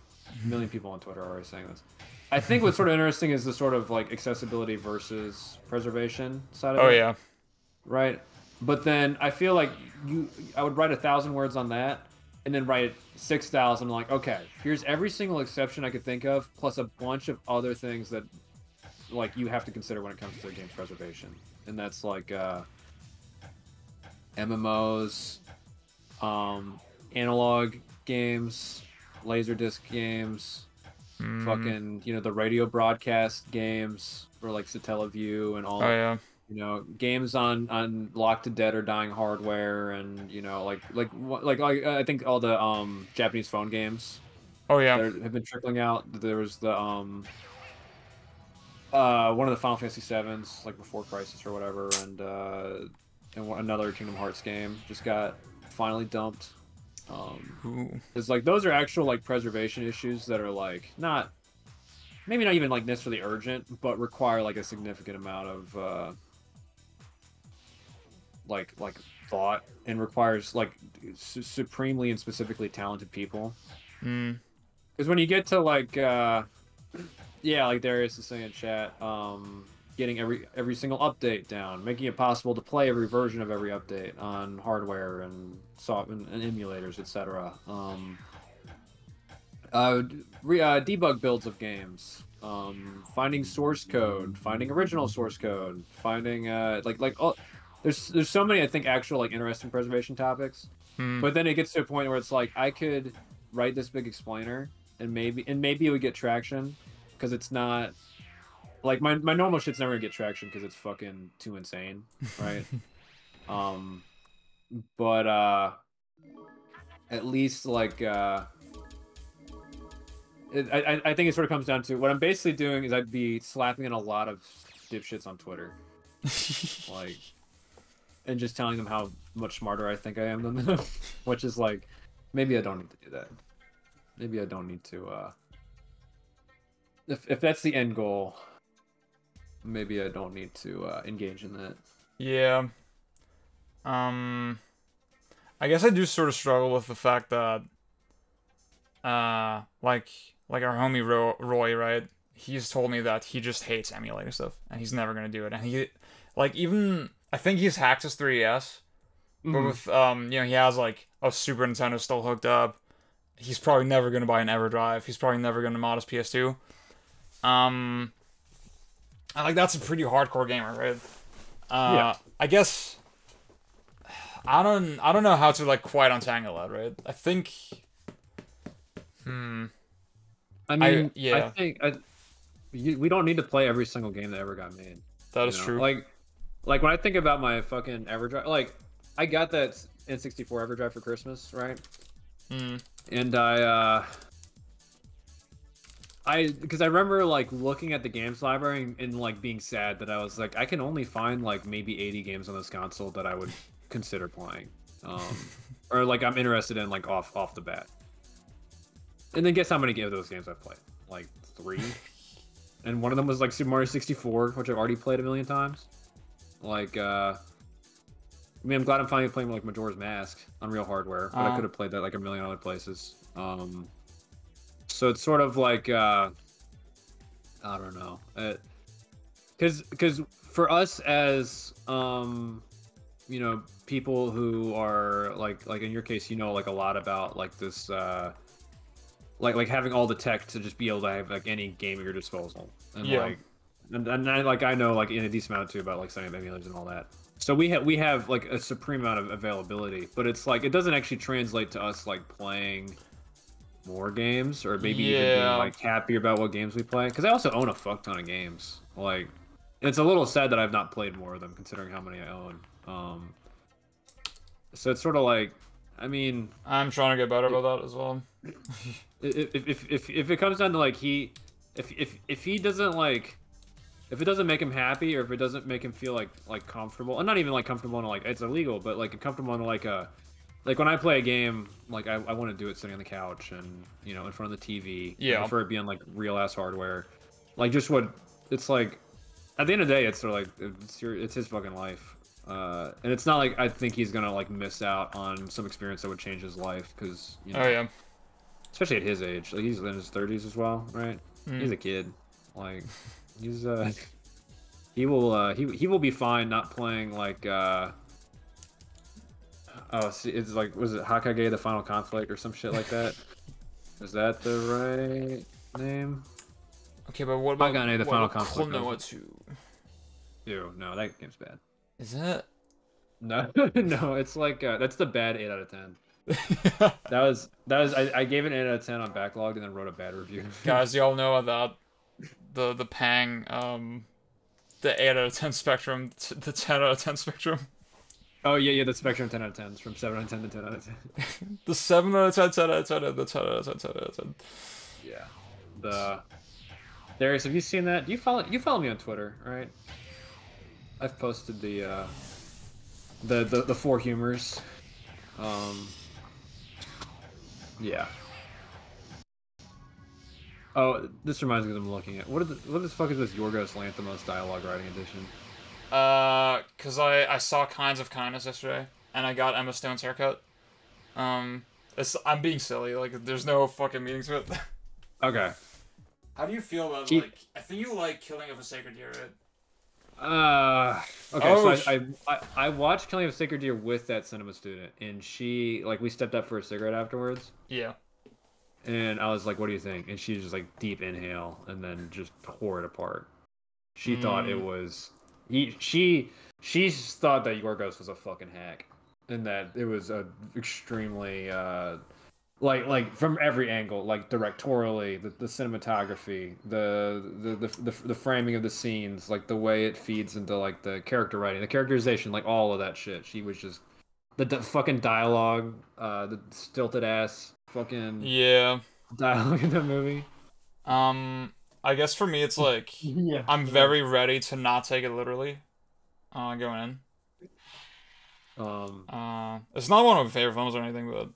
A million people on Twitter are already saying this. I think what's sort of interesting is the sort of like accessibility versus preservation side of it. Oh yeah. Right. But then I feel like I would write 1,000 words on that, and then write 6,000. Like, okay, here's every single exception I could think of, plus a bunch of other things that, like, you have to consider when it comes to games preservation, and that's like MMOs, analog games, laserdisc games, fucking the radio broadcast games for like Satellaview and all. Oh yeah. Games on locked to dead or dying hardware, and like I think all the Japanese phone games. Oh yeah. That have been trickling out. There was the one of the Final Fantasy VII's, like Before Crisis or whatever, and another Kingdom Hearts game just got finally dumped. It's like those are actual like preservation issues that are like maybe not even like necessarily urgent, but require like a significant amount of like thought, and requires like supremely and specifically talented people. Because when you get to like like Darius is saying in chat, getting every single update down, making it possible to play every version of every update on hardware and and emulators, etc. Debug builds of games, finding source code, finding original source code, finding there's so many, I think, actual like interesting preservation topics. But then it gets to a point where it's like I could write this big explainer, and maybe it would get traction, because it's not like my normal shit's never gonna get traction because it's fucking too insane, right? But at least like I think it sort of comes down to what I'm basically doing is I'd be slapping in a lot of dipshits on Twitter, like, and just telling them how much smarter I think I am than them, which is like, maybe I don't need to do that. Maybe I don't need to. If that's the end goal, maybe I don't need to engage in that. Yeah. I guess I do sort of struggle with the fact that, like our homie Roy, right? He's told me that he just hates emulator stuff, and he's never gonna do it. And he, like, even I think he's hacked his 3DS, but with he has like a Super Nintendo still hooked up. He's probably never gonna buy an EverDrive. He's probably never gonna mod his PS2. And like that's a pretty hardcore gamer, right? Yeah. I guess I don't know how to like quite untangle that, right? I think I mean, yeah. I think we don't need to play every single game that ever got made. That is true. Like when I think about my fucking EverDrive, like I got that N64 EverDrive for Christmas, right? And because I remember like looking at the games library and like being sad that I was like, I can only find like maybe 80 games on this console that I would consider playing, or like I'm interested in like off the bat. And then guess how many of those games I've played? like 3, and one of them was like Super Mario 64, which I've already played a million times. Like, I mean, I'm glad I'm finally playing like Majora's Mask on real hardware, but I could have played that like a million other places. So it's sort of like, I don't know, because for us as you know, people who are like in your case, you know, like a lot about like this like having all the tech to just be able to have like any game at your disposal, and Yeah. like and I know like in a decent amount too about like setting up emulators and all that. So we have like a supreme amount of availability, but it's like it doesn't actually translate to us like playing more games, or maybe even being Yeah. like happy about what games we play. Because I also own a fuck ton of games. Like, it's a little sad that I've not played more of them, considering how many I own. So it's sort of like, I mean, I'm trying to get better about that as well. if it comes down to like if he doesn't like, if it doesn't make him happy, or if it doesn't make him feel like comfortable, and not even like comfortable in like it's illegal, but like comfortable in like a, like when I play a game, like I want to do it sitting on the couch and, you know, in front of the TV. Yeah. I prefer it being like real ass hardware. Like just what it's like. At the end of the day, it's sort of like it's his fucking life. And it's not like I think he's gonna like miss out on some experience that would change his life, because, you know, Oh yeah. especially at his age, like he's in his 30s as well, right? He's a kid. Like he's he will be fine not playing like oh, see, it's like, was it Hakage the Final Conflict or some shit like that? Is that the right name? Okay, but what about Hakane the Final Conflict? Konoha 2? Ew, no, that game's bad. Is it? No, no, it's like that's the bad 8 out of 10. That was I gave it an 8 out of 10 on Backlog and then wrote a bad review. Guys, y'all know about the Pang the 8 out of 10 spectrum, the 10 out of 10 spectrum. Oh yeah, the Spectrum 10 out of 10s from 7 out of 10 to 10 out of 10. The 7 out of 10, 10 out of 10, and the 10 out of 10, 10 out of 10. Yeah. The Darius, have you seen that? You follow me on Twitter, right? I've posted the 4 humors. Yeah. Oh, this reminds me that I'm looking at. What the fuck is this Yorgos Lanthimos dialogue writing edition? Cause I saw Kinds of Kindness yesterday, and I got Emma Stone's haircut. I'm being silly, like, there's no fucking meaning to it. Okay. How do you feel about, like, I think you like Killing of a Sacred Deer, right? Okay, Oh, so I watched Killing of a Sacred Deer with that cinema student, and she, like, we stepped up for a cigarette afterwards. Yeah. And I was like, what do you think? And she just, like, deep inhale, and then just tore it apart. She thought it was... She thought that Yorgos was a fucking hack. And that it was a extremely, like from every angle, like directorially, the cinematography, the framing of the scenes, like the way it feeds into like the character writing, the characterization, like all of that shit. She was just the fucking dialogue, the stilted ass fucking dialogue in the movie. I guess for me it's like I'm very ready to not take it literally. Going in. It's not one of my favorite films or anything, but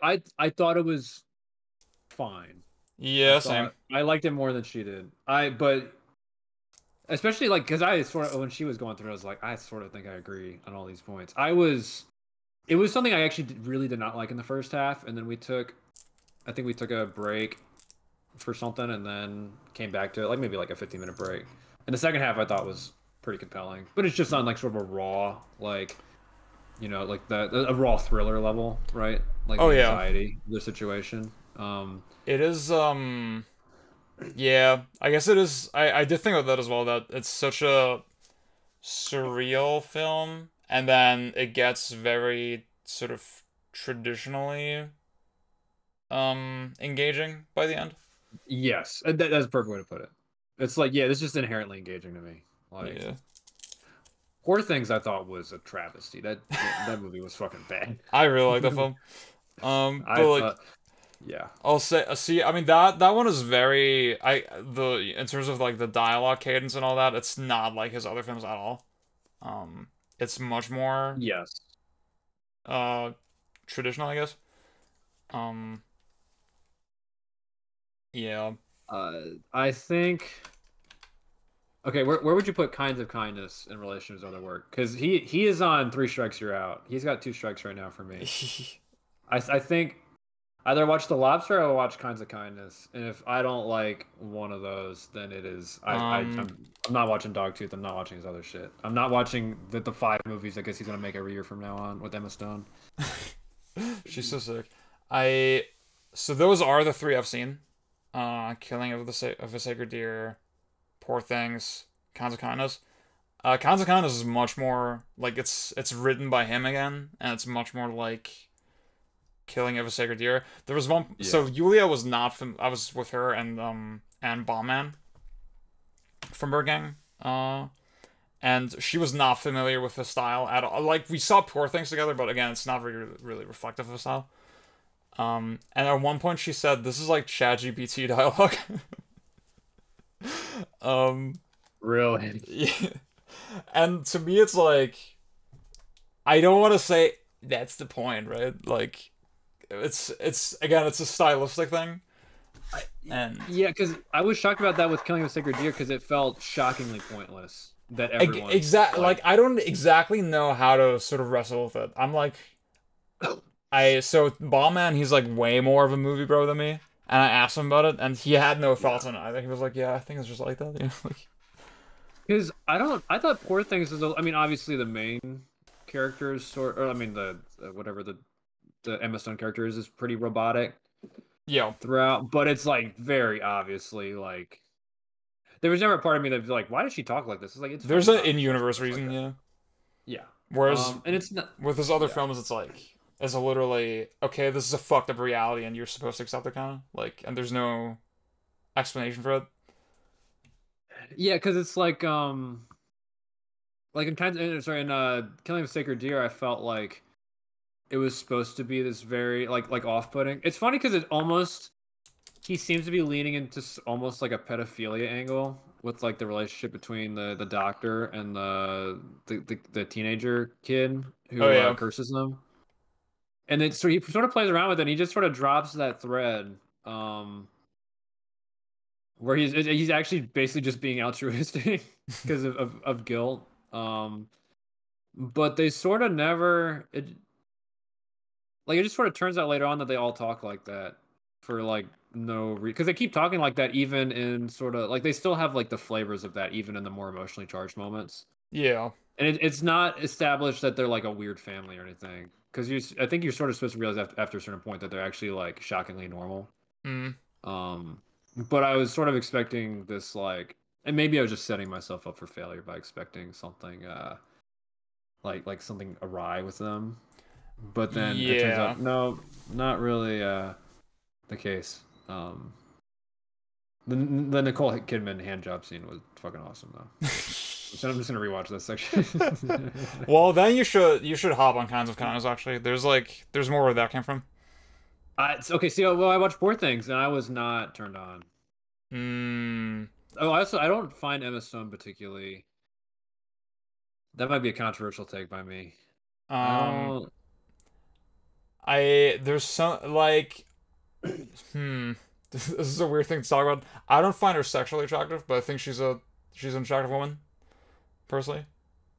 I thought it was fine. Yeah, same. I liked it more than she did. But especially like because I sort of, when she was going through, I was like, I sort of think I agree on all these points. It was something I actually really did not like in the first half, and then I think we took a break for something, and then came back to it, like maybe like a 15-minute break. And the second half I thought was pretty compelling, but it's just on like sort of a raw, like, you know, like a raw thriller level, right? Like the anxiety of the situation. It is yeah, I guess it is. I did think of that as well, that it's such a surreal film, and then it gets very sort of traditionally engaging by the end. Yes, that's a perfect way to put it. It's like, yeah, it's just inherently engaging to me. Like, Poor Things, I thought was a travesty. That movie was fucking bad. I really like that film. But yeah, I'll say, see, I mean that one is very, in terms of like the dialogue cadence and all that, it's not like his other films at all. It's much more traditional, I guess. Yeah. I think. Okay, where would you put Kinds of Kindness in relation to his other work? Because he is on three strikes, you're out. He's got two strikes right now for me. I think either watch The Lobster or watch Kinds of Kindness. And if I don't like one of those, then it is I'm not watching Dogtooth. I'm not watching his other shit. I'm not watching the five movies I guess he's gonna make every year from now on with Emma Stone. She's so sick. I so those are the three I've seen. Killing of a Sacred Deer, Poor Things, Kinds of Kindness. Kinds of Kindness is much more like it's written by him again, and it's much more like Killing of a Sacred Deer. There was one. Yeah. So Yulia was not. I was with her and Bombman from Bird Gang. And she was not familiar with the style at all. Like we saw Poor Things together, but again, it's not really reflective of the style. And at one point she said, "This is like ChatGPT dialogue." Really? Yeah. And to me, it's like, I don't want to say that's the point, right? Like, it's again, it's a stylistic thing. And yeah, because I was shocked about that with Killing of a Sacred Deer because it felt shockingly pointless. That everyone exactly like I don't exactly know how to sort of wrestle with it. I'm like, so Ballman, he's like way more of a movie bro than me, and I asked him about it, and he had no thoughts on it. I think he was like, yeah, I think it's just like that. You know, like, because I thought Poor Things is I mean obviously the main character is or I mean the whatever the Emma Stone character is pretty robotic yeah, throughout, but it's like very obviously like there was never a part of me that was like, why does she talk like this? It's like it's there's fucking an in-universe obvious reason, like yeah. yeah. Whereas And it's not with his other yeah. films, it's like it's a literally okay. This is a fucked up reality, and you're supposed to accept it, kind of like, and there's no explanation for it. Yeah, because it's like in Killing of a Sacred Deer, I felt like it was supposed to be this very like off-putting. It's funny because it almost he seems to be leaning into almost like a pedophilia angle with like the relationship between the doctor and the teenager kid who Oh yeah, curses them. And then so he sort of plays around with it and he just sort of drops that thread where he's actually basically just being altruistic because of guilt. But they sort of never it just sort of turns out later on that they all talk like that for like no reason because they keep talking like that even in sort of like they still have like the flavors of that even in the more emotionally charged moments. yeah. And it's not established that they're like a weird family or anything because I think you're sort of supposed to realize after a certain point that they're actually like shockingly normal. Mm. Um, but I was sort of expecting this like, and maybe I was just setting myself up for failure by expecting something like something awry with them. But then it turns Yeah. out no, not really the case. The Nicole Kidman hand job scene was fucking awesome though. So I'm just gonna rewatch this section. Well, then you should hop on Kinds of Kindness. Actually, there's more where that came from. Okay. See, well, I watched Poor Things and I was not turned on. Mm. Oh, I don't find Emma Stone particularly. That might be a controversial take by me. I Um. don't. There's some like hmm. This is a weird thing to talk about. I don't find her sexually attractive, but I think she's an attractive woman, personally.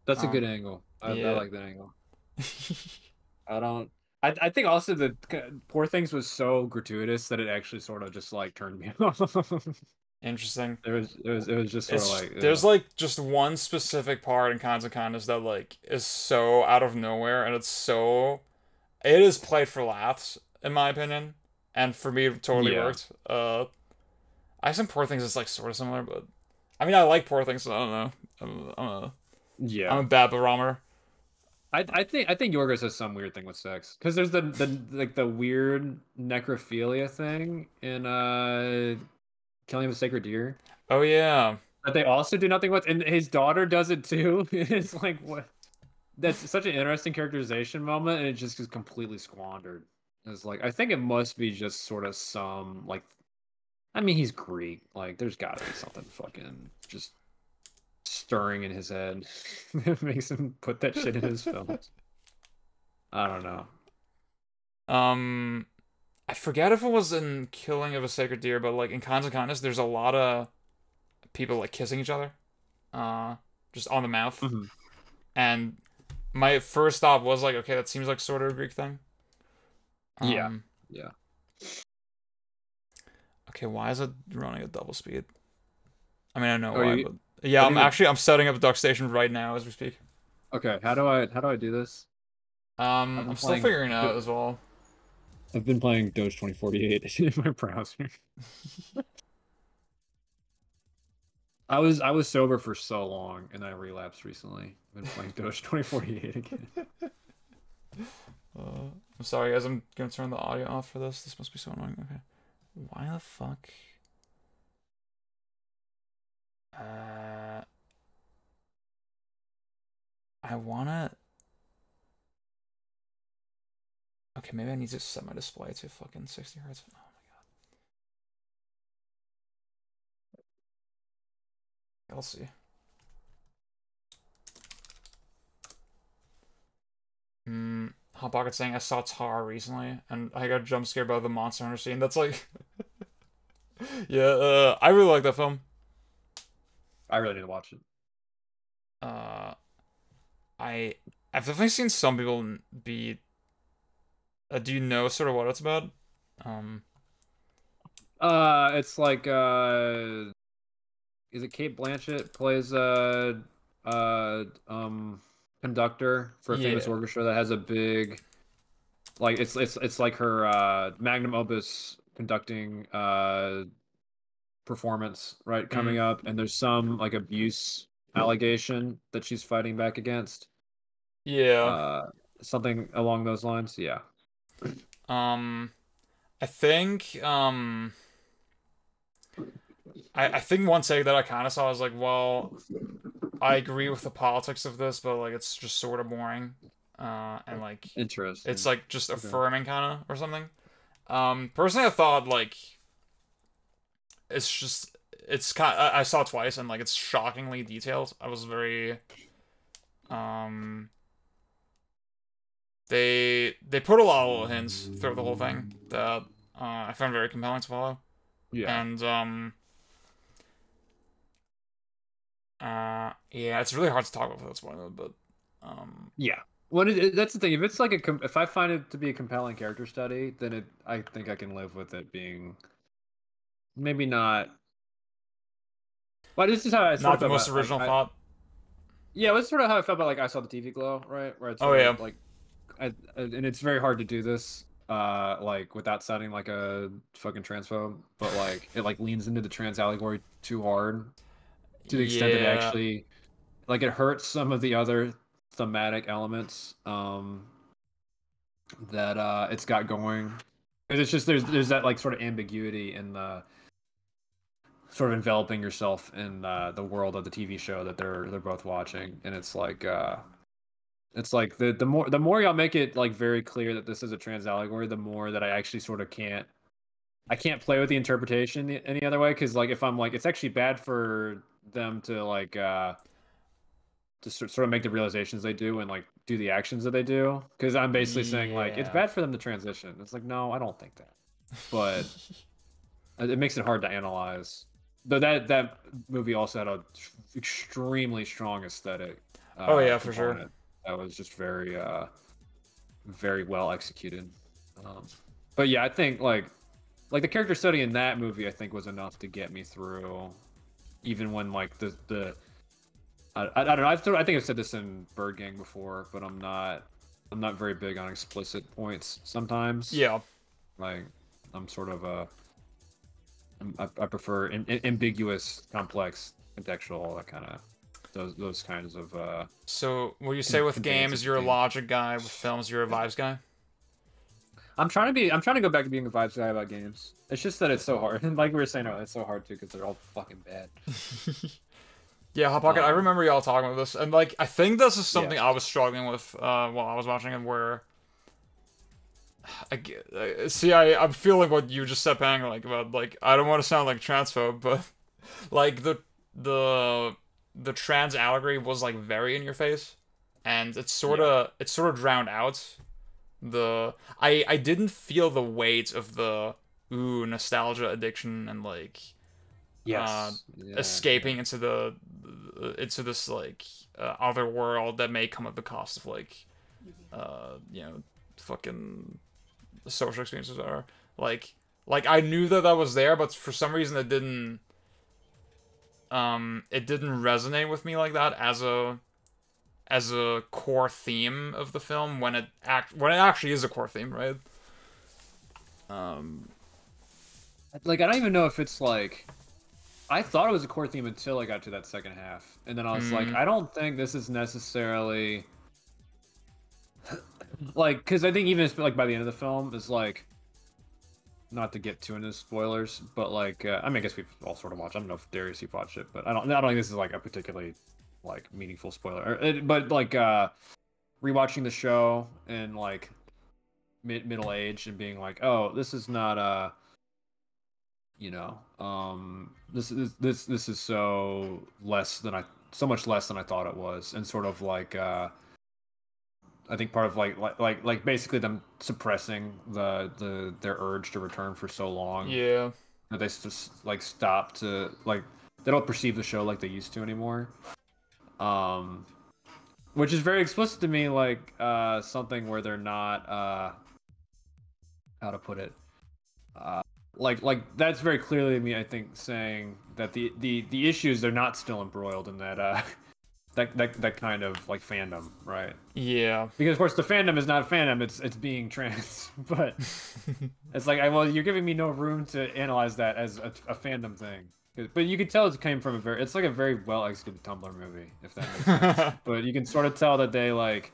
That's a good angle. I Yeah. like that angle. I don't. I think also the Poor Things was so gratuitous that it actually sort of just like turned me off. Interesting. It was just sort of like There's like just one specific part in Kinds of Kindness that like is so out of nowhere, and it is played for laughs in my opinion, and for me it totally yeah. worked. I think Poor Things is like sort of similar, but I mean I like Poor Things, so I don't know. I'm a Yeah. bad barometer. I think Yorgos has some weird thing with sex because there's the like the weird necrophilia thing in Killing of a Sacred Deer Oh yeah. that they also do nothing with, and his daughter does it too. It's like what? That's such an interesting characterization moment, and it just is completely squandered. It's like I think it must be just sort of some like, I mean he's Greek, like there's got to be something fucking just stirring in his head that makes him put that shit in his films. I don't know. Um, I forget if it was in Killing of a Sacred Deer, but like in Kinds of Kindness, there's a lot of people like kissing each other, uh, just on the mouth. Hmm. And my first thought was like, okay, that seems like sort of a Greek thing. Yeah, Um, yeah. okay, why is it running at double speed? I mean, I know Oh, why, you but yeah, have you been I'm setting up a duck station right now as we speak. okay? How do I do this? I've been I'm still playing. figuring it out as well. I've been playing Doge 2048 in my browser. I was sober for so long, and I relapsed recently. I've been playing Doge 2048 again. I'm sorry, guys. I'm gonna turn the audio off for this. This must be so annoying. Okay, why the fuck? Uh, I wanna. Okay, maybe I need to set my display to fucking 60 hertz. Oh my god. I'll see. Hot Pocket saying I saw Tar recently and I got jump scared by the Monster Hunter scene. That's like, yeah. I really like that film. I really need to watch it. Uh, I've definitely seen some people be. Do you know sort of what it's about? Um, It's like is it Kate Blanchett plays uh um conductor for a famous yeah. orchestra that has a big like it's like her magnum opus conducting performance right Mm, coming up, and there's some like abuse allegation that she's fighting back against. yeah. Uh, Something along those lines. Yeah. Um, I think I think one take that I kind of saw was like, well, I agree with the politics of this, but like it's just sort of boring. And like it's Interesting. like just Okay. affirming kind of or something. Personally, I thought like it's just it's kind. I saw it twice and like it's shockingly detailed. I was very um. They put a lot of little hints throughout the whole thing that I found very compelling to follow, Yeah. and yeah, it's really hard to talk about without spoiling it, but Yeah. Well, that's the thing. If it's like if I find it to be a compelling character study, then I think I can live with it being maybe not. Well, this is how I sort not of the felt most about original thought. yeah, that's sort of how I felt about like I saw the TV Glow, right? Where it's Oh sort yeah, of like and it's very hard to do this like without sounding like a fucking transphobe, but like it like leans into the trans allegory too hard to the extent that it yeah, actually like it hurts some of the other thematic elements that it's got going. 'Cause it's just there's that like sort of ambiguity in the sort of enveloping yourself in the world of the TV show that they're both watching, and it's like the more y'all make it like very clear that this is a trans allegory, the more that I actually sort of I can't play with the interpretation any other way, because like if I'm like it's actually bad for them to like to sort of make the realizations they do and like do the actions that they do, because I'm basically saying like it's yeah. bad for them to transition. It's like no, I don't think that, but it makes it hard to analyze. Though that movie also had a extremely strong aesthetic Oh yeah, for sure. component that was just very well executed. Um, but yeah, I think like the character study in that movie I think was enough to get me through, even when like the I don't know. I think I've said this in Bird Gang before, but I'm not very big on explicit points sometimes. Yeah. Like I'm sort of I prefer ambiguous, complex, contextual, all that kind of those kinds of So, will you say with conveyances games of you're a things. logic guy, with films you're a vibes guy? I'm trying to go back to being a vibes guy about games. It's just that it's so hard. Like we were saying earlier, it's so hard too because they're all fucking bad. Yeah, Hot Pocket, I Um, remember y'all talking about this, and like I think this is yeah. something I was struggling with while I was watching it, where see, I'm feeling what you just said, Pang, like about like I don't want to sound like transphobe, but like the the trans allegory was like very in your face, and it's sort of drowned out I didn't feel the weight of the nostalgia addiction and like Yes. Yeah. escaping into this like other world that may come at the cost of like you know, fucking social experiences are like I knew that was there, but for some reason it didn't resonate with me like that as a core theme of the film when it actually is a core theme, right? Like I don't even know if it's like I thought it was a core theme until I got to that second half, and then I was like, I don't think this is necessarily like because I think even like by the end of the film is like not to get too into spoilers, but like I mean I guess we've all sort of watched. I don't know if Darius you've watched it, but I don't think this is like a particularly like meaningful spoiler. But like rewatching the show and like middle age and being like, oh, this is not you know, this is so much less than I thought it was, and sort of like I think part of like basically them suppressing their urge to return for so long Yeah. that they just like stop to like they don't perceive the show like they used to anymore. Which is very explicit to me, like something where they're not how to put it like that's very clearly me I think saying that the issues they're not still embroiled in that that kind of like fandom, right? Yeah. Because of course the fandom is not fandom, it's being trans. But it's like well you're giving me no room to analyze that as a fandom thing. But you could tell it came from it's like a very well executed Tumblr movie, if that makes sense. But you can sort of tell that they like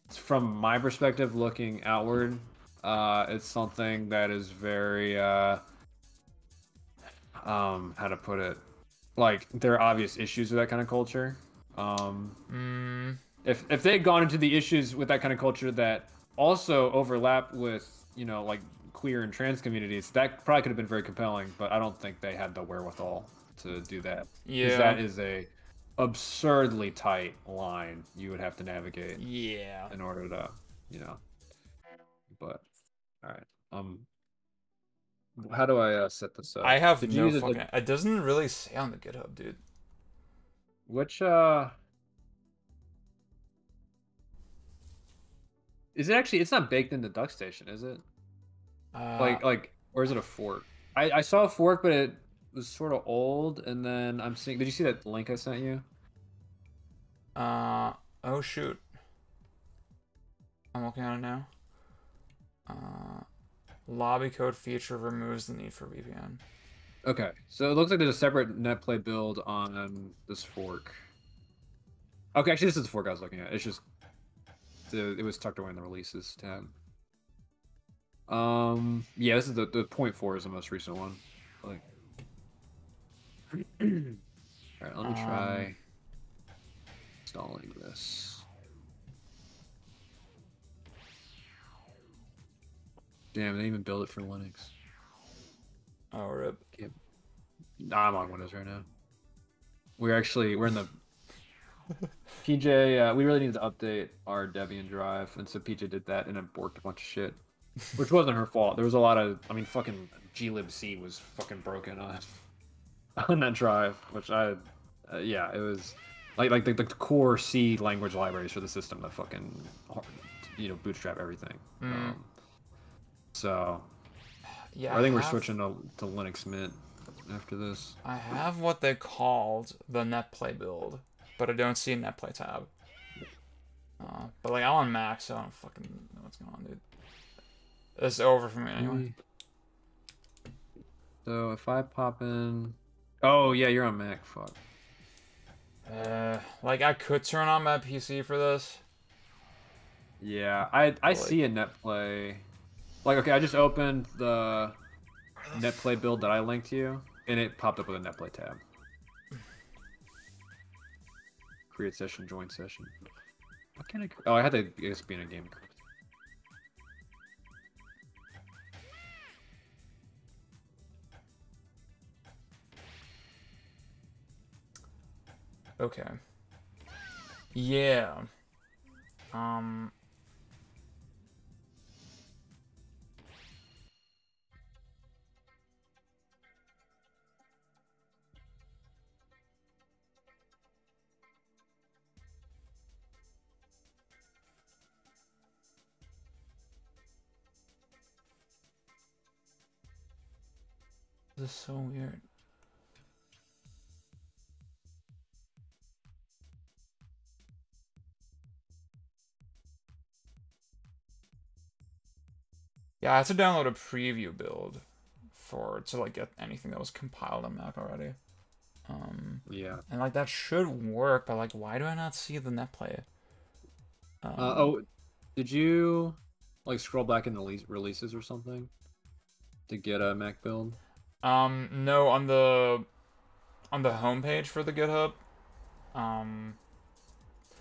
from my perspective looking outward, it's something that is very how to put it, like there are obvious issues with that kind of culture. If they had gone into the issues with that kind of culture that also overlap with like queer and trans communities, that probably could have been very compelling, but I don't think they had the wherewithal to do that. Because Yeah. that is a absurdly tight line you would have to navigate. Yeah. In order to, But all right. How do I set this up? I have Did no you use fucking. It doesn't really say on the GitHub, dude. Which is it actually? It's not baked into DuckStation, is it? Like, or is it a fork? I saw a fork, but it was sort of old. And then I'm seeing. Did you see that link I sent you? Oh shoot. I'm looking at it now. Lobby code feature removes the need for VPN. Okay, so it looks like there's a separate netplay build on this fork. Okay, actually, this is the fork I was looking at. It's just it was tucked away in the releases tab. Yeah, this is the 0.4 is the most recent one. Like, all right, let me try installing this. Damn, they didn't even build it for Linux. Oh, rip. Nah, I'm on Windows right now. We're in the PJ. We really needed to update our Debian drive, and so PJ did that, and it borked a bunch of shit, which wasn't her fault. There was a lot of, I mean, fucking glibc was fucking broken on that drive, which yeah, it was like the core C language libraries for the system that fucking bootstrap everything. So yeah, I think we're switching to Linux Mint after this. I have what they called the netplay build, but I don't see a netplay tab. But like I'm on Mac, so I don't fucking know what's going on, dude. It's over for me anyway. So if I pop in, oh yeah, you're on Mac. Fuck. Like I could turn on my PC for this. Yeah, I see a netplay. Like, okay, I just opened the netplay build that I linked to you, and it popped up with a netplay tab. Create session, join session. What can I? Oh, I had to, I guess, be in a game. Okay. Yeah. This is so weird. Yeah, I had to download a preview build to like get anything that was compiled on Mac already. Yeah. And like that should work, but like why do I not see the netplay? Oh, did you like scroll back in the releases or something to get a Mac build? No, on the homepage for the GitHub.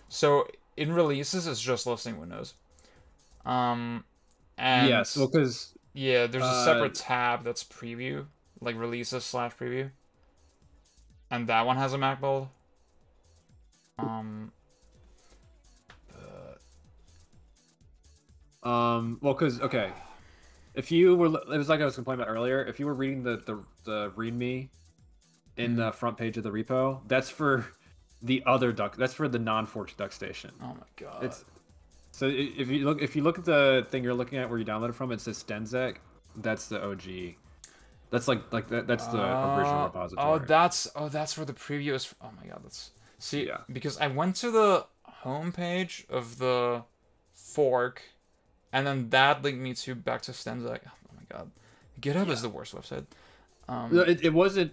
So in releases it's just listing Windows. And Yes, well, because yeah, there's a separate tab that's preview, like releases / preview. And that one has a Mac build. well, because okay, if you were, it was like I was complaining about earlier. If you were reading the README in the front page of the repo, that's for the other duck. That's for the non-forked duck station. Oh my god. It's so if you look at the thing you're looking at where you downloaded from, it says Stenzek. That's the OG. That's that's the original repository. That's where the preview is. Oh my god, see, Yeah. because I went to the homepage of the fork, and then that linked me back to Stenzek. Oh my god, GitHub is the worst website. No, it wasn't.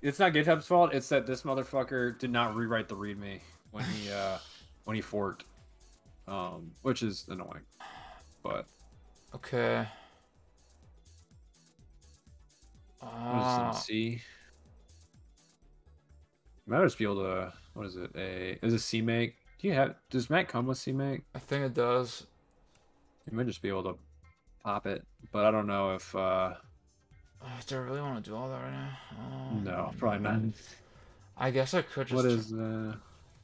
It's not GitHub's fault. It's that this motherfucker did not rewrite the README when he forked, which is annoying. But okay. Let's see. Might just be able to. What is it? Is a CMake? Does Mac come with CMake? I think it does. You might just be able to pop it, but I don't know if. Do I really want to do all that right now? No, probably not. I guess I could just. What is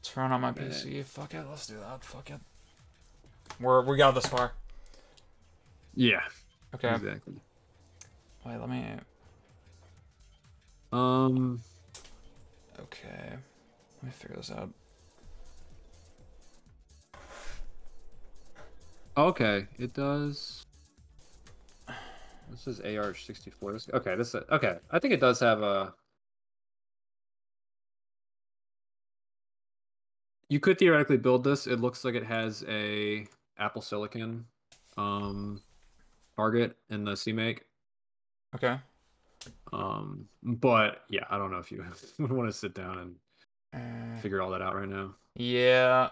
turn on my PC? Fuck it, let's do that. Fuck it. We got this far. Yeah. Okay. Exactly. Wait, let me. Okay. Let me figure this out. Okay, it does. This is AR64. Okay, okay. I think it does have a. You could theoretically build this. It looks like it has a Apple Silicon target in the CMake. Okay. But yeah, I don't know if you would want to sit down and figure all that out right now. Yeah.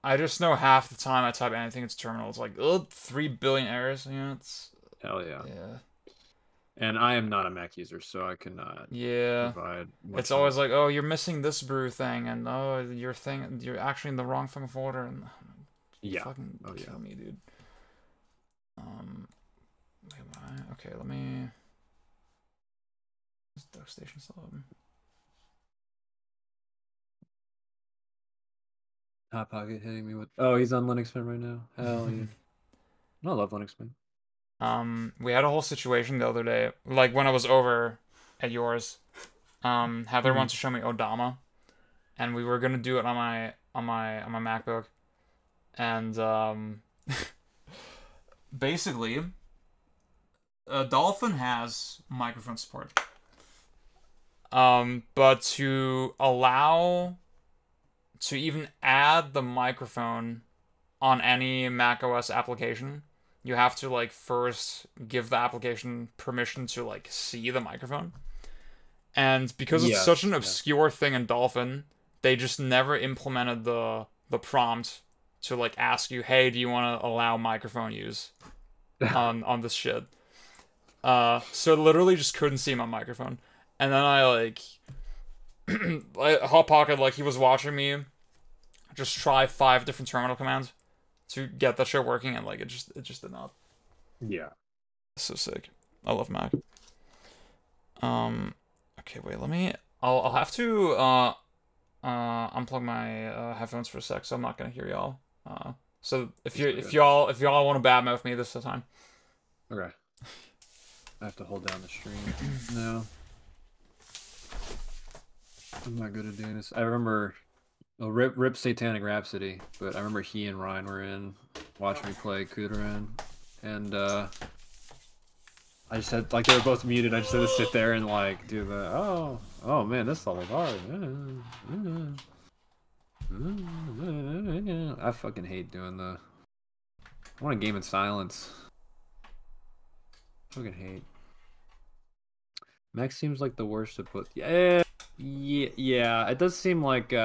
I just know half the time I type anything into terminal, it's like, 3 billion errors. It's hell yeah. Yeah. And I am not a Mac user, so I cannot provide much it's always like, oh, you're missing this brew thing, and oh, you're actually in the wrong fucking folder, and fucking kill me, dude. Okay, let me. Is Duck Station still open? Hot Pocket hitting me with. Oh, he's on Linux Mint right now. Hell yeah. No, I love Linux Mint. We had a whole situation the other day, like when I was over at yours. Heather wants to show me Odama, and we were gonna do it on my MacBook, and basically, Dolphin has microphone support. But to even add the microphone on any macOS application, you have to like first give the application permission to like see the microphone. And because it's such an obscure thing in Dolphin, they just never implemented the prompt to like ask you, hey, do you want to allow microphone use on this shit? So literally just couldn't see my microphone. And then I like Hot Pocket, like he was watching me just try 5 different terminal commands to get that shit working, and like it just did not. Yeah. So sick. I love Mac. Okay, wait, I'll have to unplug my headphones for a sec, so I'm not gonna hear y'all. So if y'all want to badmouth me this time. Okay. I have to hold down the stream. No. I'm not good at doing this. I remember, rip Satanic Rhapsody, but I remember he and Ryan were in watching me play Kudoran, and I just had like they were both muted. I just had to sit there and like do the oh man, this level's hard. I fucking hate doing the. I want a game in silence. Fucking hate. Max seems like the worst to put. Yeah, yeah. It does seem like see,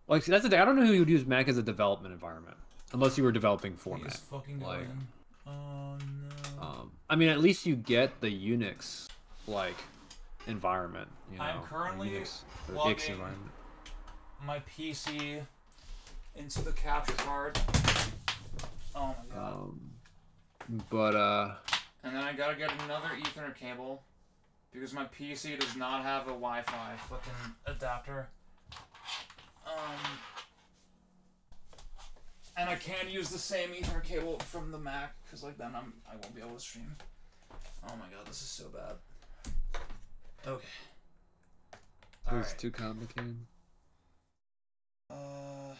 that's the thing. I don't know who would use Mac as a development environment unless you were developing for Mac. Like, oh no. I mean, at least you get the Unix like environment. You know, I'm currently Unix, plugging my PC into the capture card. Oh my god. And then I gotta get another Ethernet cable because my PC does not have a Wi-Fi fucking adapter. And I can't use the same Ethernet cable from the Mac because like then I won't be able to stream. Oh my god, this is so bad. Okay. It's too complicated. Oh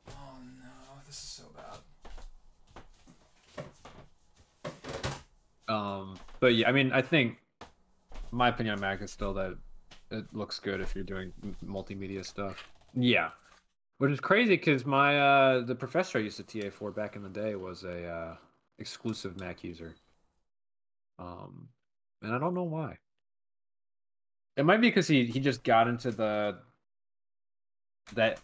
no, this is so bad. But yeah, I mean, I think my opinion on Mac is still that it looks good if you're doing multimedia stuff. Yeah, which is crazy because my the professor I used to TA for back in the day was a exclusive Mac user. And I don't know why. It might be because he just got into that.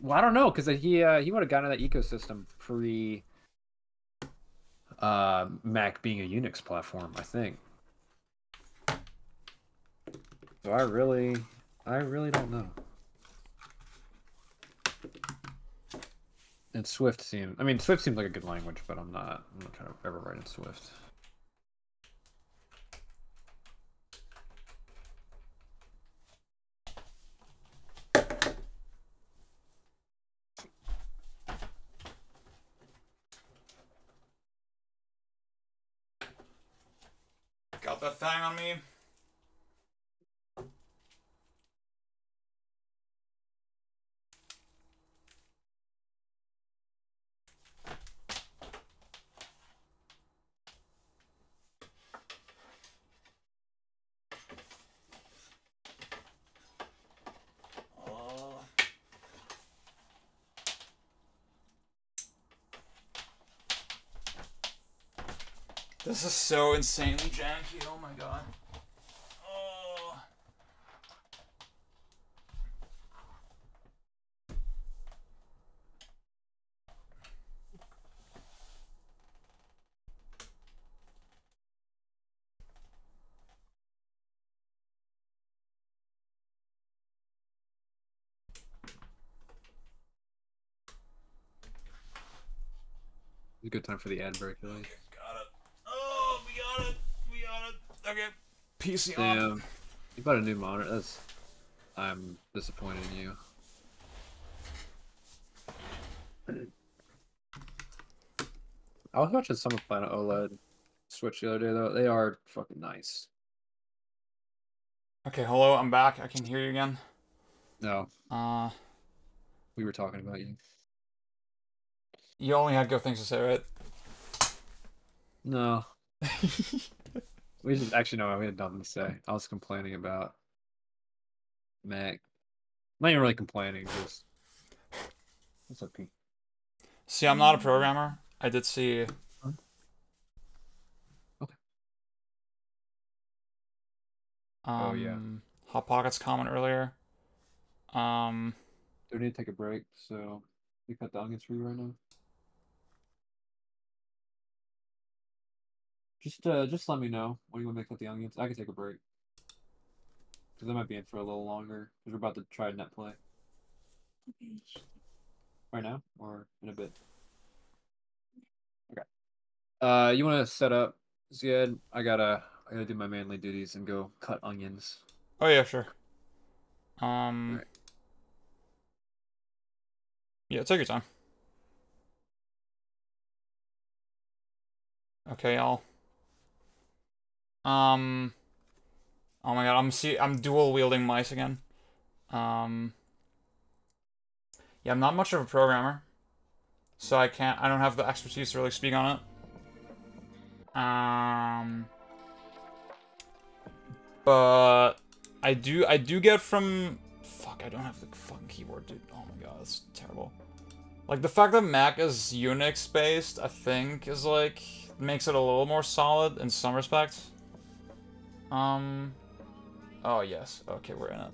Well, I don't know because he would have gotten into that ecosystem pre Mac being a Unix platform, I think. So I really don't know. And Swift seems like a good language, but I'm not trying to ever write in Swift. Got that thing on me. This is so insanely janky, oh my god. Oh. It's a good time for the ad break, really. Okay, got it. Oh, we got it. Okay. PC on. Damn. You bought a new monitor. I'm disappointed in you. I was watching Summer Planet OLED Switch the other day, though. They are fucking nice. Okay, hello, I'm back. I can hear you again. No. We were talking about you. You only had good things to say, right? No. We just actually no, we had nothing to say. I was complaining about Mac. Not even really complaining, just what's up, P? See, I'm not a programmer. I did see. Okay. Oh yeah. Hot Pockets comment earlier. Do need to take a break, so we cut the onions for you right now. Just let me know when you want me to cut the onions. I can take a break. Because I might be in for a little longer. Because we're about to try net play. Right now? Or in a bit? Okay. You want to set up, Ziad? I gotta do my manly duties and go cut onions. Oh yeah, sure. Right. Yeah, take your time. Okay, y'all. Oh my god, I'm dual wielding mice again. Yeah, I'm not much of a programmer. so I don't have the expertise to really speak on it. But I do get from, fuck, I don't have the fucking keyboard, dude. Oh my god, that's terrible. Like, the fact that Mac is Unix based, I think, is like, makes it a little more solid in some respects. Oh yes, okay, we're in it.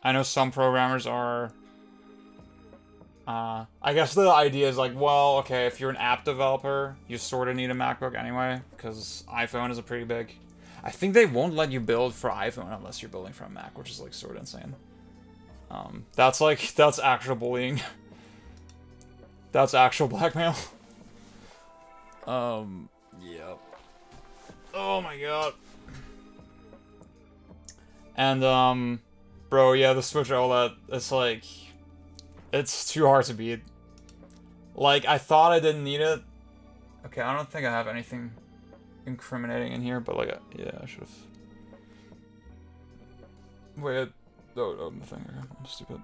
I know some programmers are, I guess the idea is like, well, okay, if you're an app developer, you sort of need a MacBook anyway, because iPhone is a pretty big... I think they won't let you build for iPhone unless you're building for a Mac, which is like sort of insane. That's actual bullying. That's actual blackmail. Yep. Oh my god. And, bro, yeah, the Switch OLED, it's like, it's too hard to beat. Like, I thought I didn't need it. Okay, I don't think I have anything incriminating in here, but, like, yeah, I should've. Wait, oh, my finger, I'm stupid.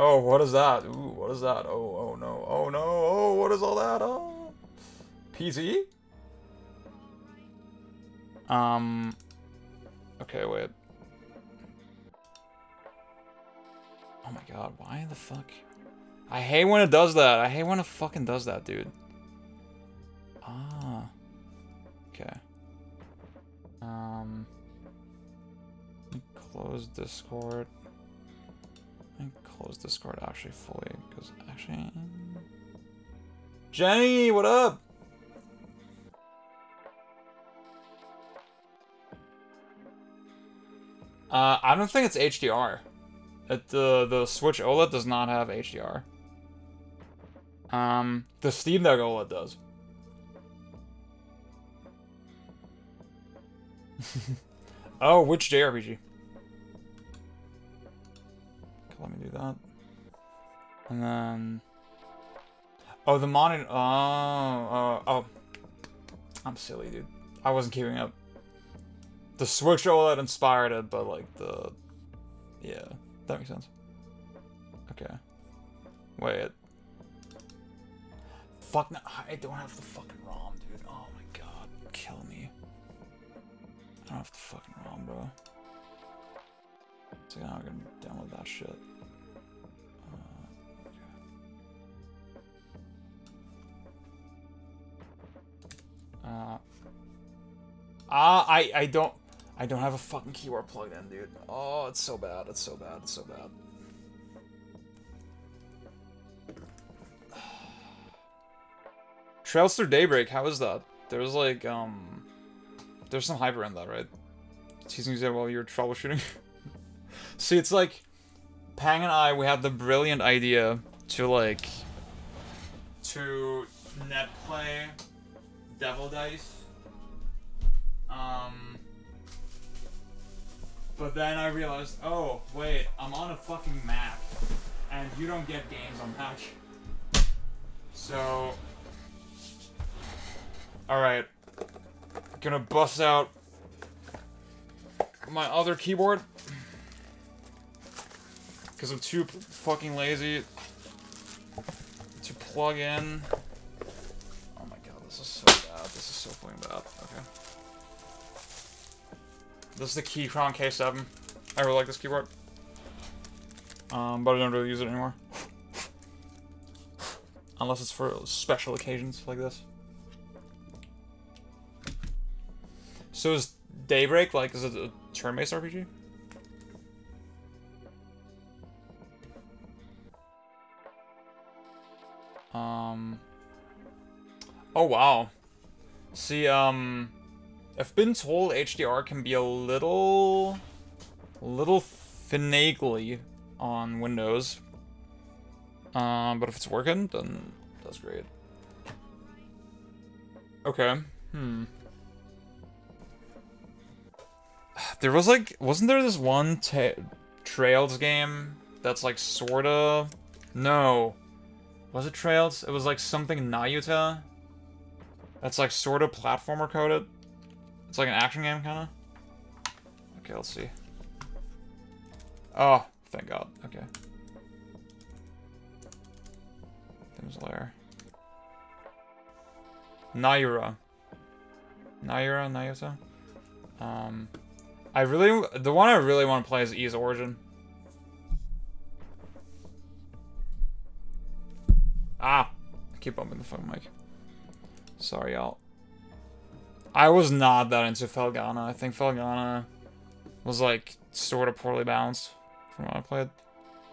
Oh, what is that? Ooh, what is that? Oh no, oh no, oh, what is all that? Oh, PC? Okay, wait. Oh my god, why the fuck? I hate when it does that. I hate when it fucking does that, dude. Ah. Okay. Close Discord. Close Discord actually fully, because actually... Jenny, what up? I don't think it's HDR. The Switch OLED does not have HDR. The Steam Deck OLED does. Oh, which JRPG? Let me do that. And then... Oh, the monitor... Oh. I'm silly, dude. I wasn't keeping up. The Switch OLED inspired it, but, like, the... Yeah, that makes sense. Okay. Wait. Fuck, no, I don't have the fucking ROM, dude. Oh my god, kill me. I don't have the fucking ROM, bro. So now I'm gonna download that shit. I don't have a fucking keyboard plugged in, dude. Oh, it's so bad. It's so bad. It's so bad. Trails Through Daybreak, how is that? There's like, there's some hyper in that, right? Teasing you while you're troubleshooting. See, it's like, Pang and I, we had the brilliant idea to, like, to net play Devil Dice. But then I realized, oh, wait, I'm on a fucking Mac, and you don't get games on Mac. So, alright, gonna bust out my other keyboard, because I'm too fucking lazy to plug in. Oh my god, this is so bad. This is so fucking bad. Okay. This is the Keychron K7. I really like this keyboard. But I don't really use it anymore. Unless it's for special occasions like this. So is Daybreak, like, is it a turn-based RPG? Oh wow. See, I've been told HDR can be a little finagly on Windows. But if it's working, then that's great. Okay. There was like, wasn't there this one Trails game that's like sorta? No. Was it Trails? It was like something Nayuta. That's like sort of platformer coded. It's like an action game, kind of. Okay, let's see. Oh, thank God. Okay. Them's Lair. Nayura. Nayuta. The one I really want to play is Ease Origin. Ah! I keep bumping the fucking mic. Sorry, y'all. I was not that into Felghana. I think Felghana was, like, sort of poorly balanced from what I played.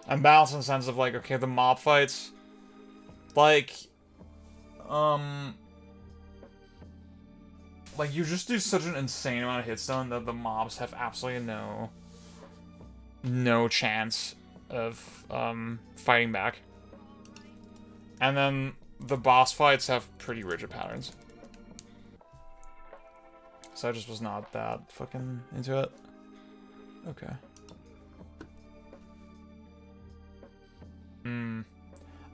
And balanced in the sense of, like, okay, the mob fights. Like, like, you just do such an insane amount of hitstone that the mobs have absolutely no chance of, fighting back. And then the boss fights have pretty rigid patterns. So I just was not that fucking into it. Okay.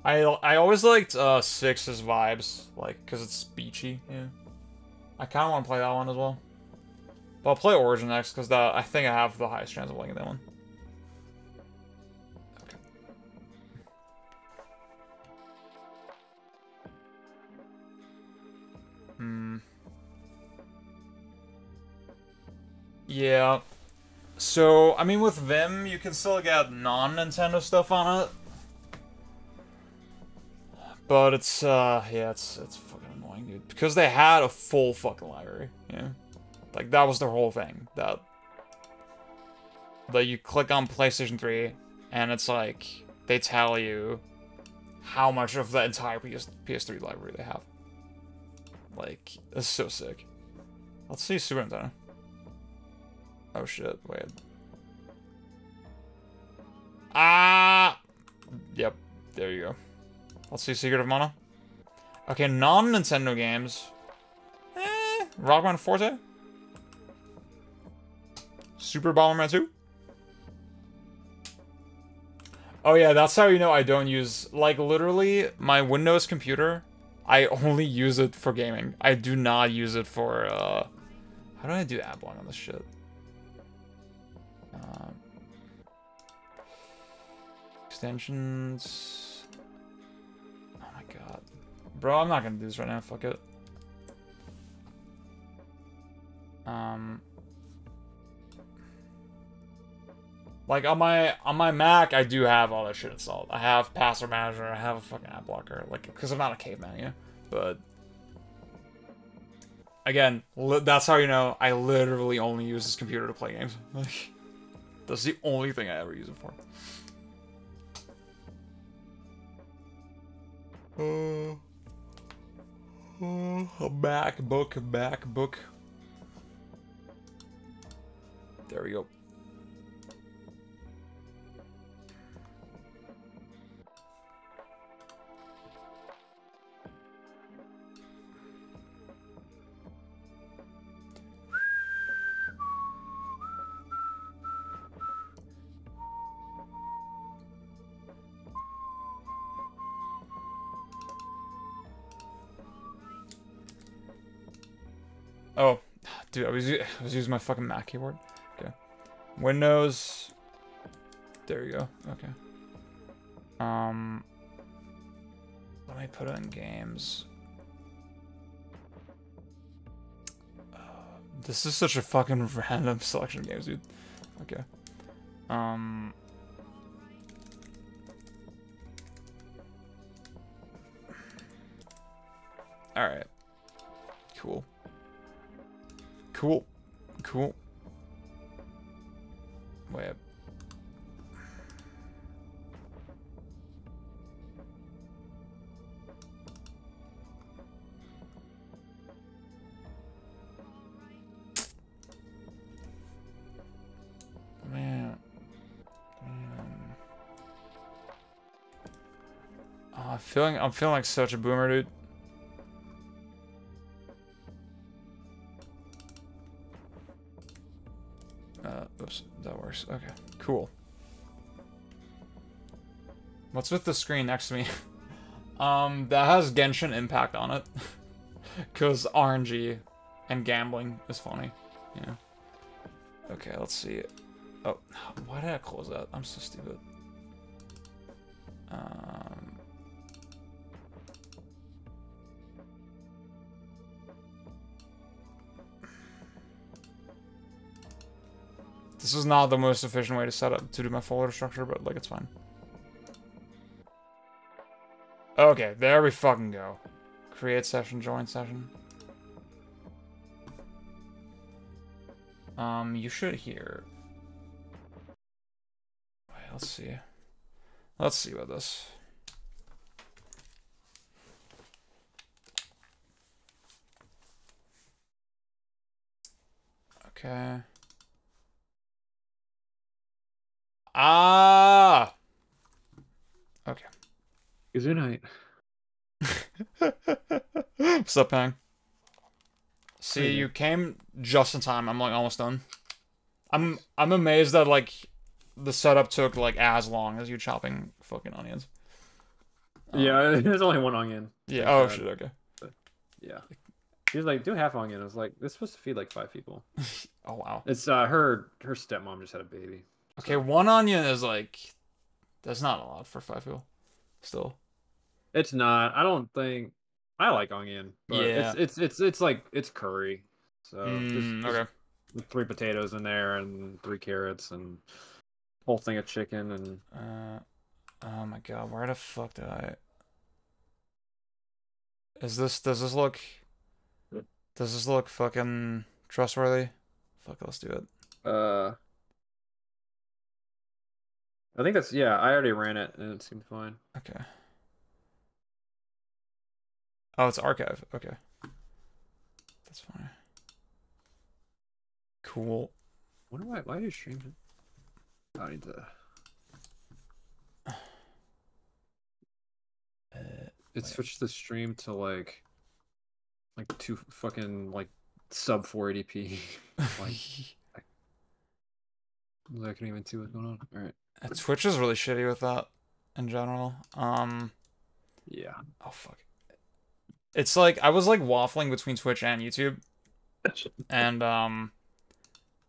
I always liked 6's vibes, like, because it's beachy, yeah. I kind of want to play that one as well. But I'll play Origin next, because I think I have the highest chance of liking that one. Okay. Yeah. So, I mean, with Vim, you can still get non-Nintendo stuff on it. But it's, yeah, it's fucking annoying, dude. Because they had a full fucking library, yeah? Like, that was their whole thing. That you click on PlayStation 3, and it's like, they tell you how much of the entire PS3 library they have. Like, it's so sick. Let's see Super Nintendo. Oh shit, wait. Ah! Yep, there you go. Let's see Secret of Mana. Okay, non-Nintendo games. Rockman Forte? Super Bomberman 2? Oh yeah, that's how you know I don't use... Like, literally, my Windows computer, I only use it for gaming. I do not use it for, How do I do ad block on this shit? Extensions... Oh my god. Bro, I'm not gonna do this right now, fuck it. Like, on my Mac, I do have all that shit installed. I have Password Manager, I have a fucking ad blocker, like, because I'm not a caveman, yeah? But... Again, that's how you know I literally only use this computer to play games. Like, that's the only thing I ever use it for. A MacBook. There we go. Oh, dude, I was using my fucking Mac keyboard. Okay. Windows. There you go. Okay. Let me put it in games. This is such a fucking random selection of games, dude. Okay. Alright. Cool. Cool. Wait. Man. Oh, I'm feeling like such a boomer, dude. Oops, that works. Okay, cool. What's with the screen next to me? That has Genshin Impact on it. Because RNG and gambling is funny. Yeah. Okay, let's see. Oh, why did I close that? I'm so stupid. This is not the most efficient way to set up to do my folder structure, but like it's fine. Okay, there we fucking go. Create session, join session. You should hear. Wait, let's see. Let's see about this. Okay. Ah. Okay. Good night. What's up, Pang? See, you came just in time. I'm like almost done. I'm amazed that like the setup took like as long as you chopping fucking onions. Yeah, there's only one onion. Yeah. Oh shit. Okay. Yeah. She was like, do half onion. I was like, this is supposed to feed like 5 people. Oh wow. It's her stepmom just had a baby. Okay, 1 onion is like that's not a lot for 5 people. Still. It's not. I don't think I like onion, but Yeah. it's like it's curry. So Okay. there's 3 potatoes in there and 3 carrots and whole thing of chicken and oh my god, where the fuck did I does this look fucking trustworthy? Fuck, let's do it. I think that's I already ran it and it seemed fine. Okay. Oh, it's archive. Okay. That's fine. Cool. Why do you stream it? I need to it switched the stream to like 2 fucking like sub 480p. Like I couldn't even see what's going on. All right. Twitch is really shitty with that in general. Yeah. Oh fuck. It's like I was like waffling between Twitch and YouTube. And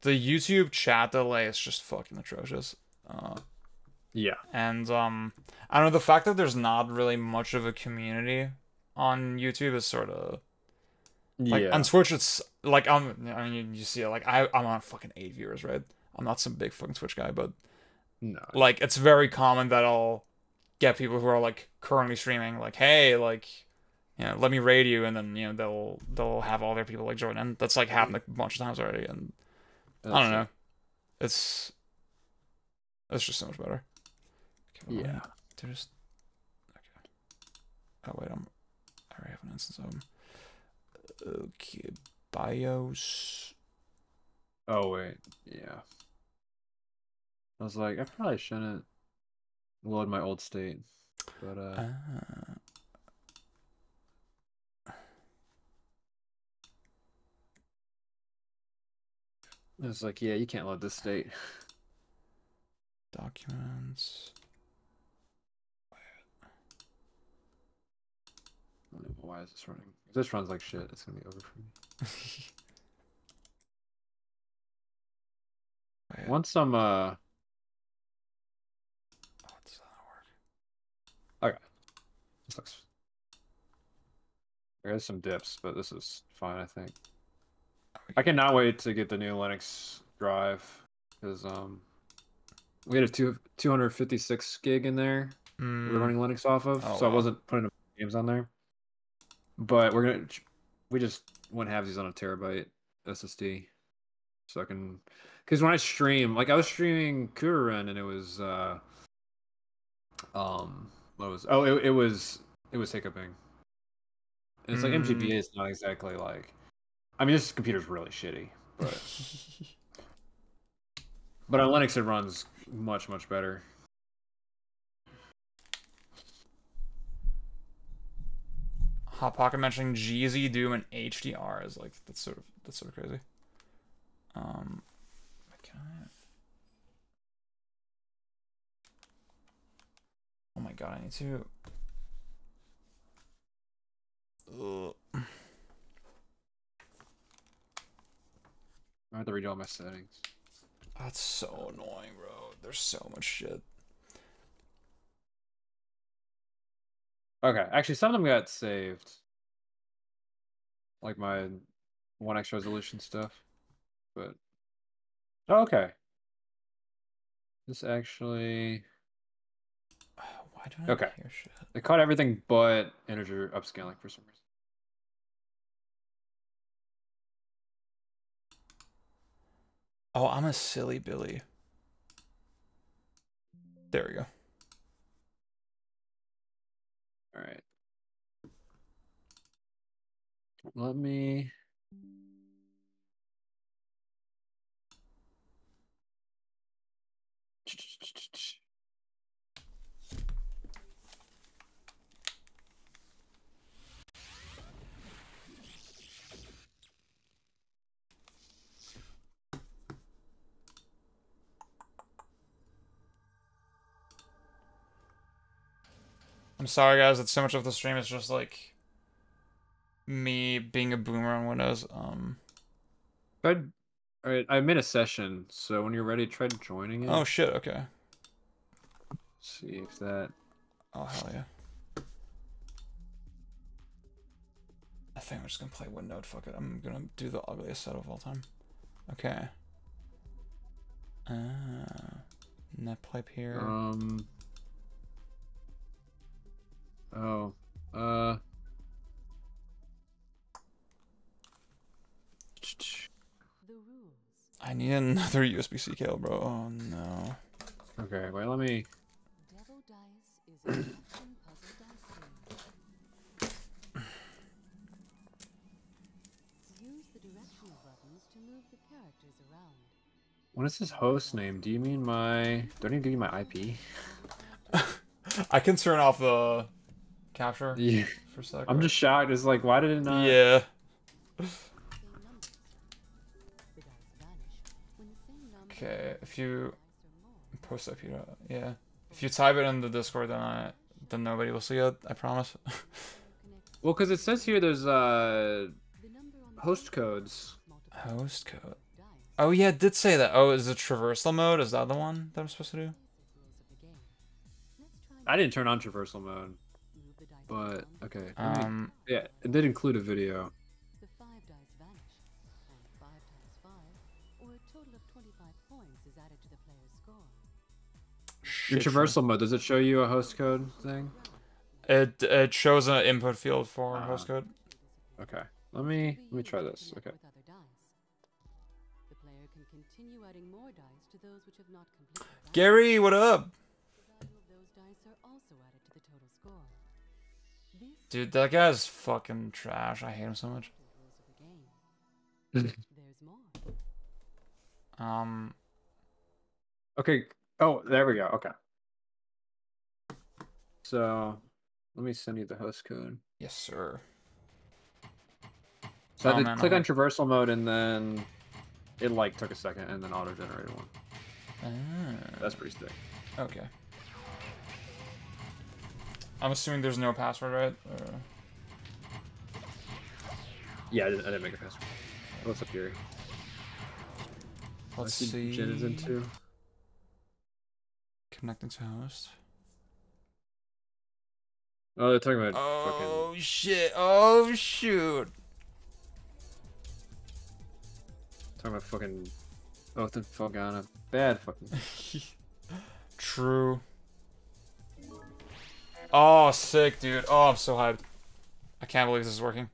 the YouTube chat delay is just fucking atrocious. Yeah. And I don't know, the fact that there's not really much of a community on YouTube is sort of like on Twitch it's like I mean you see it like I'm on fucking 8 viewers, right? I'm not some big fucking Twitch guy, but no. Like it's very common that I'll get people who are like currently streaming like, hey, like, you know, let me raid you, and then, you know, they'll have all their people like join, and that's like happened a bunch of times already, and I don't know, it's just so much better. Okay, yeah. Just okay. Oh wait, I already have an instance of them. Okay, BIOS. Oh wait, yeah. I was like, I probably shouldn't load my old state, but I was like, yeah, you can't load this state. Documents. I don't know why is this running? If this runs like shit, it's gonna be over for me. Once I'm Oh, does that not work? okay. This looks. There's some dips, but this is fine, I think. I cannot wait to get the new Linux drive because we had a 256 gig in there. We're running Linux off of, so I wasn't putting games on there. But we just went halvesies on a terabyte SSD, so I can. Because when I stream, like I was streaming Kururin, and it was what was it was hiccuping. And it's like MGBA is not exactly like. I mean, this computer's really shitty, but on Linux it runs much better. Hot Pocket mentioning Jeezy, Doom, and HDR is like that's sort of crazy. Oh my god, I need to. have to redo all my settings. That's so annoying, bro. There's so much shit. Okay, actually, some of them got saved. Like my 1x resolution stuff. But oh, okay. This actually Why don't I okay. hear shit? They caught everything but integer upscaling for some reason. Oh, I'm a silly Billy. There we go. All right. Let me. I'm sorry, guys. That so much of the stream is just like me being a boomer on Windows. All right, I made a session, so when you're ready, try joining it. Oh shit. Okay. See if that. Oh hell yeah. I think I'm just gonna play Windnode. Fuck it. I'm gonna do the ugliest set of all time. Okay. Net pipe here. Oh. I need another USB-C cable, bro. Oh no. Okay, wait, let me. Devil dice is an action puzzle dice game. Use the directional buttons to move the characters around. What is this host name? Do you mean my? Do I need to give you my IP? I can turn off the capture Yeah. for a sec. I'm just shocked. It's like, why did it not? Yeah. Okay, if you post up here, yeah. If you type it in the Discord, then nobody will see it. I promise. Well, because it says here there's host codes. Host code. Oh yeah, it did say that. Oh, is it traversal mode? Is that the one that I'm supposed to do? I didn't turn on traversal mode, but okay. Yeah, it did include a video. The 5 dice vanish, and 5 times 5, or a total of 25 points, is added to the player's score. Your traversal mode, does it show you a host code thing? It shows an input field for host code. Okay, let me try this. Okay. The player can continue adding more dice to those which have not completed. Gary, what up? The value of those dice are also added to the total score. Dude, that guy's fucking trash. I hate him so much. There's more. Okay. Oh, there we go. Okay. So, let me send you the host code. Yes, sir. So I did click on traversal mode, and then it like took a second, and then auto-generated one. That's pretty sick. Okay. I'm assuming there's no password, right? Or... Yeah, I didn't make a password. What's up here? Let's see. Jen is into. Connecting to host. Oh, they're talking about Oh shit! Oh shoot! Talking about fucking Oath and Felgana. Bad fucking. True. Oh, sick, dude. Oh, I'm so hyped. I can't believe this is working.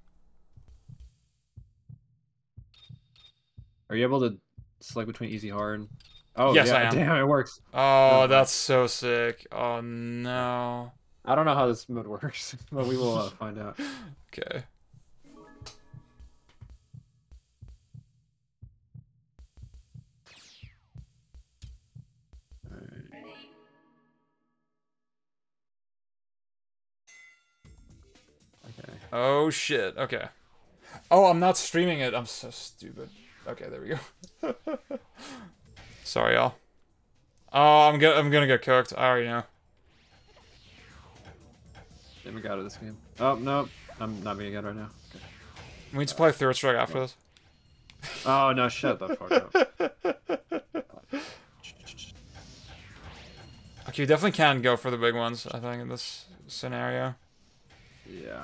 Are you able to select between easy hard? Oh, yes, yeah. I am. Damn, it works. Oh, that's so sick. Oh, no. I don't know how this mode works, but we will find out. Okay. Okay. Oh shit. Okay. Oh, I'm not streaming it. I'm so stupid. Okay, there we go. Sorry, y'all. Oh, I'm gonna get cooked. I already know. Never got out of this game. Oh no, I'm not being good right now. Okay. We need to play Third Strike after this. Oh no! Shut the fuck up. Okay, you definitely can go for the big ones, I think, in this scenario. Yeah.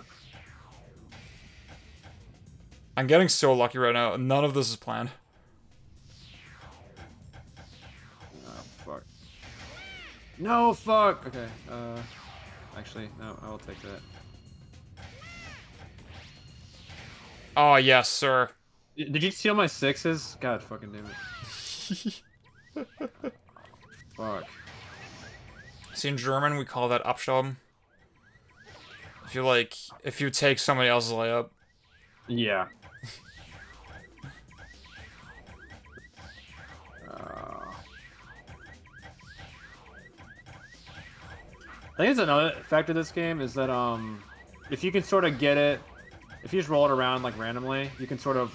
I'm getting so lucky right now. None of this is planned. Oh fuck. No fuck. Okay. Actually, no. I will take that. Oh, yes, sir. Did you steal my sixes? God fucking damn it. Fuck. See, in German, we call that Abschaum. If you take somebody else's layup. Yeah. I think it's another factor of this game is that if you can sort of get it, if you just roll it around like randomly, you can sort of,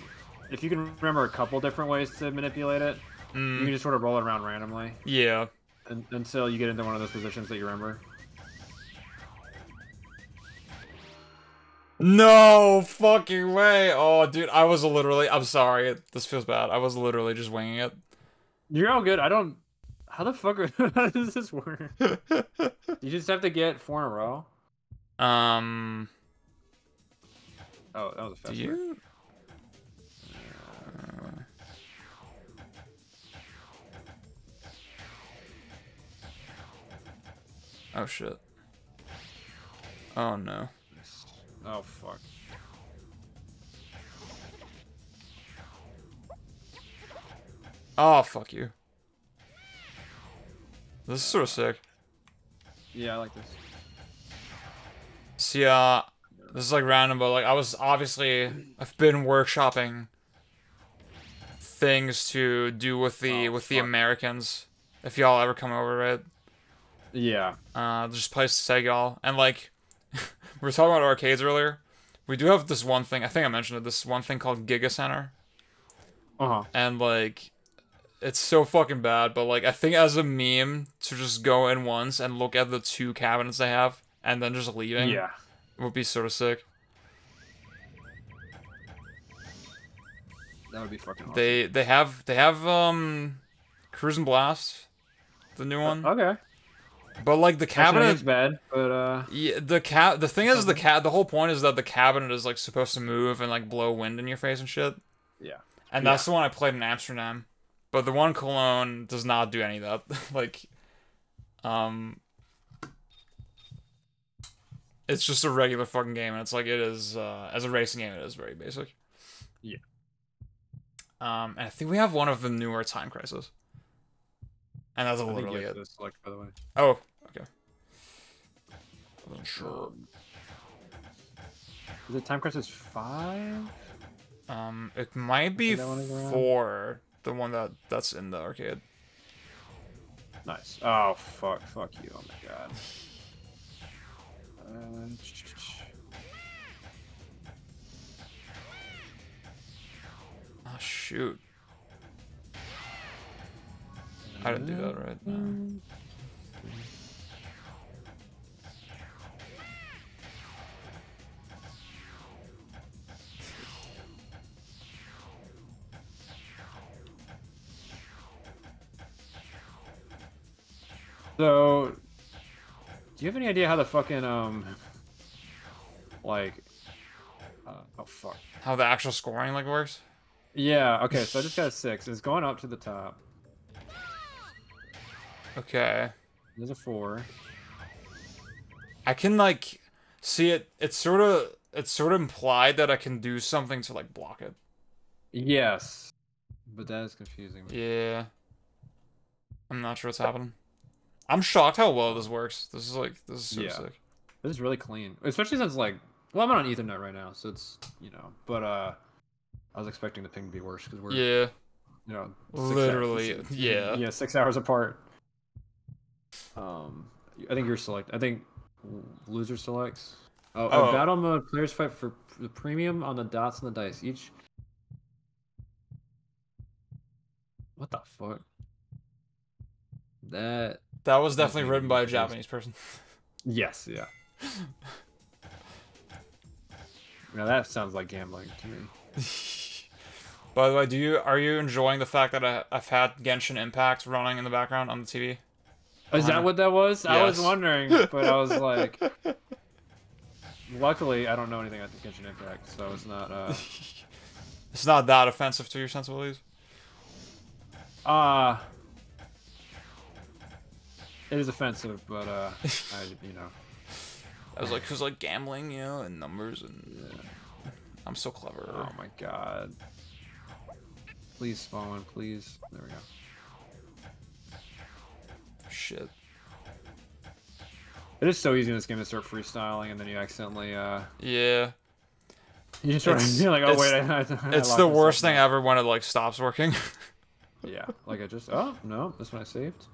if you can remember a couple different ways to manipulate it, you can just sort of roll it around randomly. Yeah. Until you get into one of those positions that you remember. No fucking way. Oh, dude, I'm sorry. This feels bad. I was literally just winging it. You're all good. How the fuck how does this work? You just have to get 4 in a row? Oh, that was a fast do you? Oh, shit. Oh, no. Oh, fuck. Oh, fuck you. This is sort of sick. Yeah, I like this. See, this is like random, but like I've been workshopping things to do with the Americans. If y'all ever come over, right? Yeah. Just play Segal. And like, we were talking about arcades earlier. We do have this one thing, I think I mentioned it, this one thing called Giga Center. Uh-huh. And like, it's so fucking bad, but like, I think as a meme, to just go in once and look at the 2 cabinets they have, and then just leaving, yeah, would be sort of sick. That would be fucking awesome. They have Cruise and Blast, the new one. Okay. But like the cabinet is bad, but yeah, the thing is the whole point is that the cabinet is like supposed to move and like blow wind in your face and shit. Yeah. And that's the one I played in Amsterdam. But the one in Cologne does not do any of that. Like it's just a regular fucking game, and it's like it is as a racing game it is very basic. Yeah. And I think we have one of the newer Time Crisis. And that's literally it. Select, by the way. Oh, okay. I wasn't sure. Is it Time Crisis 5? It might be 4, the one that's in the arcade. Nice. Oh, fuck you. Oh my god. Oh, shoot. I didn't do that right. No. So, do you have any idea how the fucking like, oh fuck, how the actual scoring like works? Yeah. Okay. So I just got a 6. It's going up to the top. Okay. There's a 4. I can like see it. It's sort of implied that I can do something to like block it. Yes, but that is confusing. Yeah. I'm not sure what's happening. I'm shocked how well this works. This is so sick. This is really clean, especially since like, well, I'm on Ethernet right now, so it's but I was expecting the ping to be worse because we're literally 6 hours apart. I think you're select. I think loser selects. A battle mode. Players fight for the premium on the dots and the dice. Each. What the fuck? That was definitely written by a Japanese person. Yes. Yeah. Now that sounds like gambling to me. By the way, are you enjoying the fact that I've had Genshin Impact running in the background on the TV? Is that what that was? Yes. I was wondering, but I was like, luckily I don't know anything about the Genshin Impact, so it's not. It's not that offensive to your sensibilities. It is offensive, but you know. I was like, cause like gambling, you know, and numbers, and I'm so clever. Oh my god. Please spawn, please. There we go. Shit. It is so easy in this game to start freestyling, and then you accidentally Yeah. you just sort of you're like, oh wait, I it's the worst thing ever when it like stops working. Yeah, like I just no, this one I saved.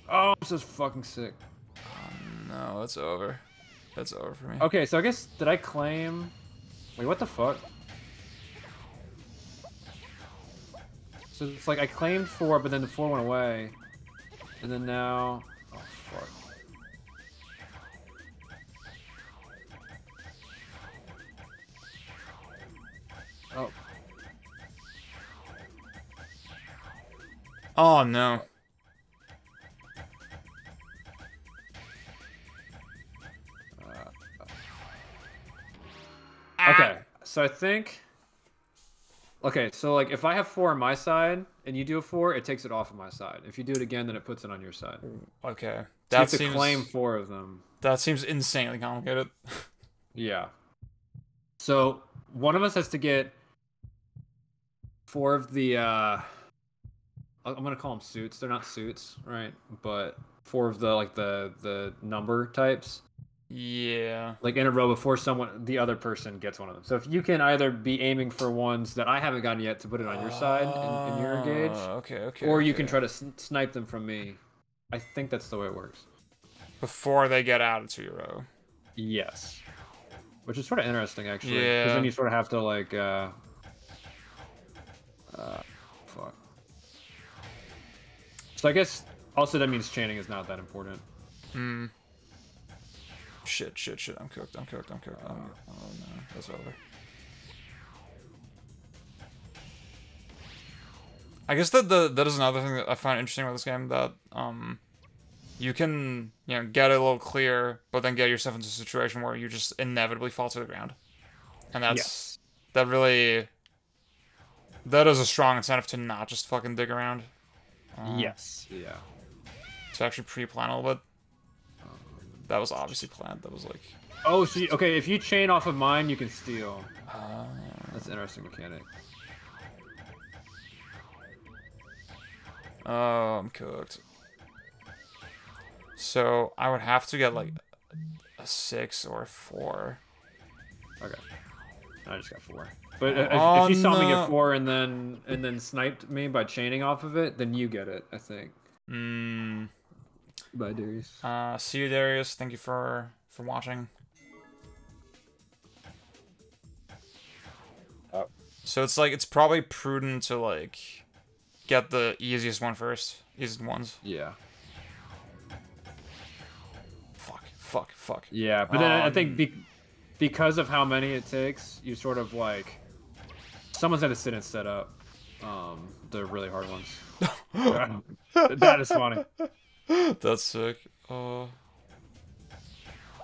Oh, I'm so fucking sick. No, it's over. That's over for me. Okay, so I guess did I claim? Wait, what the fuck? So it's like I claimed 4, but then the 4 went away, and then now, oh fuck. Oh. Oh no. Okay, so I think. Okay, so like if I have 4 on my side and you do a 4, it takes it off of my side. If you do it again, then it puts it on your side. Okay. So That you have seems to claim 4 of them. That seems insanely complicated. Yeah. So one of us has to get 4 of the I'm gonna call them suits. They're not suits, right? But 4 of the like the number types. Yeah. Like in a row before the other person gets one of them. So if you can either be aiming for ones that I haven't gotten yet to put it on your side in your engage, okay. or you can try to snipe them from me. I think that's the way it works. Before they get added to your row. Yes. Which is sort of interesting, actually. Yeah. Because then you sort of have to, like, fuck. So I guess, also that means chaining is not that important. Hmm. Shit. I'm cooked. Oh no, that's over. I guess that is another thing that I find interesting about this game, that you can, you know, get a little clear, but then get yourself into a situation where you just inevitably fall to the ground. And that's that is a strong incentive to not just fucking dig around. Yes. Yeah. To actually pre-plan a little bit. That was obviously planned. That was like... Oh, so okay, if you chain off of mine, you can steal. That's an interesting mechanic. Oh, I'm cooked. So, I would have to get, like, a 6 or a 4. Okay. I just got 4. But if you saw me get 4 and then sniped me by chaining off of it, then you get it, I think. Bye, Darius. See you, Darius. Thank you for watching. Oh. So it's like, it's probably prudent to like get the easiest one first. Easiest ones. Yeah. Fuck. Yeah, but then I think because of how many it takes, you sort of like someone's had to sit and set up the really hard ones. That is funny. That's sick. I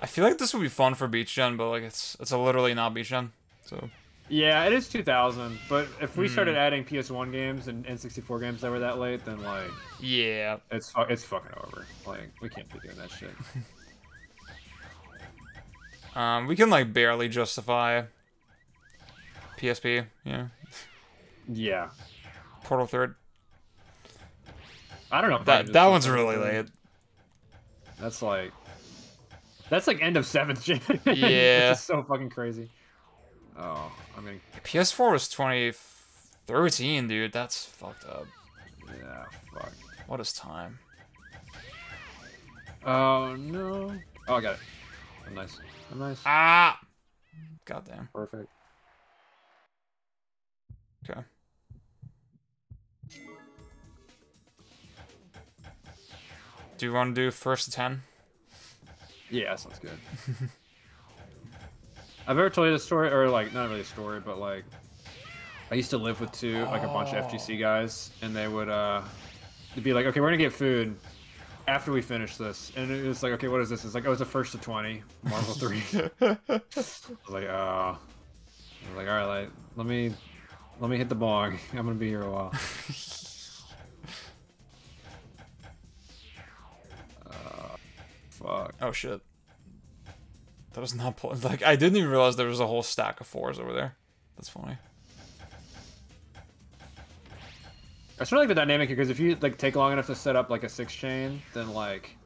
feel like this would be fun for Beach Gen, but like it's literally not Beach Gen. So yeah, it is 2000. But if we started adding PS1 games and N64 games that were that late, then like yeah, it's fucking over. Like we can't be doing that shit. We can like barely justify PSP. Yeah. Yeah. Portal 3rd. I don't know. If That one's really late. That's like end of 7th gen. Yeah. It's just so fucking crazy. Oh, I mean. PS4 was 2013, dude. That's fucked up. Yeah, fuck. What is time? Oh no. Oh, I got it. I'm nice. Ah! Goddamn. Perfect. Okay. Do you want to do first to 10? Yeah, that sounds good. I've ever told you the story, or like, not really a story, but like, I used to live with like a bunch of FGC guys, and they would they'd be like, okay, we're gonna get food after we finish this, and it was like, okay, what is this? It's like, oh, it's the first to 20, Marvel 3. I was like, oh. I was like, all right, let me hit the bong. I'm gonna be here a while. Fuck. Oh shit. That was not like I didn't even realize there was a whole stack of 4s over there. That's funny. I sort of like the dynamic here because if you like take long enough to set up like a 6-chain, then like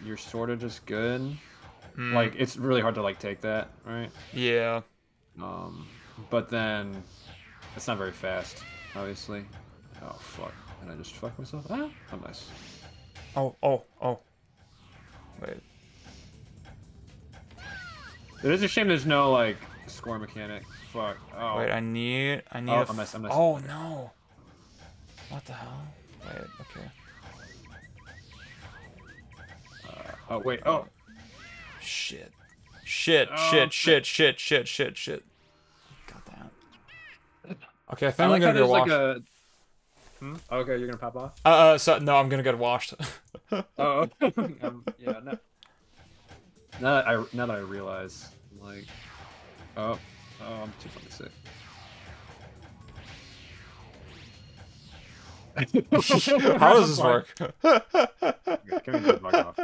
you're sort of just good. Like it's really hard to like take that, right? Yeah. But then it's not very fast, obviously. Oh fuck! And I just fucked myself. Ah, I'm nice. Oh. Wait. It is a shame there's no like score mechanic. Fuck. Oh. Wait, I need I'm nice. Oh no. What the hell? Wait, okay. Oh wait. Oh. Shit. Oh, Shit. God damn. Okay, I think I'm gonna go wash. Like a... Okay, you're gonna pop off? So no, I'm gonna get washed. Oh. Yeah. No. Now that I realize, like, oh, I'm too fucking sick. How does this work? Okay, can we just bug off?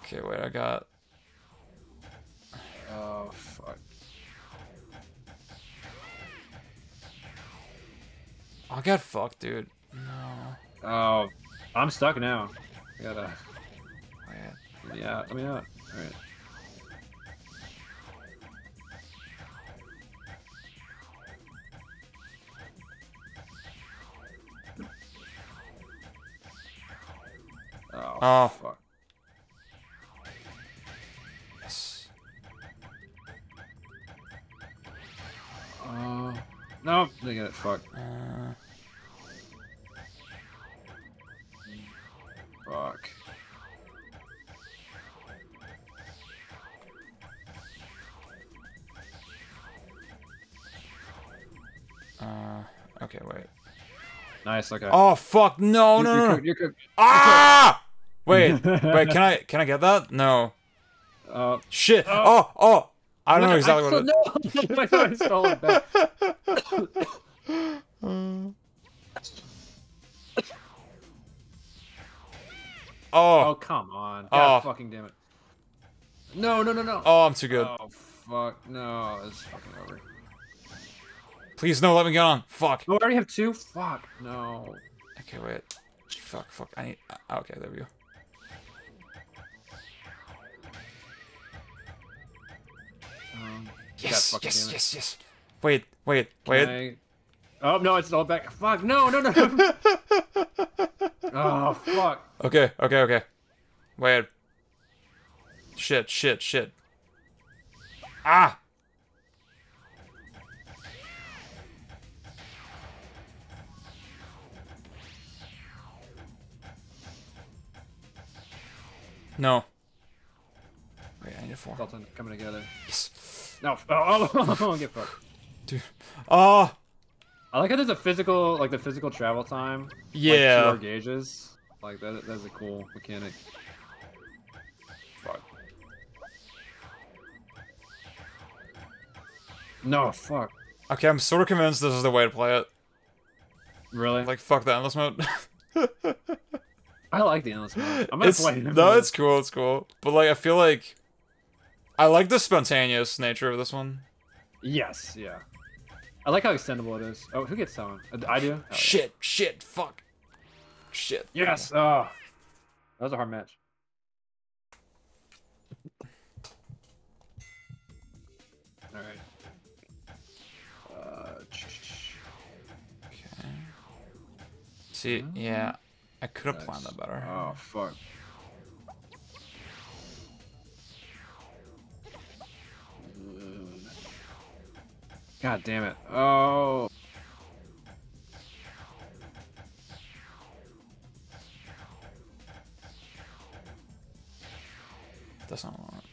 Okay, wait, I got. Oh fuck. I'll get fucked, dude. No. Oh, I'm stuck now. I gotta. Wait. Yeah, let me out. All right. Oh, fuck. Yes. No, they get it. Fuck. Fuck. Okay, wait. Nice. Okay. Oh fuck! No, no. You're cooked. Ah! Wait. Can I get that? No. Shit. Oh. I don't know exactly what it is. No, my phone is falling back. Oh, come on. God fucking damn it. No. Oh, I'm too good. Oh, fuck. No, it's fucking over. Please, no, let me get on. Fuck. Oh, I already have 2? Fuck. No. Okay, wait. Fuck. I need... Okay, there we go. Yes. Wait. Oh, no, it's all back. Fuck, no. Oh, fuck. Okay. Wait. Shit. Ah! No. Wait, I need a 4. It's all coming together. Yes. No. Oh, get fucked. Dude. Oh! I like how there's a physical, like the physical travel time. Yeah. Like 2 gauges. Like that's a cool mechanic. Fuck. No, fuck. Okay, I'm sort of convinced this is the way to play it. Really? Like, fuck the endless mode. I like the endless mode. I'm gonna play it. No, it's cool. But, like, I feel like... I like the spontaneous nature of this one. Yes, yeah. I like how extendable it is. Oh, who gets that one? I do? Oh, Shit, fuck. Shit. Yes! Oh. That was a hard match. Alright. Okay. See, yeah. I could have planned that better. Oh, fuck. God damn it. Oh. That's not what I want.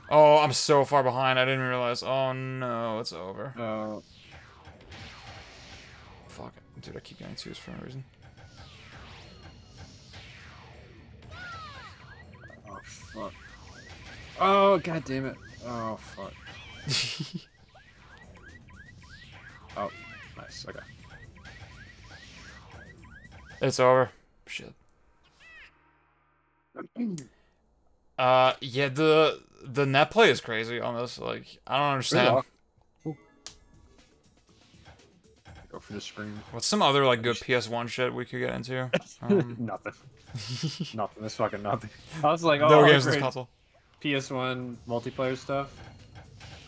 Oh, I'm so far behind. I didn't realize. Oh no, it's over. Oh. Fuck it. Dude, I keep getting twos for no reason. Oh, fuck. Oh, god damn it. Oh, fuck. Oh, nice. Okay. It's over. Shit. Yeah, the net play is crazy on this. Like, I don't understand. Go for the screen. What's some other like good PS1 shit we could get into? Nothing. Nothing. That's fucking nothing. I was like, No oh, games on this great. console. PS1 multiplayer stuff.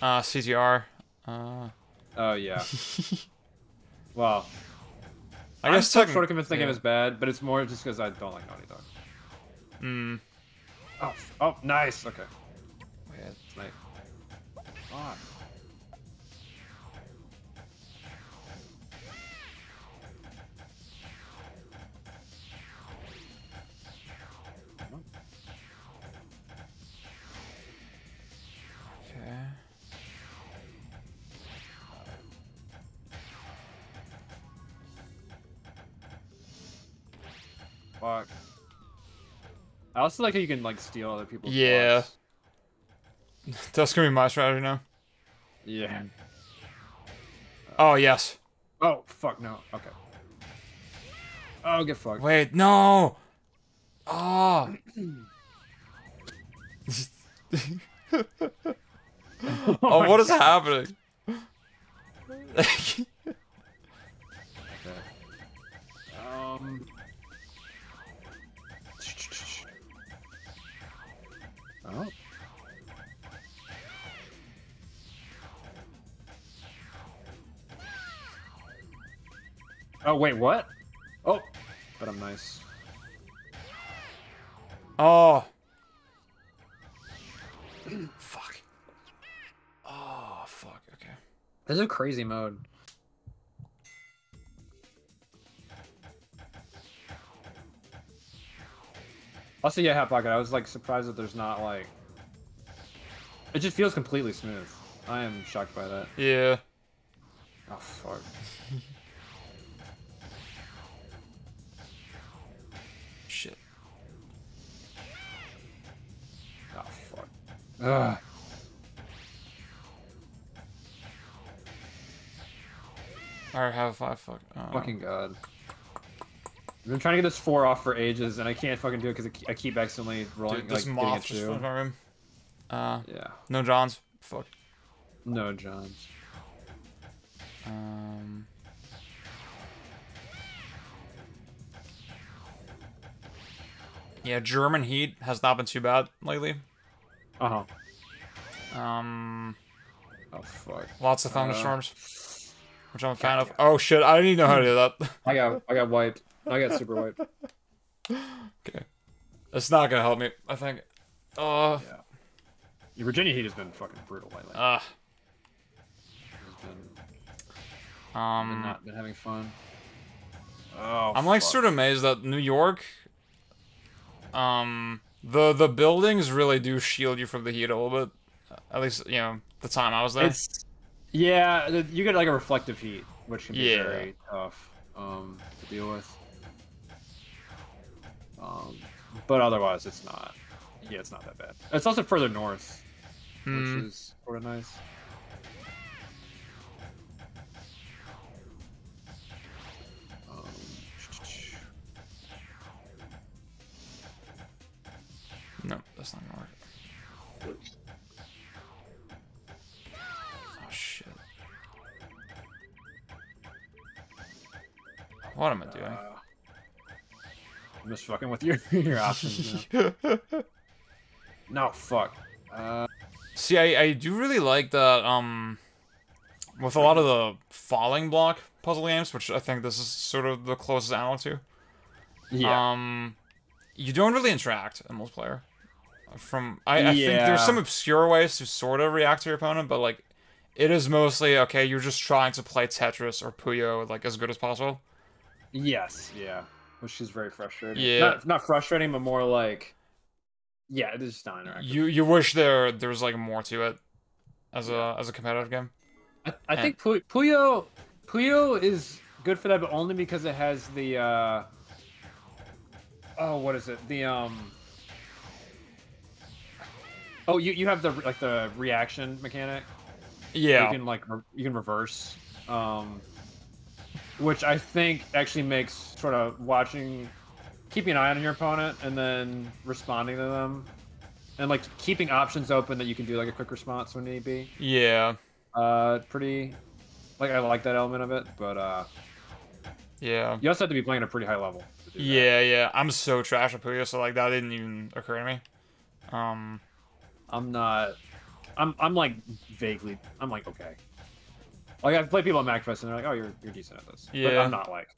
CTR. Oh yeah. Well, I guess I'm sort of convinced the yeah. game is bad, but it's more just because I don't like Naughty Dog. Oh, oh, nice. Okay. Wait. Nice. Fuck. Okay. Fuck. I also like how you can like steal other people's Yeah. blocks. That's gonna be my strategy now. Yeah. Oh yes. Oh fuck no. Okay. Oh get fucked. Wait, no. Oh. Oh, what is happening? Okay. Oh. Oh wait, what? Oh, but I'm nice. Oh. Fuck. Oh, fuck. Okay. This is a crazy mode. Also, yeah, Hot Pocket, I was like surprised that there's not like. It just feels completely smooth. I am shocked by that. Yeah. Oh fuck. Shit. Oh fuck. Ugh. Alright, have a 5. Fuck. Fucking god. I've been trying to get this 4 off for ages, and I can't fucking do it because I keep accidentally rolling. Dude, this like, moth getting just it flew in too. my room. Yeah. No Johns. Fuck. No, Johns. Yeah, German heat has not been too bad lately. Uh huh. Um, Oh fuck. Lots of thunderstorms, which I'm a fan of. Oh shit, I didn't even know how to do that. I got wiped. I got super wiped. Okay. It's not gonna help me, I think. Yeah. Your Virginia heat has been fucking brutal lately. It's been not been having fun. Oh. I'm like fuck. sort of amazed that New York, the buildings really do shield you from the heat a little bit. At least, you know, the time I was there. Yeah, you get like a reflective heat, which can be Yeah. very tough to deal with. But otherwise, it's not. Yeah, it's not that bad. It's also further north, which is sort of nice. No, that's not gonna work. Oh shit. What am I doing? I'm just fucking with your options now. No, fuck. See, I do really like that, with a lot of the falling block puzzle games, which I think this is sort of the closest analog to. Yeah. You don't really interact in multiplayer. I think there's some obscure ways to sort of react to your opponent, but like, it is mostly, okay, you're just trying to play Tetris or Puyo, like, as good as possible. Yes, yeah. Which is very frustrating. Yeah. Not frustrating, but more like Yeah, it is just not interactive. You wish there was like more to it as a competitive game. I think Puyo is good for that, but only because it has the oh, what is it? The oh, you have the reaction mechanic. Yeah. You can you can reverse, which I think actually makes sort of keeping an eye on your opponent and then responding to them, and like keeping options open that you can do like a quick response when need be. Yeah. Pretty, like I like that element of it, but Yeah. you also have to be playing at a pretty high level to do that. Yeah. I'm so trash at Puyo, so like that didn't even occur to me. I'm not. I'm like vaguely. I'm like okay. Like I've played people at MacFest and they're like, "Oh, you're decent at this." But Yeah. I'm not like,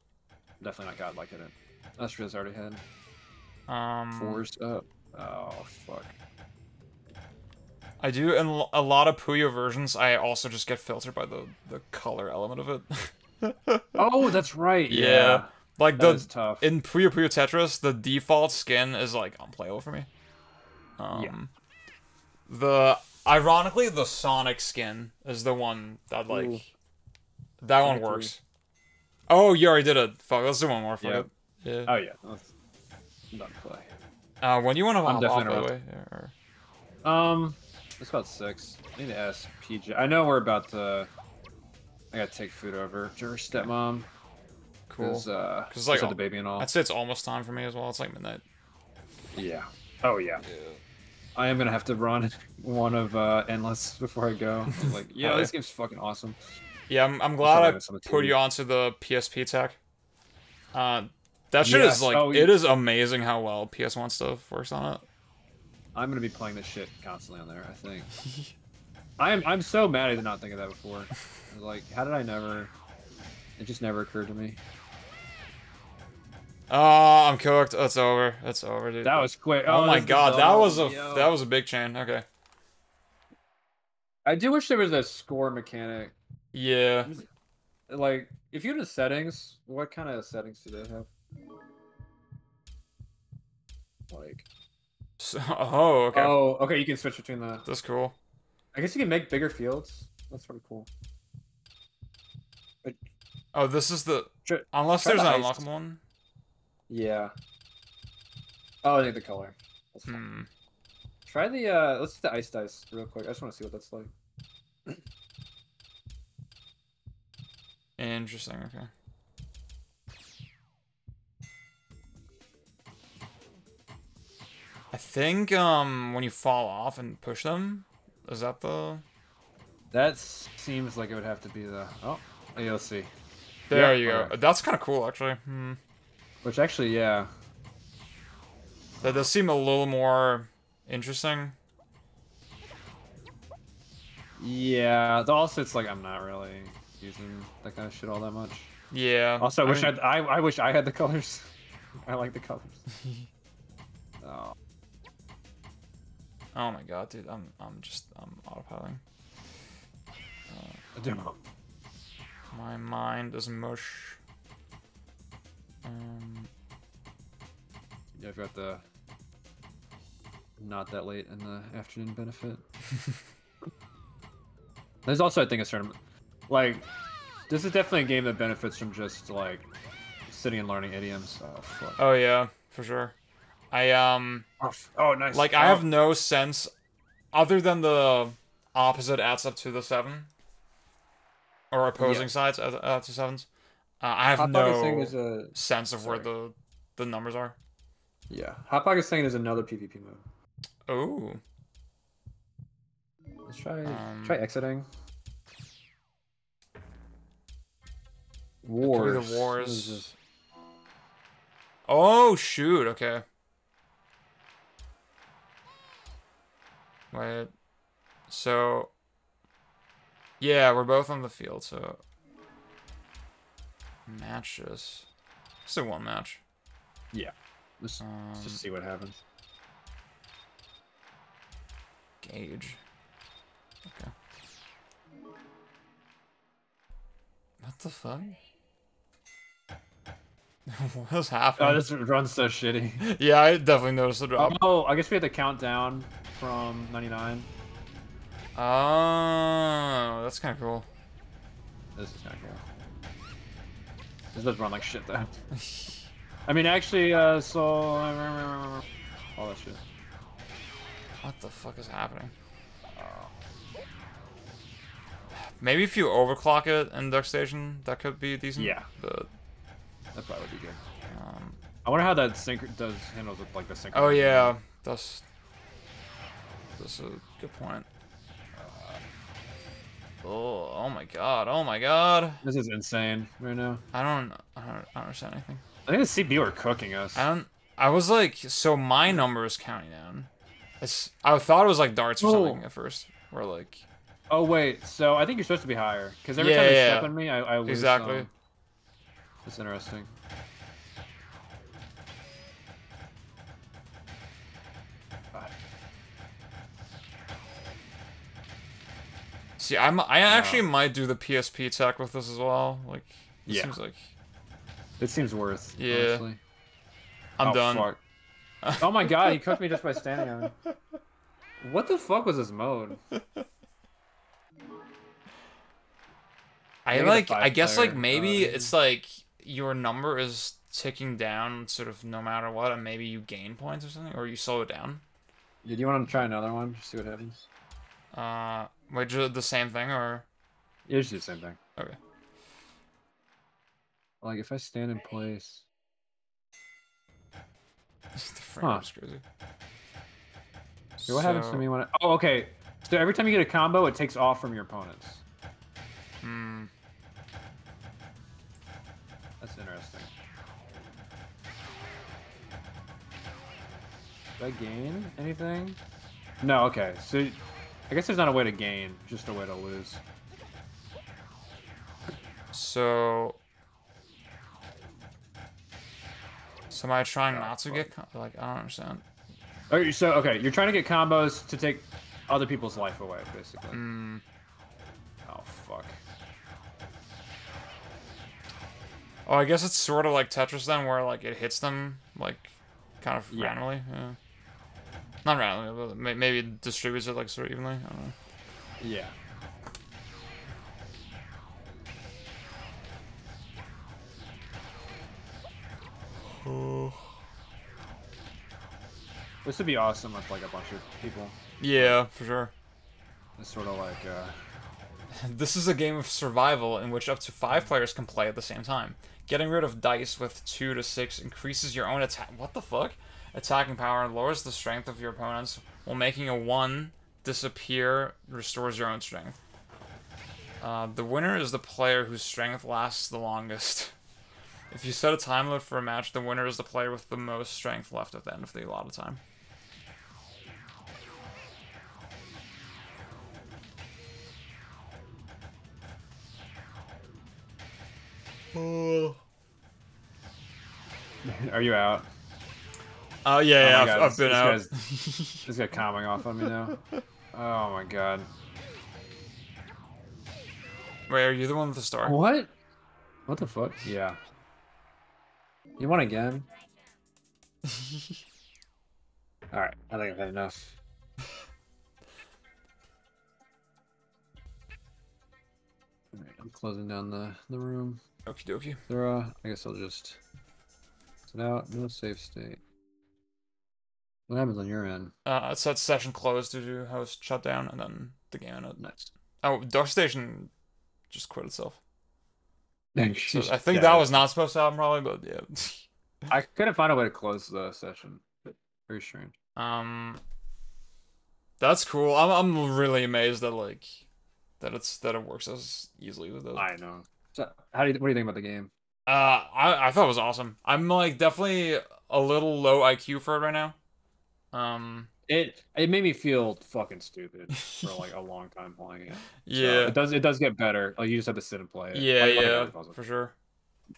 definitely not godlike at it. Austria's already had. Force up. Oh fuck. I do in a lot of Puyo versions. I also just get filtered by the color element of it. Oh, that's right. Yeah. Yeah. Like that is tough. in Puyo Tetris, the default skin is like unplayable for me. Ironically, the Sonic skin is the one that like Ooh. that one works. Oh, you already did it. Fuck, let's do one more. Fuck it. Yeah. Oh yeah. I'm done play. When you want to hop off, definitely by the way. Or... It's about 6. I need to ask PJ. I know we're about to. I gotta take food over. Your stepmom. Cool. Because like the baby and all. I'd say it's almost time for me as well. It's like midnight. Yeah. Oh yeah. I am gonna have to run one of Endless before I go. Like, yeah, this game's fucking awesome. Yeah, I'm glad I put you onto the PSP tech. That shit is like it is amazing how well PS1 stuff works on it. I'm gonna be playing this shit constantly on there, I think. I'm so mad I did not think of that before. Like, how did I never? It just never occurred to me. Oh, I'm cooked. It's over. It's over, dude. That was quick. Oh my god, that was a big chain. Okay. I do wish there was a score mechanic. Yeah. Like, if you go to settings, what kind of settings do they have? Like. Oh, okay. Oh, okay. You can switch between the. That's cool. I guess you can make bigger fields. That's pretty cool. But... Oh, this is the. Unless there's an unlockable one. Yeah. Oh, I think the color. That's fine. Try the let's do the ice dice real quick. I just want to see what that's like. Interesting, okay. I think when you fall off and push them, is that the That seems like it would have to be the yeah, let's see. There you go. That's kind of cool actually. Which actually, yeah. That does seem a little more interesting. Yeah, also it's like I'm not really using that kind of shit all that much. Yeah. Also, I wish I had the colors. I like the colors. Oh. Oh my god, dude! I'm autopiloting. I don't know. My mind is mush. Yeah, I've got the not that late in the afternoon benefit. There's also, I think, a certain like this is definitely a game that benefits from just like sitting and learning idioms. Oh fuck. Oh yeah, for sure. Oh nice. Like I have no sense, other than the opposite adds up to the 7, or opposing sides add up to 7s. I have no sense of where the numbers are. Yeah, Hot Pocket is saying there's another PvP mode. Oh. Let's try exiting. Wars. The wars. Oh shoot! Okay. Wait. So. Yeah, we're both on the field. So. Matches. Let's do one match. Yeah. Let's just see what happens. Gauge. Okay. What the fuck? What is Oh, happening? this run's so shitty. Yeah, I definitely noticed the drop. Oh, I guess we have to count down from 99. Oh, that's kind of cool. This is kind of cool. This does run like shit though. I mean, actually, so all that shit. What the fuck is happening? Maybe if you overclock it in Duck Station, that could be decent. Yeah. But That probably would be good. I wonder how that handles with like the sync. oh yeah, that's a good point. Oh my god! Oh my god! This is insane right now. I don't understand anything. I think the CPU are cooking us. I was like, so my number is counting down. I thought it was like darts or something at first. Or like. Oh wait, so I think you're supposed to be higher because every time they step on me, I lose. Exactly. That's interesting. See, I actually might do the PSP tech with this as well. Like, it seems like. It seems worth. Yeah. Honestly. I'm done. Fuck. Oh my god, he cooked me just by standing on him. What the fuck was this mode? I guess like maybe it's like your number is ticking down sort of no matter what, and maybe you gain points or something, or you slow it down. Yeah, do you want to try another one? Just see what happens. Wait, just the same thing or? Yeah, just do the same thing. Okay. Like if I stand in place. The frame is crazy. So what happens to me when I... Oh, okay. So every time you get a combo, it takes off from your opponents. Hmm. That's interesting. Do I gain anything? No, okay. So I guess there's not a way to gain, just a way to lose. So am I trying not to get like I don't understand. Okay, so okay, you're trying to get combos to take other people's life away, basically. Oh fuck. Oh, I guess it's sort of like Tetris then, where like it hits them like kind of randomly. Yeah. Not randomly, but maybe it distributes it like sort of evenly. I don't know. Yeah. Oh. This would be awesome with like a bunch of people. Yeah, for sure. It's sort of like This is a game of survival in which up to 5 players can play at the same time. Getting rid of dice with 2 to 6 increases your own attack. What the fuck? Attacking power and lowers the strength of your opponents, while making a 1 disappear restores your own strength. The winner is the player whose strength lasts the longest. If you set a time limit for a match, the winner is the player with the most strength left at the end of the allotted time. Are you out? Yeah, Oh God, I've been out. This guy calming off on me now. Oh my god. Wait, are you the one with the star? What? What the fuck? Yeah. You won again? Alright, I think I've had enough. Alright, I'm closing down the room. Okie dokie. I guess I'll just sit out, no save state. What happens on your end? It says session closed due to host shutdown, and then the game ended. Nice. Oh, Dark Station just quit itself. So I think that was not supposed to happen, probably, but yeah. I couldn't find a way to close the session. Very strange. That's cool. I'm really amazed that like that it works as easily with those. I know. So, what do you think about the game? I thought it was awesome. I'm like definitely a little low IQ for it right now. It made me feel fucking stupid for like a long time playing it. Yeah, so it does get better. Like you just have to sit and play it. Yeah, for sure.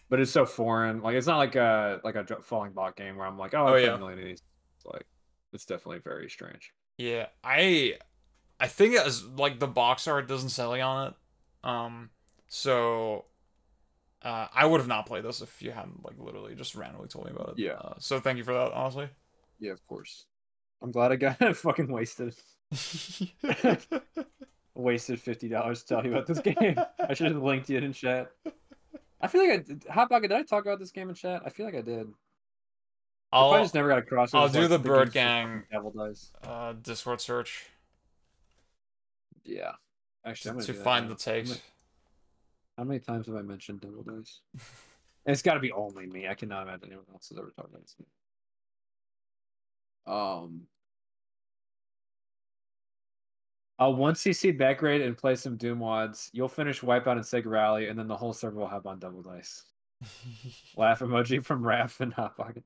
But it's so foreign. Like it's not like a falling block game where I'm like, oh, I've played a million of these. It's like it's definitely very strange. Yeah, I think as like the box art doesn't sell you on it. So I would have not played this if you hadn't like literally just randomly told me about it. Yeah. So thank you for that, honestly. Yeah, of course. I'm glad I got fucking wasted. Wasted $50 to tell you about this game. I should have linked it in chat. I feel like I did. Hot Pocket, did I talk about this game in chat? I feel like I did. I probably just never got across. I'll do like, the Bird game's Gang Devil Dice. Discord search. Yeah. Actually, I'm gonna To do that find now. the takes. How many times have I mentioned Devil Dice? It's got to be only me. I cannot imagine anyone else has ever talked about this game. Once you see Backrate and play some Doom wads, you'll finish Wipeout and Sega Rally, and then the whole server will have on Double Dice. Laugh emoji from Raph and Hot Pocket.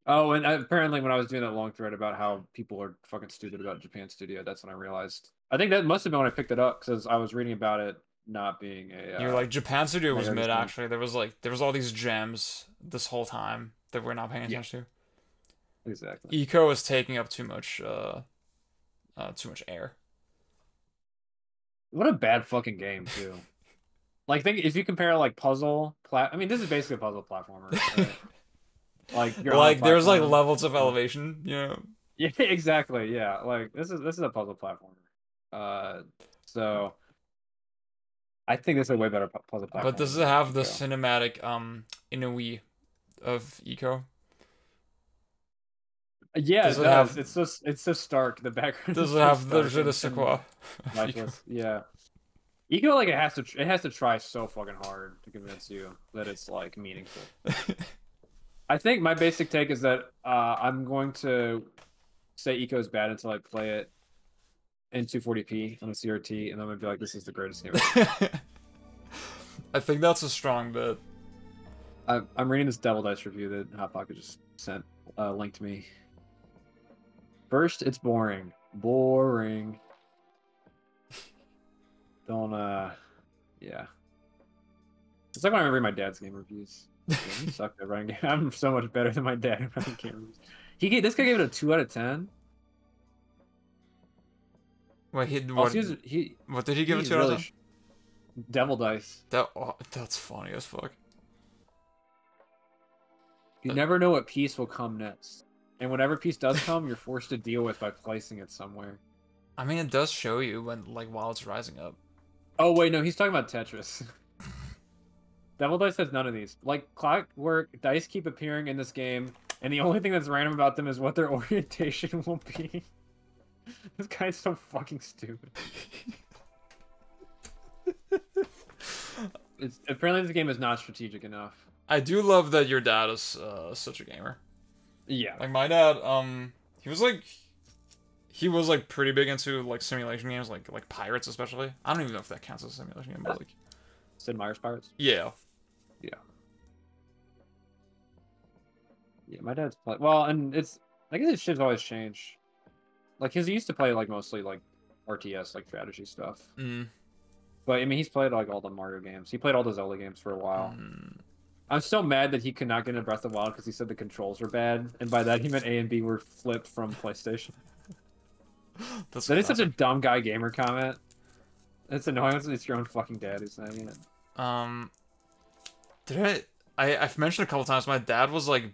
Oh, and apparently when I was doing that long thread about how people are fucking stupid about Japan Studio, that's when I realized. I think that must have been when I picked it up, because I was reading about it not being a... You're like, Japan Studio was mid, game. actually. There was all these gems this whole time that we're not paying attention to. Exactly. Eco is taking up too much air. What a bad fucking game, too. Like, think if you compare, like, puzzle... I mean, this is basically a puzzle platformer, right? Like, you're like there's like levels of elevation, you know. Yeah, exactly. Yeah, like this is a puzzle platformer. So I think this is a way better puzzle platformer. But does it have the cinematic Inui of Eco? Yeah, it does. It's so stark. The background. Does it have the je ne sais quoi? Lifeless. Yeah. Eco, like, it has to try so fucking hard to convince you that it's like meaningful. I think my basic take is that I'm going to say Eco is bad until I play it in 240p on a CRT, and I'm gonna be like, this is the greatest game ever. I think that's a strong bet. I'm reading this Devil Dice review that Hot Pocket just sent linked to me. First, it's boring. Boring. Don't yeah. It's like when I read my dad's game reviews. Yeah, he sucked at running game. I'm so much better than my dad at running game reviews. This guy gave it a 2 out of 10. Wait, what did he give it 2 out of 10? Devil Dice. That's funny as fuck. You never know what piece will come next. And whatever piece does come, you're forced to deal with by placing it somewhere. I mean, it does show you while it's rising up. Oh wait, no, he's talking about Tetris. Devil Dice has none of these. Like Clockwork, dice keep appearing in this game, and the only thing that's random about them is what their orientation will be. This guy's so fucking stupid. Apparently this game is not strategic enough. I do love that your dad is such a gamer. Yeah. Like my dad, he was like pretty big into like simulation games, like Pirates especially. I don't even know if that counts as a simulation game, but like Sid Meier's Pirates? Yeah. Yeah. Yeah, my dad's play and I guess his shit's always changed. Like he used to play like mostly like RTS, like strategy stuff. But I mean he's played like all the Mario games. He played all the Zelda games for a while. I'm so mad that he could not get into Breath of the Wild because he said the controls were bad, and by that he meant A and B were flipped from PlayStation. That is such a dumb guy gamer comment. It's annoying when it's your own fucking dad who's saying it. I've mentioned a couple times my dad was like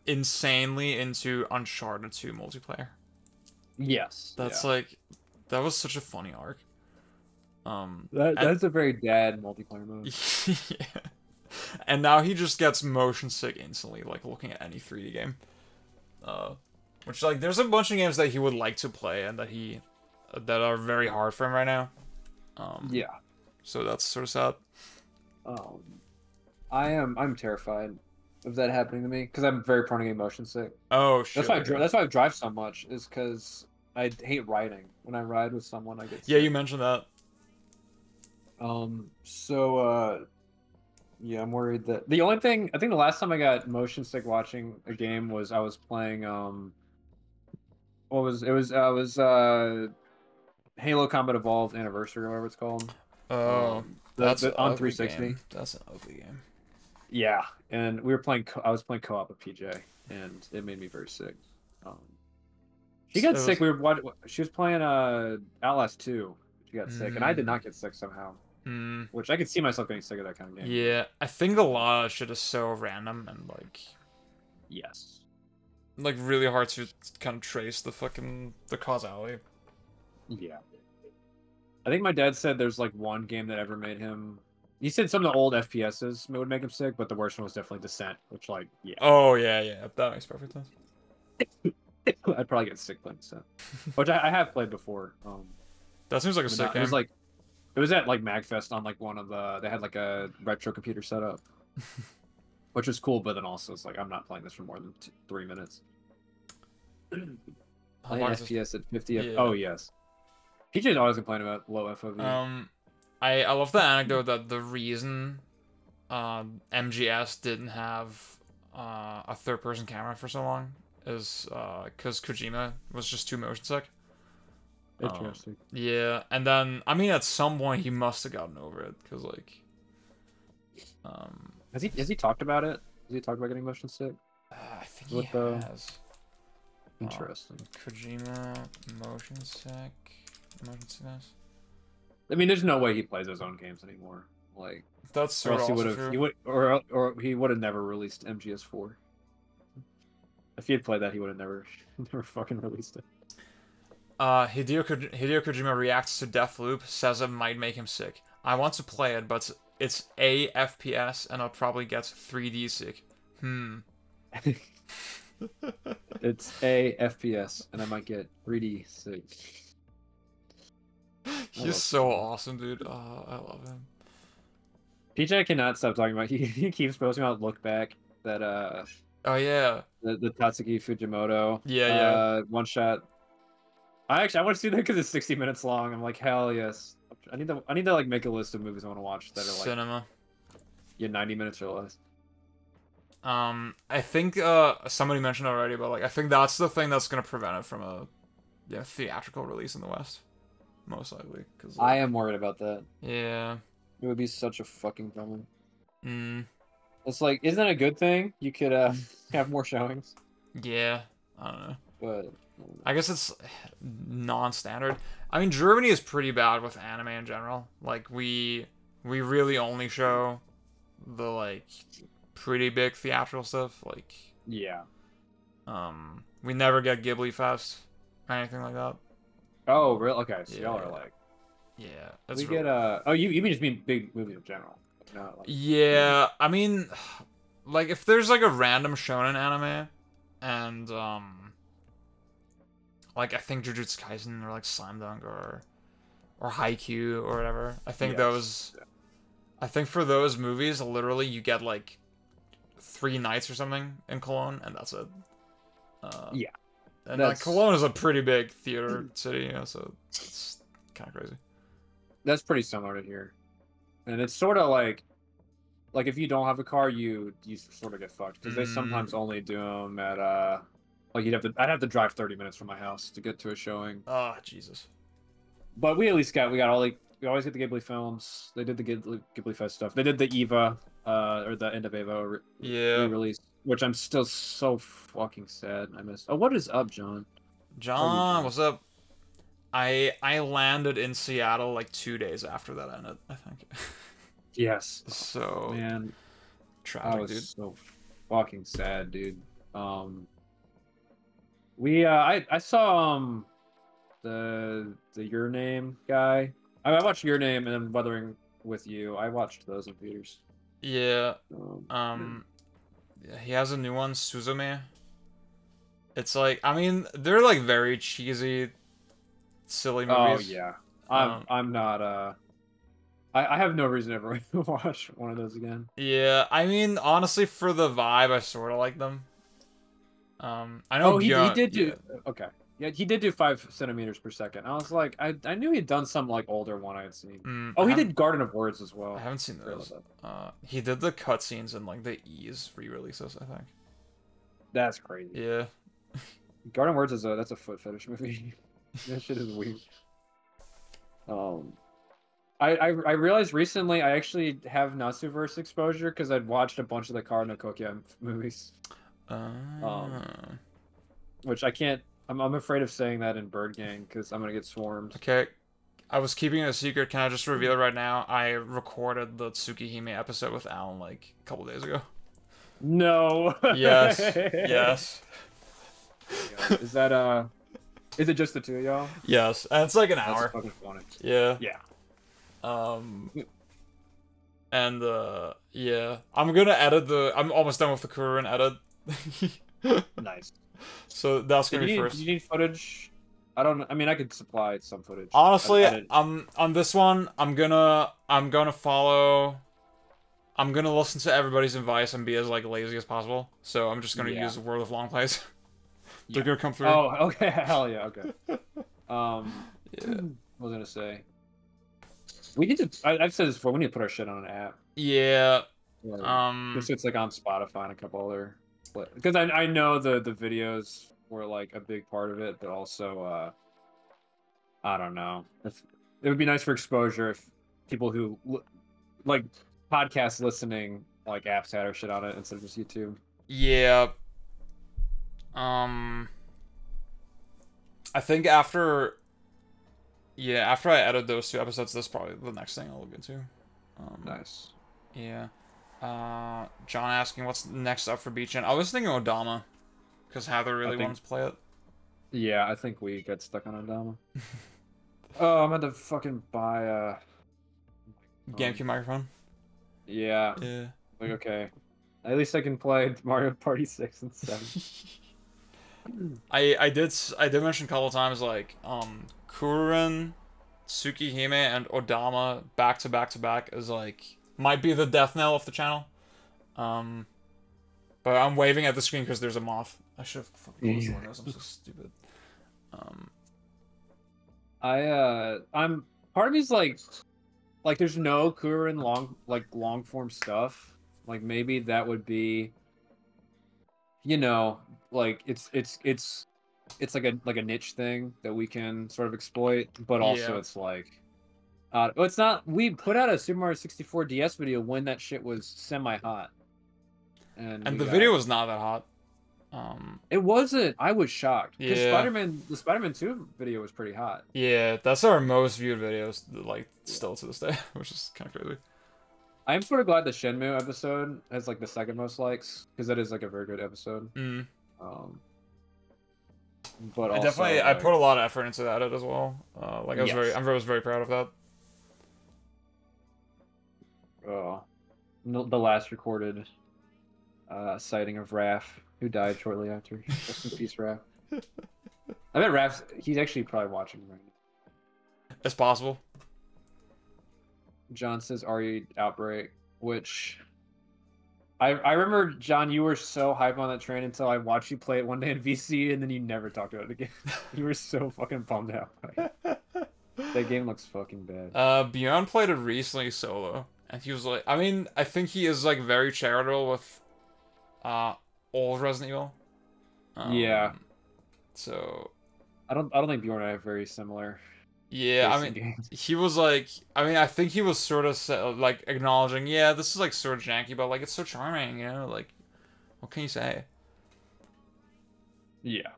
insanely into Uncharted 2 multiplayer. Yes. That's like that was such a funny arc. That's a very dad multiplayer mode. Yeah. And now he just gets motion sick instantly, like looking at any 3D game. Which like there's a bunch of games that he would like to play and that are very hard for him right now. Yeah. So that's sort of sad. I'm terrified of that happening to me because I'm very prone to getting motion sick. Oh shit. That's why I drive so much, is because I hate riding. When I ride with someone, I get sick. Yeah, you mentioned that. Yeah, I'm worried that the only thing I think the last time I got motion sick watching a game was I was playing Halo Combat Evolved Anniversary or whatever it's called. That's on 360. Game. That's an ugly game. Yeah, and I was playing co-op with PJ, and it made me very sick. She got It sick. was- She was playing Outlast 2. She got sick, and I did not get sick somehow. Mm, Which I could see myself getting sick of that kind of game. yeah, I think a lot of shit is so random and Yes. like really hard to kind of trace the causality. Yeah. I think my dad said there's like one game that ever made him. He said some of the old FPSs would make him sick, but the worst one was definitely Descent, which like yeah, Oh yeah, that makes perfect sense. I'd probably get sick playing Descent, which I have played before. That seems like a But sick it was game. like it was at like Magfest on like one of the they had like a retro computer set up, which was cool. But then also it's like I'm not playing this for more than 3 minutes. How Playing long is this? FPS at 50. Yeah. Oh yes. PJ's always complaining about low FOV. I love the anecdote that the reason MGS didn't have a third person camera for so long is because Kojima was just too motion sick. Interesting. Yeah, and then I mean at some point he must have gotten over it because Has he talked about it? Has he talked about getting motion sick? I think With he the- has. Interesting. Kojima motion sickness. I mean, there's no way he plays his own games anymore. Like, That's or sort else of he would also have, true. he would, or he would have never released MGS4. If he had played that, he would have never fucking released it. Hideo Kojima reacts to Deathloop, says it might make him sick. I want to play it, but it's a FPS, and I'll probably get 3D sick. It's a FPS, and I might get 3D sick. He's so awesome, dude. Oh, I love him. PJ cannot stop talking about. He keeps posting about Look Back that Oh yeah, the Tatsuki Fujimoto Yeah. one shot. I want to see that because it's 60 minutes long. I'm like, hell yes. I need to like make a list of movies I want to watch that are like cinema. 90 minutes or less. I think somebody mentioned already, but I think that's the thing that's gonna prevent it from a theatrical release in the West, most likely. Cause I am worried about that. yeah. It would be such a fucking bummer. Mm, It's like, isn't that a good thing? You could have more showings, yeah. I don't know. but I guess it's non-standard. I mean, Germany is pretty bad with anime in general. Like we really only show the pretty big theatrical stuff. yeah. We never get Ghibli Fest or anything like that. Oh, really? Okay, so y'all are Yeah. like, Yeah, that's we really... get oh, you mean just mean big movies in general? Not like, Yeah, I mean, if there's a random shonen anime, and I think Jujutsu Kaisen or Slam Dunk or Haikyuu or whatever. I think Yes. those. I think for those movies, literally you get 3 nights or something in Cologne, and that's it. Yeah. And That's- Cologne is a pretty big theater city, so it's kind of crazy. that's pretty similar to here, and it's sort of like if you don't have a car, you sort of get fucked because they sometimes only do them at I'd have to drive 30 minutes from my house to get to a showing. Oh, Jesus. But we always get the Ghibli films. They did the Ghibli Fest stuff. They did the Eva or the End of Eva Yeah. re-release, which I'm still so fucking sad I missed. Oh, what is up, John? John, what's up? I landed in Seattle 2 days after that ended, I think. Yes. So Man, I tragic, was dude. so fucking sad, dude. I saw the Your Name guy. I watched Your Name and then Weathering with You. I watched those in theaters. Yeah. Yeah, he has a new one, Suzume. It's I mean, they're very cheesy, silly movies. Oh yeah. Um, I'm not I have no reason ever to watch one of those again. Yeah, I mean, honestly, for the vibe, I sort of like them. I know. Oh, he Bjorn- did do yeah. okay. Yeah, he did do 5 centimeters per second. I was like, I knew he'd done some older one I had seen. I He haven't- did Garden of Words as well. I haven't seen Forgot those. about He did the cutscenes and the Ease re-releases, I think. That's crazy. Yeah. Garden of Words that's a foot fetish movie. That shit is weird. I realized recently I actually have Natsuverse exposure because I'd watched a bunch of the Kara no Kokia movies, which I can't I'm afraid of saying that in Bird Gang because I'm gonna get swarmed. Okay. I was keeping it a secret. Can I just reveal it right now? I recorded the Tsukihime episode with Alan like a couple days ago. No. Yes. Yes. Is that Is it just the two of y'all? Yes. And it's like an That's hour. fucking funny. Yeah. Yeah. And yeah. I'm almost done with the Kurin edit. Nice. So that's gonna be first. Do you need footage? I mean, I could supply some footage. Honestly, on this one, I'm gonna listen to everybody's advice and be as like lazy as possible. So I'm just gonna use the World of Long Plays. They're gonna come through. Oh, okay. Hell yeah. Okay. Yeah. What was I gonna say? We need to. I've said this before. We need to put our shit on an app. Yeah. Just it's like on Spotify and a couple other. Because I know the videos were like a big part of it, but also I don't know. It would be nice for exposure if people who like podcast listening like apps had our shit on it instead of just YouTube. Yeah. I think after I edit those 2 episodes, that's probably the next thing I'll look into. Nice. Yeah. John asking what's next up for Beach End. I was thinking Odama, because Heather really wanted to play it. Yeah, I think we got stuck on Odama. Oh, I'm gonna fucking buy a GameCube microphone. Yeah. Yeah. Like, okay. At least I can play Mario Party 6 and 7. I did mention a couple times like Kurin, Tsukihime, and Odama back to back is like might be the death knell of the channel. But I'm waving at the screen because there's a moth. I should have fucking closed the windows. I'm so stupid. I'm part of me's like there's no Kurin long form stuff. Like maybe that would be, you know, like it's like a niche thing that we can sort of exploit, but also it's like it's not. We put out a Super Mario 64 DS video when that shit was semi hot, and the video was not that hot. It wasn't. I was shocked because Yeah. the Spider-Man 2 video was pretty hot. Yeah, that's our most viewed videos, like still to this day, which is kind of crazy. I'm sort of glad the Shenmue episode has like the second most likes because that is like a very good episode. But I also, definitely I put a lot of effort into that as well. Like I was very proud of that. The last recorded sighting of Raph, who died shortly after. Rest in peace, Raph. I bet Raph's he's actually probably watching right now. It's possible. John says RE Outbreak, which I remember, John, you were so hype on that train until I watched you play it one day in VC, and then you never talked about it again. You were so fucking bummed out by it. That game looks fucking bad. Beyond played it recently solo, and he was like, I mean, I think he is like very charitable with old Resident Evil. Yeah. So I don't think Bjorn and I are very similar. Yeah, I mean, he was like, I mean, I think he was sort of like acknowledging, yeah, this is like sort of janky, but like it's so charming, you know, like, what can you say? Yeah.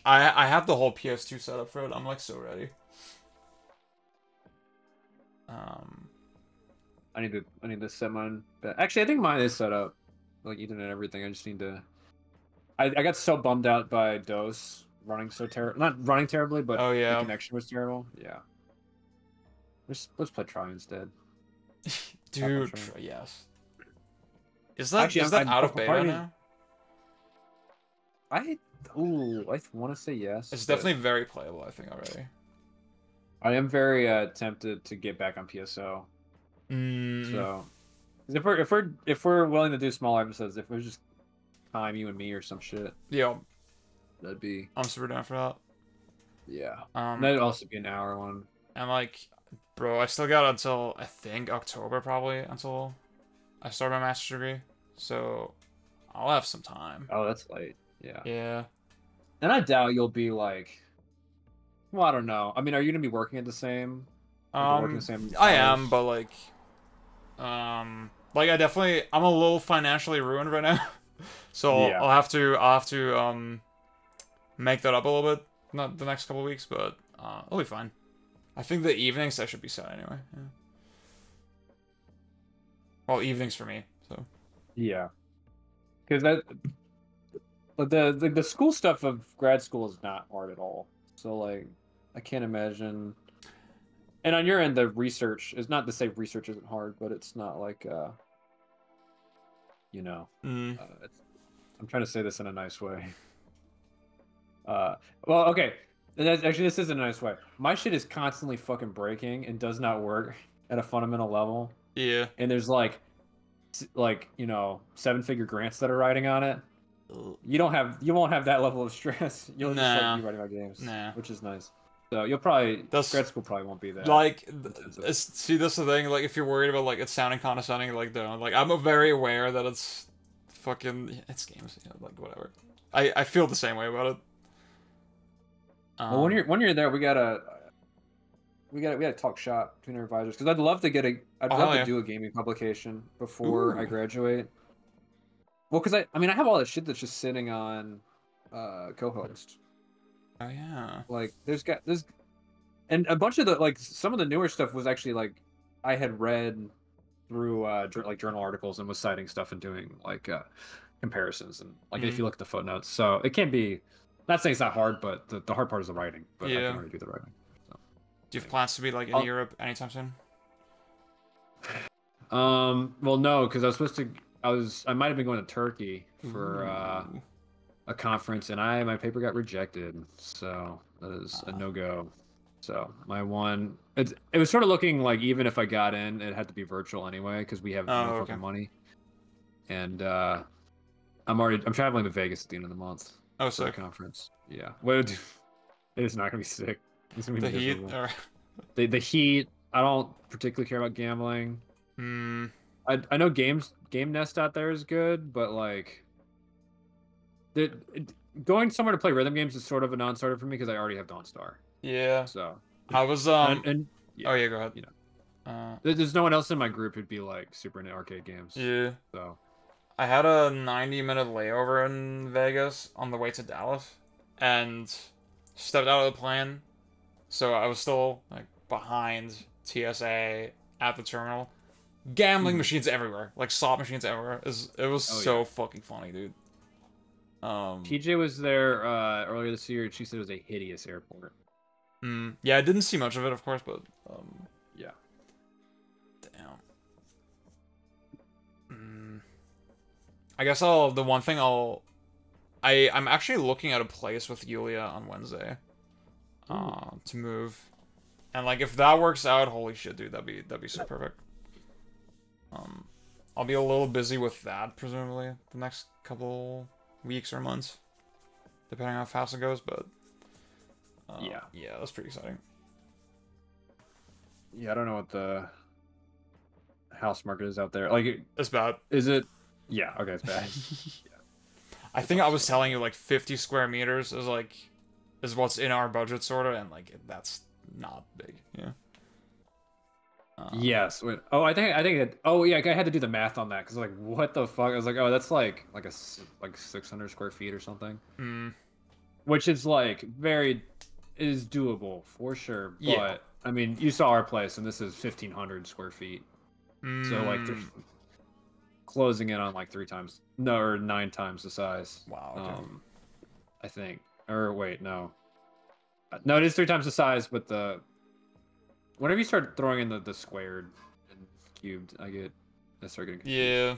I have the whole PS2 setup for it. I'm like so ready. I need to set mine. Actually, I think mine is set up, like Ethernet and everything. I just need to. I got so bummed out by DOS running so terrible. Not running terribly, but the connection was terrible. Yeah. Let's play Try instead. Dude, yes. Is that out of beta now? I want to say yes. It's definitely very playable, I think, already. I am very tempted to get back on PSO. So, if we're willing to do small episodes, if it was just time, you and me or some shit. Yeah. That'd be. I'm super down for that. Yeah. That'd also be an hour one. And like, bro, I still got until I think October probably until I start my master's degree. So I'll have some time. Oh, that's late. Yeah. Yeah. And I doubt you'll be like. Well, I don't know. I mean, are you gonna be working at the same? I am, but like I'm a little financially ruined right now. So I'll have to make that up a little bit not the next couple weeks, but it'll be fine. I think the evenings I should be set anyway. Yeah. Well, evenings for me, so. Yeah. Because that, but the school stuff of grad school is not hard at all. So like, I can't imagine. And on your end, the research is not to say research isn't hard, but it's not like you know, I'm trying to say this in a nice way. Well, okay. Actually, this is a nice way. My shit is constantly fucking breaking and does not work at a fundamental level. Yeah. And there's like, you know, 7-figure grants that are riding on it. You won't have that level of stress. You'll just like be writing about games, which is nice. So you'll probably grad school probably won't be that. Like, see, that's the thing. Like, if you're worried about like it sounding condescending, like don't. Like, I'm very aware that it's fucking it's games. You know, like whatever. I feel the same way about it. Well, when you're there, we gotta talk shop between our advisors because I'd love to do a gaming publication before I graduate. Well, because I mean I have all this shit that's just sitting on co-host. Oh yeah. Like there's and a bunch of the like some of the newer stuff was actually like I had read through like journal articles and was citing stuff and doing like comparisons and like if you look at the footnotes. So it can't be. Not saying it's not hard, but the hard part is the writing. But I can already do the writing. So. Do you have plans to be like in Europe anytime soon? Well, no, because I was supposed to. I might have been going to Turkey for a conference, and my paper got rejected, so that is a no go. So my one, it was sort of looking like even if I got in, it had to be virtual anyway because we have no fucking money. And I'm traveling to Vegas at the end of the month. Oh, for a conference. Yeah. Well, it is not gonna be sick. It's gonna be the heat. Or... the heat. I don't particularly care about gambling. I know Game Nest out there is good, but like, going somewhere to play rhythm games is sort of a non-starter for me because I already have Dawnstar. Yeah. So I was yeah. Oh yeah, go ahead. You know, there's no one else in my group who'd be like super into arcade games. Yeah. So. I had a 90-minute layover in Vegas on the way to Dallas, and stepped out of the plane, so I was still like behind TSA at the terminal. Gambling machines everywhere, like slot machines everywhere. It was so fucking funny, dude. TJ was there earlier this year, and she said it was a hideous airport. Yeah, I didn't see much of it, of course, but yeah. Damn. I guess I'm actually looking at a place with Yulia on Wednesday. To move. And like if that works out, holy shit, dude, that'd be so perfect. I'll be a little busy with that, presumably, the next couple weeks or months. Depending on how fast it goes, but yeah, that's pretty exciting. Yeah, I don't know what the house market is out there. Like it's bad. Is it? Yeah, okay, it's bad. Yeah. I think I was telling you like 50 square meters is what's in our budget sort of, and like that's not big. Yeah. Yes. Wait, I think oh yeah, I had to do the math on that because like what the fuck? I was like, oh, that's like 600 square feet or something. Which is like is doable for sure. But yeah. I mean, you saw our place, and this is 1,500 square feet. So like closing in on like 9 times the size. Wow. Okay. I think. Or wait, no. No, it is 3 times the size, but whenever you start throwing in the squared and cubed, I start getting confused. Yeah.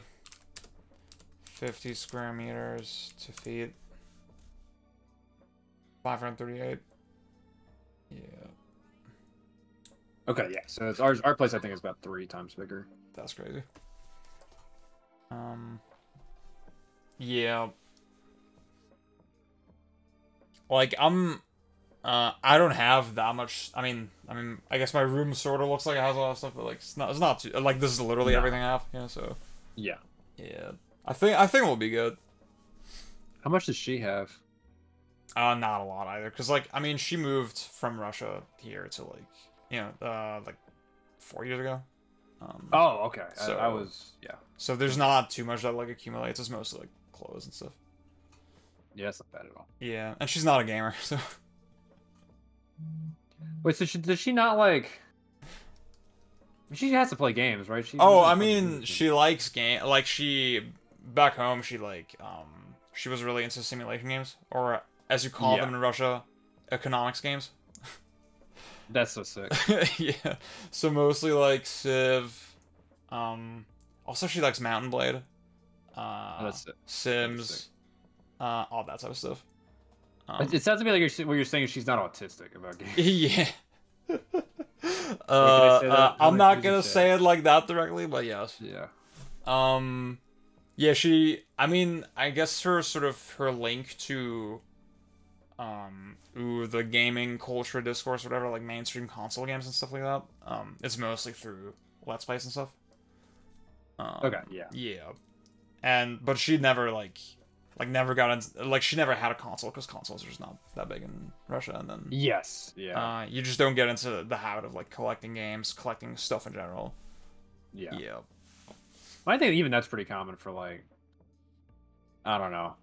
50 square meters to feet. 538. Yeah. Okay, yeah. So it's our place I think is about 3 times bigger. That's crazy. Yeah. Like I don't have that much. I mean, I guess my room sort of looks like it has a lot of stuff, but like it's not too, like this is literally everything I have. Yeah. So. Yeah. Yeah. I think we'll be good. How much does she have? Not a lot either, cause like I mean she moved from Russia here to like 4 years ago. Oh, okay. So I was, yeah. So there's not too much that like accumulates. It's mostly like clothes and stuff. Yeah, that's not bad at all. Yeah, and she's not a gamer, so. Wait, so does she not like? She has to play games, right? She. Oh, doesn't I fucking do mean, this she likes game. Like back home, she she was really into simulation games, or as you call them in Russia, economics games. That's so sick. Yeah. So mostly like Civ. Also she likes Mountain Blade. That's sick. Sims. All that type of stuff. It sounds to me like what you're saying is she's not autistic about games. Yeah. I say that? I'm not How gonna would you say it like that directly, but yes. Yeah. Yeah, I mean, I guess her link to, the gaming culture discourse, whatever, like mainstream console games and stuff like that, it's mostly through Let's Plays and stuff. Okay, yeah. Yeah. But she never, never got into, she never had a console, because consoles are just not that big in Russia, and then... Yes, yeah. You just don't get into the habit of, collecting games, collecting stuff in general. Yeah. Yeah. I think even that's pretty common for, I don't know,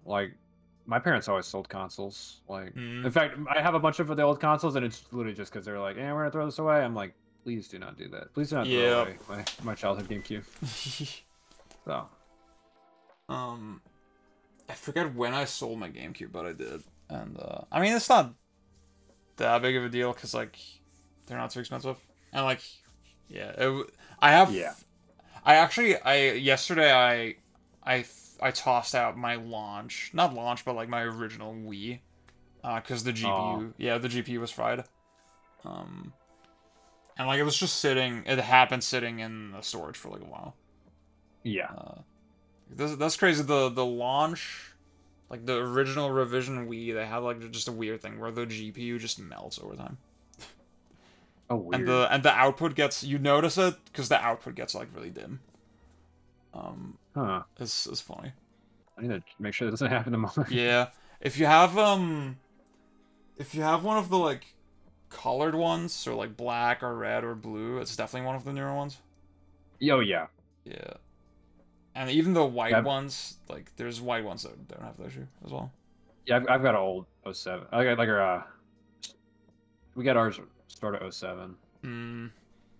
my parents always sold consoles. In fact, I have a bunch of the old consoles, and it's literally just because they're like, we're gonna throw this away. I'm like, please do not do that. Please do not throw away my childhood GameCube. So. I forget when I sold my GameCube, but I did. And, I mean, it's not that big of a deal, because, they're not too expensive. And, yesterday, I tossed out my not launch, but, my original Wii. Because the GPU, the GPU was fried. And, it was just it had been sitting in the storage for, a while. Yeah. That's crazy. The launch, the original revision Wii, they have just a weird thing where the GPU just melts over time. Oh, weird. And the output gets, you notice it because the output gets really dim. It's funny. I need to make sure that doesn't happen to mine. Yeah, if you have one of the colored ones, or black or red or blue, it's definitely one of the newer ones. Oh yeah. Yeah. And even the white ones, there's white ones that don't have the issue as well. Yeah, I've got an old 07. I got our, we got ours started 07.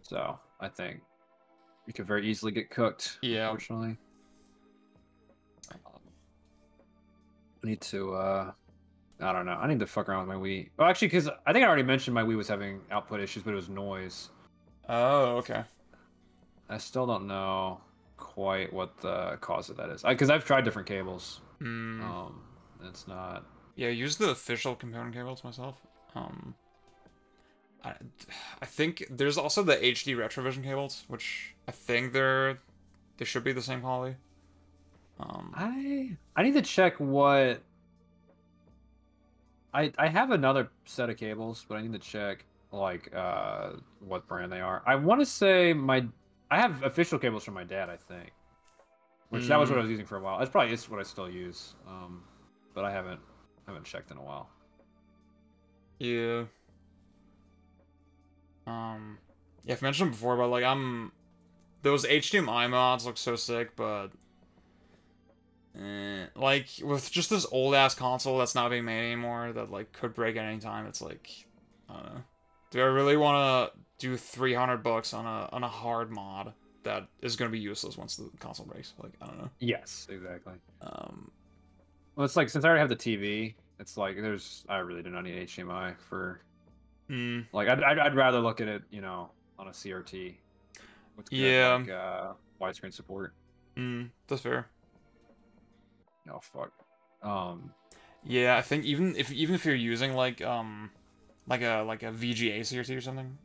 So I think you could very easily get cooked. Yeah. Unfortunately. I need to, I don't know. I need to fuck around with my Wii. Well, actually, because I think I already mentioned my Wii was having output issues, but it was noise. Oh, okay. I still don't know quite what the cause of that is, because I've tried different cables. It's not. Yeah, I use the official component cables myself. I think there's also the HD Retrovision cables, which I think they should be the same quality. I need to check what. I have another set of cables, but I need to check what brand they are. I want to say I have official cables from my dad, I think. Which that was what I was using for a while. That's probably what I still use. But I haven't checked in a while. Yeah. Yeah, I've mentioned before, but those HDMI mods look so sick, but with just this old ass console that's not being made anymore, that could break at any time, it's I don't know. Do I really want to do $300 on a hard mod that is going to be useless once the console breaks? I don't know. Yes, exactly. Well, it's since I already have the TV, it's I really do not need HDMI for. I'd rather look at it, on a CRT. With good, widescreen support. That's fair. Oh fuck. Yeah, I think even if you're using like a VGA CRT or something,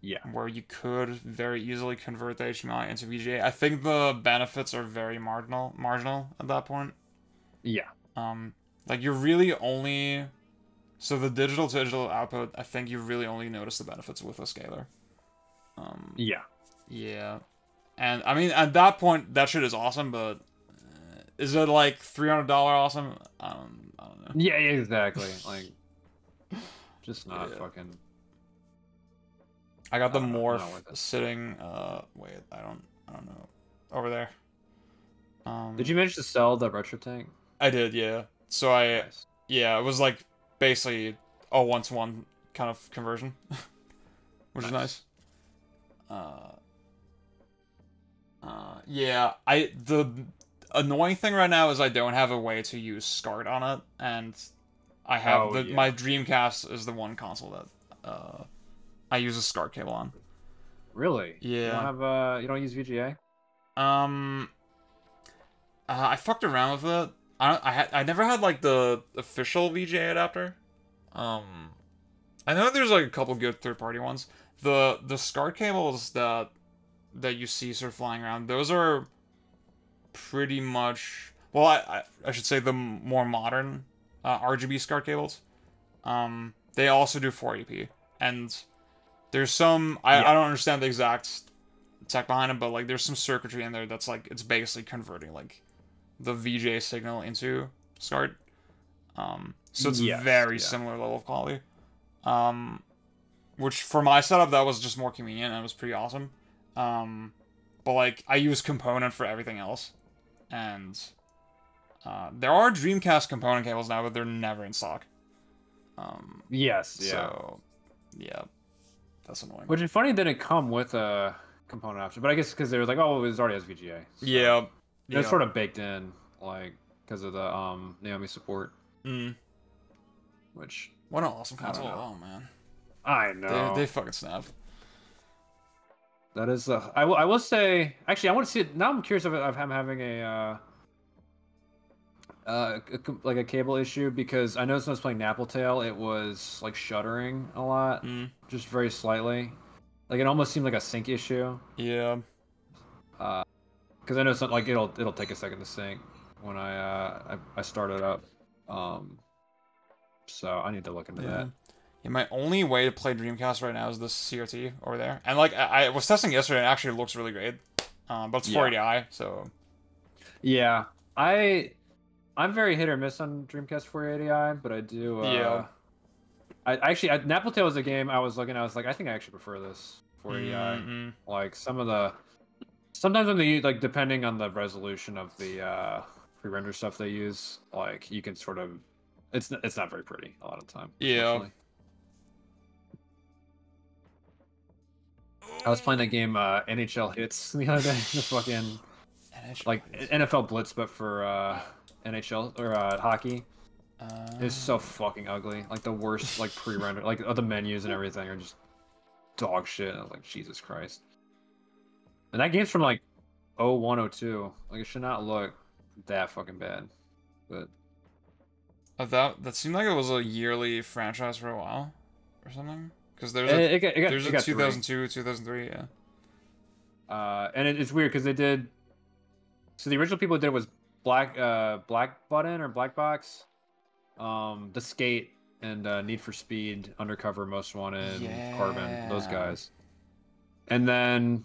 yeah, where you could very easily convert the HDMI into VGA, I think the benefits are very marginal at that point. Yeah. You're really only, so the digital to digital output, I think you really only notice the benefits with a scaler. Yeah. Yeah. And I mean, at that point, that shit is awesome, but is it $300 awesome? I don't know. Yeah, exactly. Just not fucking. I got the Morph sitting. Wait, I don't know. Over there. Did you manage to sell the retro tank? I did, yeah. So I, Nice. yeah, it was like basically a 1-to-1 kind of conversion, which is nice. Yeah, the annoying thing right now is I don't have a way to use SCART on it, and I have Oh, yeah. my Dreamcast is the one console that I use a SCART cable on. Really? Yeah. You don't you don't use VGA? I fucked around with it. I never had like the official VGA adapter. I know there's like a couple good third-party ones. The SCART cables that you see sort of flying around, those are pretty much, well, I should say the more modern RGB SCART cables. They also do 480p, and there's some I don't understand the exact tech behind it, but like there's some circuitry in there that's like it's basically converting like the VGA signal into SCART. So it's very similar level of quality. Which for my setup that was just more convenient and it was pretty awesome. But like I use component for everything else, and there are Dreamcast component cables now, but they're never in stock. Yes. Yeah. So yeah, that's annoying. Which is funny, didn't come with a component option, but I guess because they were like, oh, it already has VGA. So Yeah. it's sort of baked in, like because of the Naomi support. Which what an awesome console! Oh man, I know they fucking snap. That is, I will say, actually, I want to see it now. I'm curious if I'm having like a cable issue, because I noticed when I was playing Nappletail, it was like shuddering a lot, just very slightly. Like it almost seemed like a sync issue. Yeah. Because I know something like it'll take a second to sync when I start it up. So I need to look into that. Yeah, my only way to play Dreamcast right now is this CRT over there, and like I was testing yesterday, and it actually looks really great. But it's 480i, so. Yeah, I'm very hit or miss on Dreamcast 480i, but I do. I actually Nappletail was a game I was looking. I was like, I think I actually prefer this 480i. Like sometimes when they use, like, depending on the resolution of the pre-render stuff they use, like you can sort of, it's not very pretty a lot of the time. Yeah. I was playing that game NHL Hits the other day. The fucking like NFL Blitz, but for NHL or hockey. It's so fucking ugly. Like the worst, like pre-render, like the menus and everything are just dog shit. I was like, Jesus Christ. And that game's from like 01, 02. Like it should not look that fucking bad. But that seemed like it was a yearly franchise for a while, or something. Because there's a 2002, 2003, yeah. And it's weird because they did. So the original people who did it was Black Button or Black Box, The Skate, and Need for Speed, Undercover, Most Wanted, Carbon, those guys. And then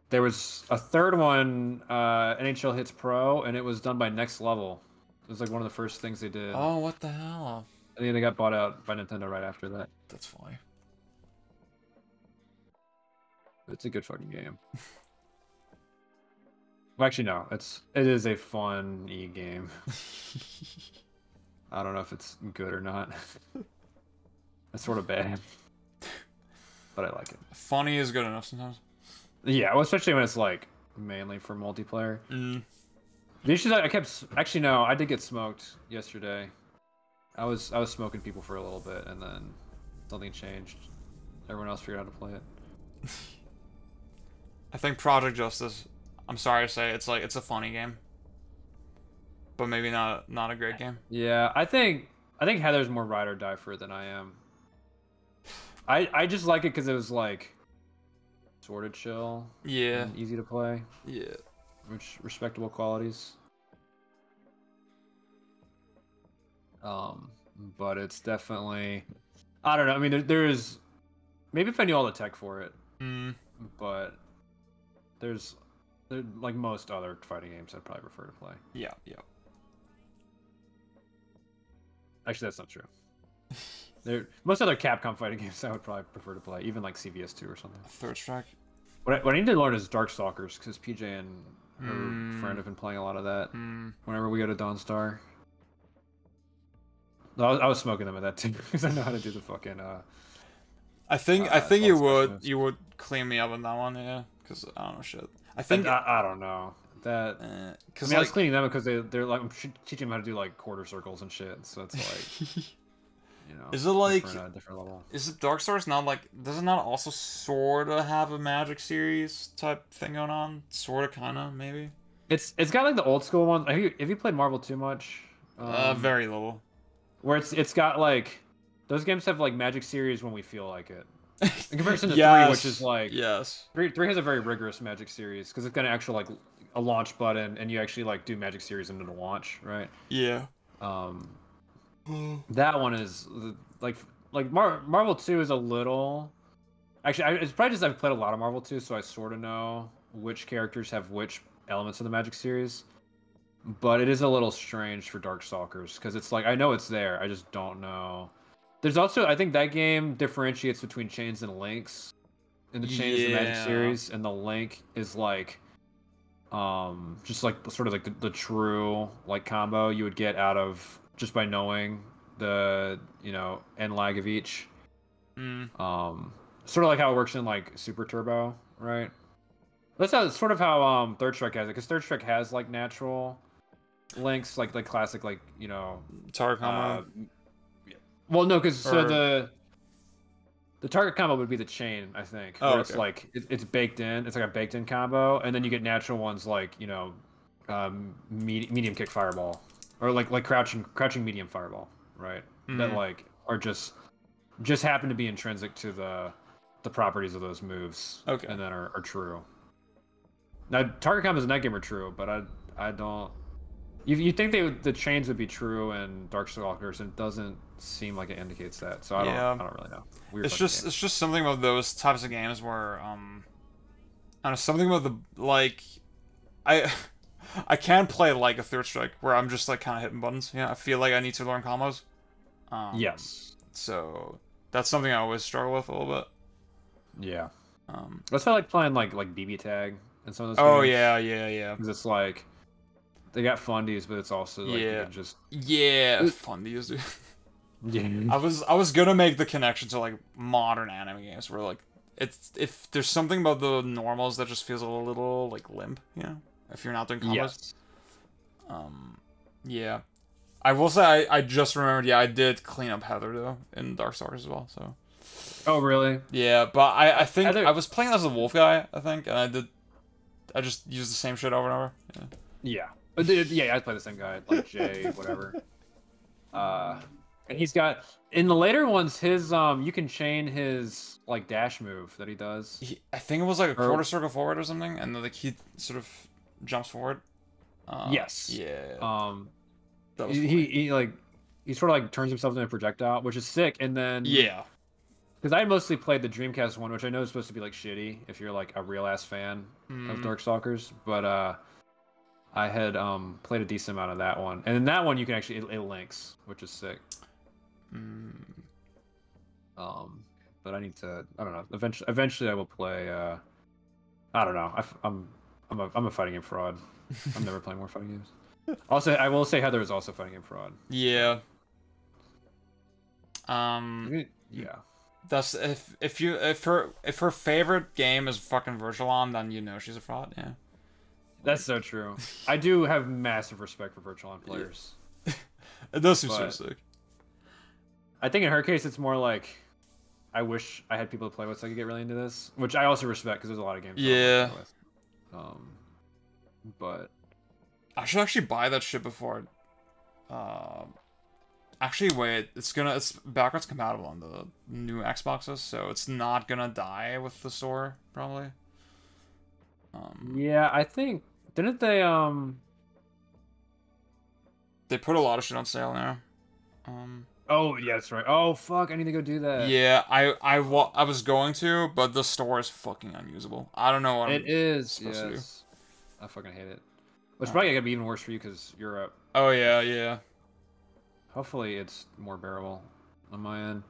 there was a third one, NHL Hits Pro, and it was done by Next Level. It was like one of the first things they did. Oh, what the hell? I think they got bought out by Nintendo right after that. That's funny. It's a good fucking game. Well, actually, no. It is a fun game. I don't know if it's good or not. It's sort of bad, but I like it. Funny is good enough sometimes. Yeah, well, especially when it's like mainly for multiplayer. The issue is actually no, I did get smoked yesterday. I was smoking people for a little bit, and then something changed. Everyone else figured out how to play it. I think Project Justice, I'm sorry to say, it's a funny game, but maybe not a great game. Yeah, I think Heather's more ride or die for it than I am. I just like it because it was like sort of chill. Yeah. And easy to play. Yeah. Which respectable qualities. But it's definitely, I don't know. I mean, there's maybe if I knew all the tech for it, but there's like most other fighting games I'd probably prefer to play. Yeah, yeah. Actually, that's not true. Most other Capcom fighting games I would probably prefer to play, even like CVS2 or something. Third Strike. What I need to learn is Darkstalkers, because PJ and her friend have been playing a lot of that. Whenever we go to Dawnstar. I was smoking them at that too because I know how to do the fucking I think special moves. you would clean me up on that one, yeah. Because I don't know shit. I think I don't know that. I because mean, I was like cleaning them because they're like I'm teaching them how to do like quarter circles and shit. So it's like, is it like different level. is it Dark Souls not like does it not also sort of have a magic series type thing going on? Sort of, kind of, maybe. It's got like the old school ones. Have you played Marvel too much? Very little. Where it's got like those games have like magic series when we feel like it. In comparison to Yes. 3, which is like yes. 3 has a very rigorous magic series because it's got an actual like a launch button and you actually like do magic series into the launch, right? Yeah. That one is like Marvel 2 is a little. Actually, it's probably just I've played a lot of Marvel 2, so I sort of know which characters have which elements of the magic series. But it is a little strange for Darkstalkers because it's like I know it's there, I just don't know. There's also I think that game differentiates between chains and links. And the chain is the magic series, and the link is like, just like sort of like the true like combo you would get out of just by knowing the end lag of each. Sort of like how it works in like Super Turbo, right? That's sort of how Third Strike has it, because Third Strike has like natural links, like classic target combo. Well, no, because the target combo would be the chain, I think. Oh, where it's like it's baked in. It's like a baked in combo, and then you get natural ones like medium kick fireball, or like crouching medium fireball, right? That like are just happen to be intrinsic to the properties of those moves. Okay. And then are true. Now target combos in that game are true, but I don't. You think the chains would be true in Darkstalkers, and it doesn't seem like it indicates that. So I don't really know. Weird it's just something about those types of games where I don't know, something about the like I can't play like a Third Strike where I'm just like kind of hitting buttons. Yeah, I feel like I need to learn combos. Yes. So that's something I always struggle with a little bit. Yeah. That's why I like playing like BB Tag and some of those games. Oh yeah. Because it's like they got fundies, but it's also like you can just fundies, dude. Yeah. I was gonna make the connection to like modern anime games where like if there's something about the normals that just feels a little like limp, if you're not doing combos. Yes. Yeah. I will say I just remembered, I did clean up Heather though in Darkstalkers as well, so. Oh really? Yeah, but I think Heather... I was playing as a wolf guy, I think, and I just used the same shit over and over. Yeah. I play the same guy, like Jay, whatever. And he's got in the later ones his you can chain his like dash move that he does. I think it was like a quarter circle forward or something, and then like he sort of jumps forward. Yes. Yeah. That was he sort of like turns himself into a projectile, which is sick. And then because I mostly played the Dreamcast one, which I know is supposed to be like shitty if you're like a real ass fan of Darkstalkers, but I had played a decent amount of that one, and in that one you can actually it links, which is sick. But I need to. I don't know. Eventually, I will play. I don't know. I'm a fighting game fraud. I'm never playing more fighting games. Also, I will say Heather is also fighting game fraud. Yeah. Yeah. That's if her favorite game is fucking Virtualon, then you know she's a fraud. Yeah. That's so true. I do have massive respect for Virtualon players. It does seem so sick. I think in her case, it's more like, I wish I had people to play with so I could get really into this, which I also respect because there's a lot of games. Yeah. But I should actually buy that shit before. Actually, wait. It's backwards compatible on the new Xboxes, so it's not gonna die with the store probably. Yeah, I think didn't they They put a lot of shit on sale now. Oh yeah, that's right. Oh fuck, I need to go do that. Yeah, I was going to, but the store is fucking unusable. I don't know what it is. Supposed to do. I fucking hate it. It's probably gonna be even worse for you because Europe. Oh yeah. Hopefully it's more bearable on my end.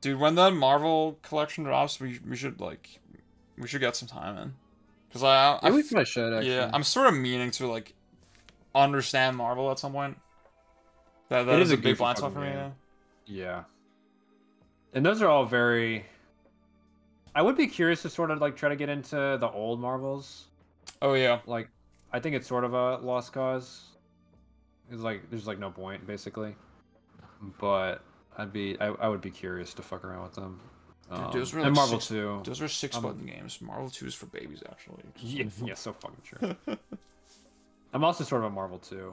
Dude, when that Marvel collection drops, we should get some time in, because I we should actually. Yeah, I'm sort of meaning to like understand Marvel at some point. That It is is a a big goofy blind spot fucking for me. game. Yeah. Yeah. And those are all very. I would be curious to sort of like try to get into the old Marvels. Oh yeah. Like, I think it's sort of a lost cause. It's like there's like no point basically. But I would be curious to fuck around with them. Dude, those were like and Marvel 6, 2. Those were 6-button games. Marvel 2 is for babies, actually. Yeah, so fucking true. I'm also sort of a Marvel 2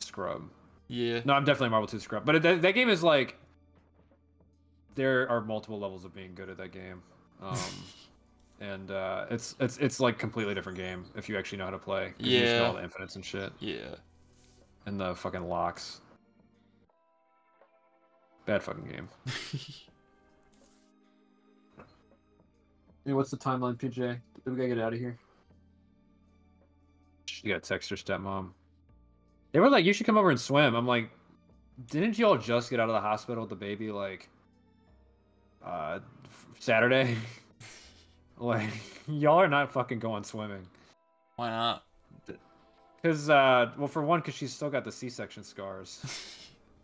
scrub. Yeah. No, I'm definitely a Marvel 2 scrub. But that game is like, there are multiple levels of being good at that game. And it's like completely different game if you actually know how to play. 'Cause you just know all the infinites and shit. Yeah. And the fucking locks. Bad fucking game. Hey, what's the timeline, PJ? We gotta get out of here. She got text her stepmom. They were like, "You should come over and swim." I'm like, "Didn't you all just get out of the hospital with the baby like Saturday?" Like, y'all are not fucking going swimming. Why not? Because well, for one, because she's still got the C-section scars,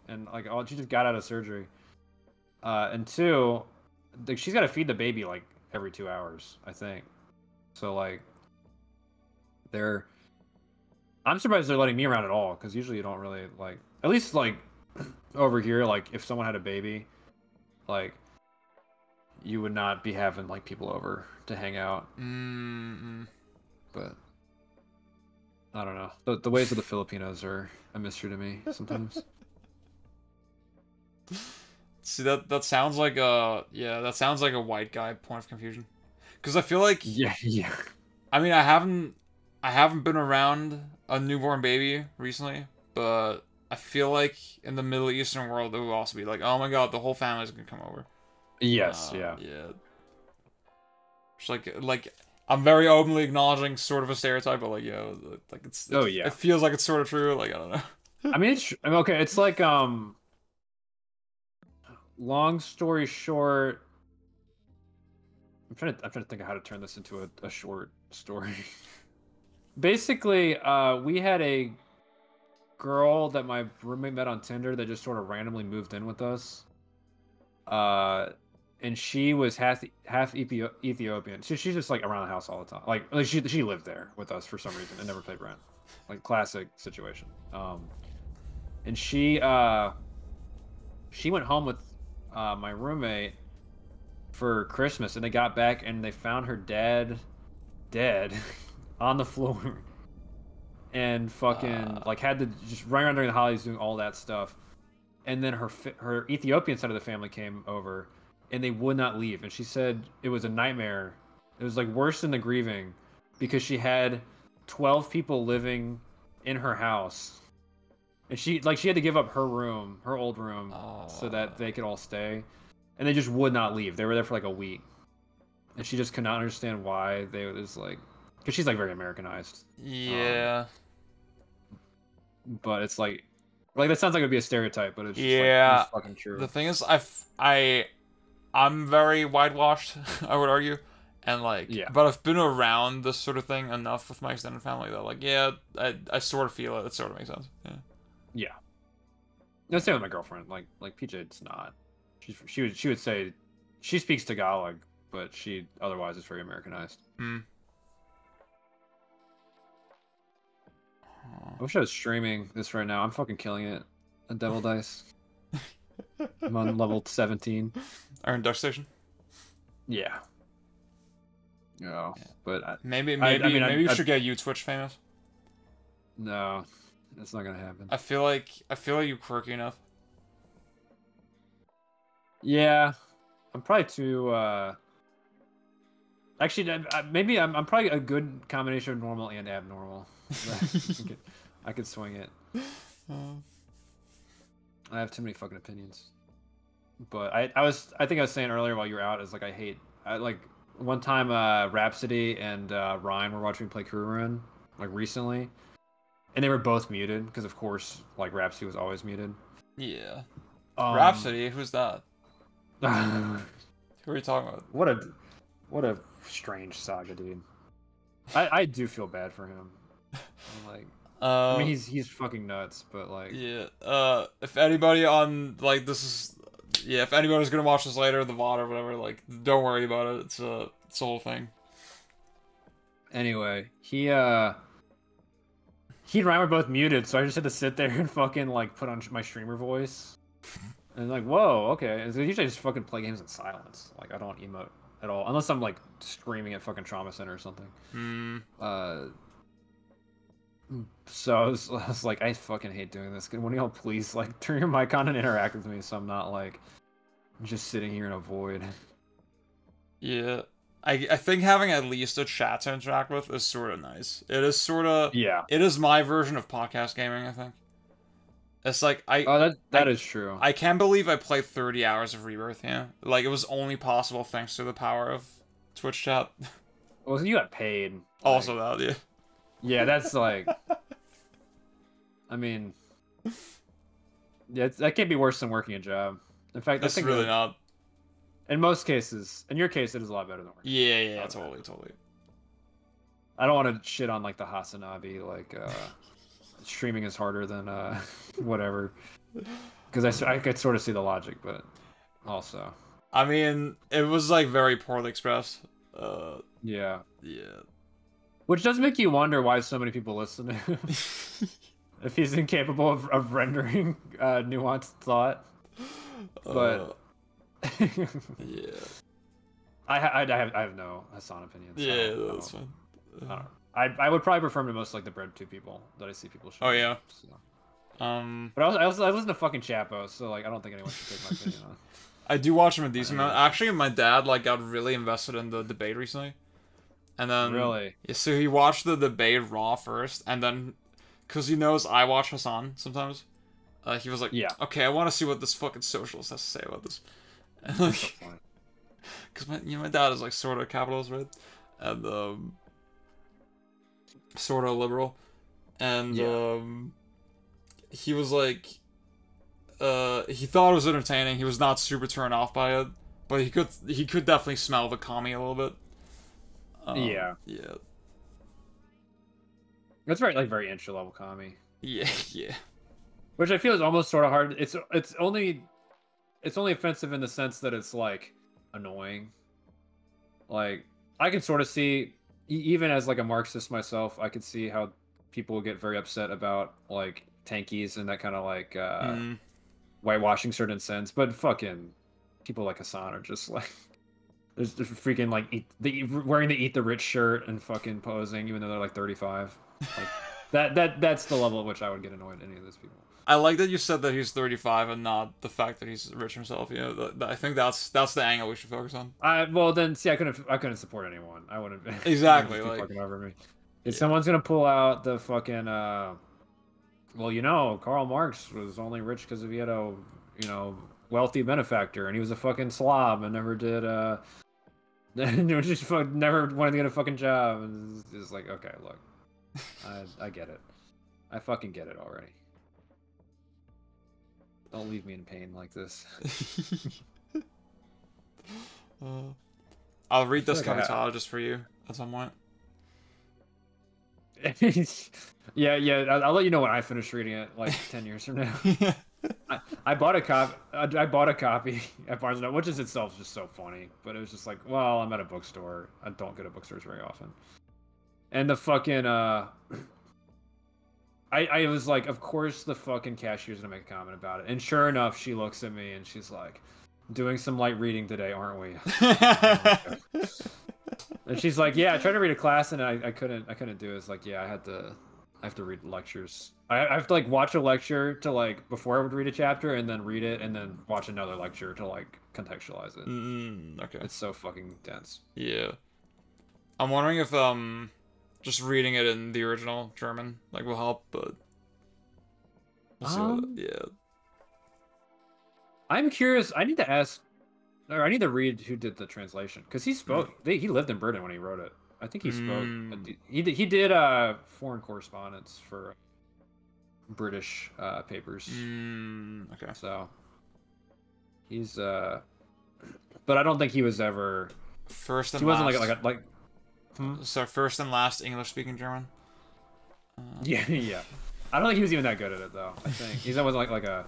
and like, oh, she just got out of surgery. And two, like, she's got to feed the baby like every 2 hours, I think. So like, I'm surprised they're letting me around at all, because usually you don't really like. At least like over here, like if someone had a baby, like you would not be having like people over to hang out. But I don't know. The ways of the Filipinos are a mystery to me sometimes. See, that sounds like that sounds like a white guy point of confusion. Because I feel like Yeah. I mean, I haven't been around a newborn baby recently, but I feel like in the Middle Eastern world it would also be like, oh my god, the whole family's gonna come over. Yes, yeah. It's like I'm very openly acknowledging sort of a stereotype, but like like it feels like it's sort of true. Like I don't know. I mean, okay. It's like long story short, I'm trying to think of how to turn this into a short story. Basically, we had a girl that my roommate met on Tinder that just sort of randomly moved in with us. And she was half Ethiopian. She's just like around the house all the time. Like she lived there with us for some reason and never paid rent. Like classic situation. And she went home with my roommate for Christmas, and they got back and they found her dead on the floor, and fucking like had to just run around during the holidays doing all that stuff. And then her Ethiopian side of the family came over, and they would not leave. And she said it was a nightmare. It was like worse than the grieving, because she had 12 people living in her house, and she had to give up her room, her old room, so that they could all stay. And they just would not leave. They were there for like a week, and she just could not understand why. They was like, because she's like very Americanized. Yeah. But it's like that sounds like it would be a stereotype, but it's just yeah, like, it's fucking true. The thing is, I'm very whitewashed, I would argue, and like, but I've been around this sort of thing enough with my extended family that like, I sort of feel it. It sort of makes sense. Yeah. No, same with my girlfriend. Like PJ, it's not. She would say she speaks Tagalog, but she otherwise is very Americanized. I wish I was streaming this right now. I'm fucking killing it on Devil Dice. I'm on level 17. Iron Dust Station? Yeah. Oh, but maybe you should get you Twitch famous. No, that's not gonna happen. I feel like you're quirky enough. Yeah, I'm probably too. Actually, maybe I'm probably a good combination of normal and abnormal. I could swing it. I have too many fucking opinions. But I think I was saying earlier while you were out, is like I like one time Rhapsody and Ryan were watching me play Crew Run like recently, and they were both muted because of course like Rhapsody was always muted. Yeah. Rhapsody, who's that? Who are you talking about? What a strange saga, dude. I do feel bad for him. I'm like, I mean, he's fucking nuts, but like, Yeah. If anybody on like this is, yeah, if anybody's gonna watch this later, the VOD or whatever, like, don't worry about it. It's a whole thing. anyway, he and Ryan were both muted, so I just had to sit there and fucking like put on my streamer voice, and like, whoa, okay. And so usually I just fucking play games in silence. Like I don't emote at all, unless I'm like screaming at fucking Trauma Center or something. So I was like, I fucking hate doing this. Can one of y'all please like turn your mic on and interact with me so I'm not like just sitting here in a void. Yeah. I think having at least a chat to interact with is sort of nice. It is sort of, Yeah. it is my version of podcast gaming, I think. It's like That is true. I can't believe I played 30 hours of Rebirth, yeah. Like, it was only possible thanks to the power of Twitch chat. Well, you got paid. Like, Also that, yeah. Yeah, that's like. I mean, yeah, that can't be worse than working a job. In fact, That's I think really not. in most cases, in your case, it is a lot better than working. Yeah, totally. I don't want to shit on like the Hasanabi, like streaming is harder than whatever, because I could sort of see the logic, but also. I mean, it was like very poorly expressed. Yeah. Yeah. Which does make you wonder why so many people listen to him. If he's incapable of rendering nuanced thought. But yeah. I have no Hassan opinions. Yeah, that's fine. I don't know. I would probably prefer him to most like the Bread 2 people that I see people show. Oh yeah. So. But I listen to fucking Chapo, so like I don't think anyone should take my opinion on. I do watch him a decent amount. Actually, my dad like got really invested in the debate recently. And then Really? Yeah, so he watched the debate raw first, and then because he knows I watch Hassan sometimes, he was like, Yeah. Okay, I want to see what this fucking socialist has to say about this. And like, because my dad is like sort of capitalist, right? And sort of liberal, and he was like, he thought it was entertaining. He was not super turned off by it, but he could definitely smell the commie a little bit. Yeah. That's very entry level commie. Yeah. Which I feel is almost sort of hard. It's only offensive in the sense that it's like annoying. Like I can sort of see, even as like a Marxist myself, I could see how people would get very upset about like tankies and that kind of like whitewashing certain sins. But fucking people like Hassan are just like. There's freaking like wearing the Eat the Rich shirt and fucking posing, even though they're like 35. Like that's the level at which I would get annoyed at any of those people. I like that you said that he's 35 and not the fact that he's rich himself. You know, I think that's the angle we should focus on. Well then, see, I couldn't support anyone. I wouldn't. Exactly. Like Like, fucking over me. If someone's gonna pull out the fucking well, you know, Karl Marx was only rich because he had a wealthy benefactor, and he was a fucking slob and never did just never wanted to get a fucking job, and it's like, okay, look, I get it. I fucking get it already. Don't leave me in pain like this. I'll read this like commentary just for you at some point. Yeah, I'll let you know when I finish reading it, like 10 years from now. I bought a copy. I bought a copy at Barnes & Noble, which is itself just so funny. But it was just like, well, I'm at a bookstore. I don't go to bookstores very often. And the fucking I was like, of course the fucking cashier's gonna make a comment about it. And sure enough, she looks at me and she's like, doing some light reading today, aren't we? And she's like, yeah, I tried to read a class and I couldn't do it. It's like, yeah, I have to read lectures. I have to like watch a lecture to like before I would read a chapter, and then read it, and then watch another lecture to like contextualize it. Okay. It's so fucking dense. Yeah. I'm wondering if just reading it in the original German like will help, but we'll see. Yeah. I'm curious. I need to ask, or I need to read who did the translation, because he spoke. He lived in Britain when he wrote it. I think he spoke. He did foreign correspondence for British papers. Okay. So he's but I don't think he was ever first and he wasn't last. like So first and last English speaking German. Yeah, yeah. I don't think he was even that good at it though. I think he wasn't like a.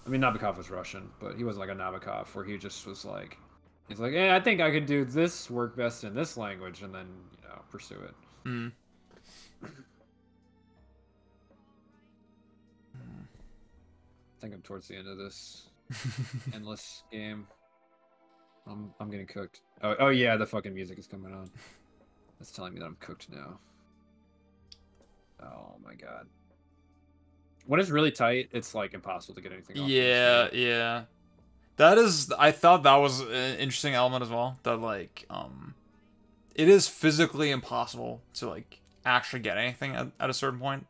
I mean, Nabokov was Russian, but he wasn't like a Nabokov where he just was like, he's like, I think I could do this work best in this language, and then pursue it. Mm. I think I'm towards the end of this endless game. I'm getting cooked. Oh yeah, the fucking music is coming on. That's telling me that I'm cooked now. Oh my god. When it's really tight, it's like impossible to get anything off. Yeah, yeah. That is, I thought that was an interesting element as well. That like, it is physically impossible to like actually get anything at a certain point.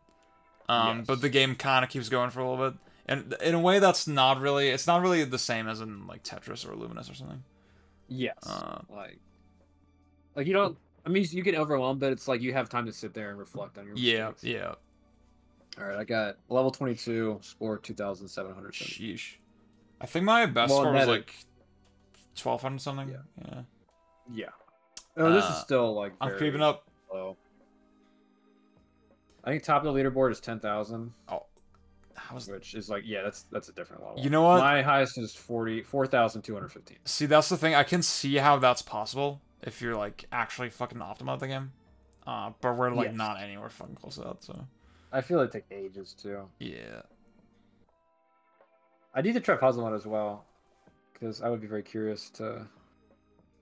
Yes. But the game kind of keeps going for a little bit, and in a way that's not really, it's not really the same as in like Tetris or Luminous or something. Yes. Like you don't. I mean, you get overwhelmed, but it's like you have time to sit there and reflect on your mistakes. Yeah. All right, I got level 22, score 2,700. Sheesh. I think my best score was like 1,200 something. Yeah. Oh, this is still like I'm creeping up. Low. I think top of the leaderboard is 10,000. Oh, which is like that's a different level. You know what? My highest is 4,215. See, that's the thing. I can see how that's possible if you're like actually fucking optimal at the game. But we're like not anywhere fucking close to that. So I feel it take ages too. Yeah. I need to try Puzzle One as well, because I would be very curious to.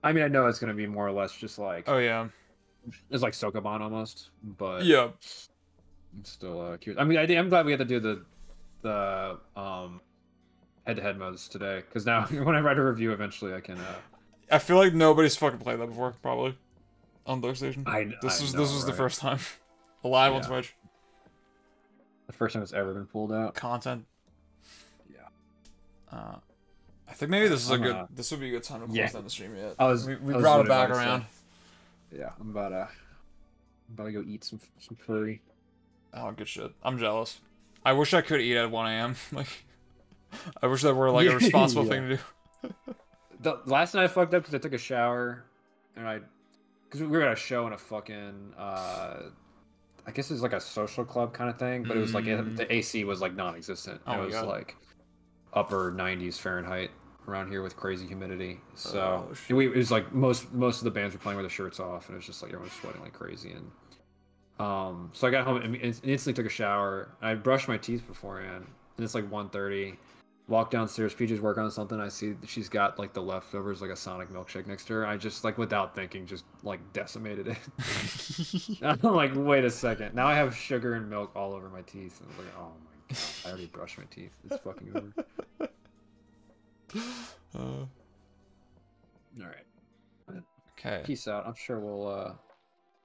I mean, I know it's gonna be more or less just like. Oh yeah. It's like Sokoban almost, but yeah. I'm still curious. I mean, I'm glad we had to do the head-to-head modes today, because now when I write a review, eventually I can. I feel like nobody's fucking played that before, probably, on PlayStation. This was right? the first time, live on Switch. The first time it's ever been pulled out. Content. Yeah. I think maybe this is this would be a good time to close down the stream yet. We I brought it back around. Yeah, I'm about to go eat some curry. Oh, good shit. I'm jealous. I wish I could eat at 1 a.m. Like, I wish that were like a responsible thing to do. The last night I fucked up because I took a shower, and because we were at a show in a fucking I guess it was like a social club kind of thing, but it was like the AC was like non-existent. It was like upper 90s Fahrenheit around here with crazy humidity. So it was like most of the bands were playing with their shirts off, and it was just like everyone was sweating like crazy. And so I got home and instantly took a shower. I brushed my teeth beforehand, and it's like 1:30. Walk downstairs, PJ's working on something. I see that she's got like the leftovers, like a Sonic milkshake next to her. I just like without thinking, just like decimated it. I'm like, wait a second. Now I have sugar and milk all over my teeth. And I was like, oh my god, I already brushed my teeth. It's fucking over. All right. Okay. Peace out. I'm sure we'll.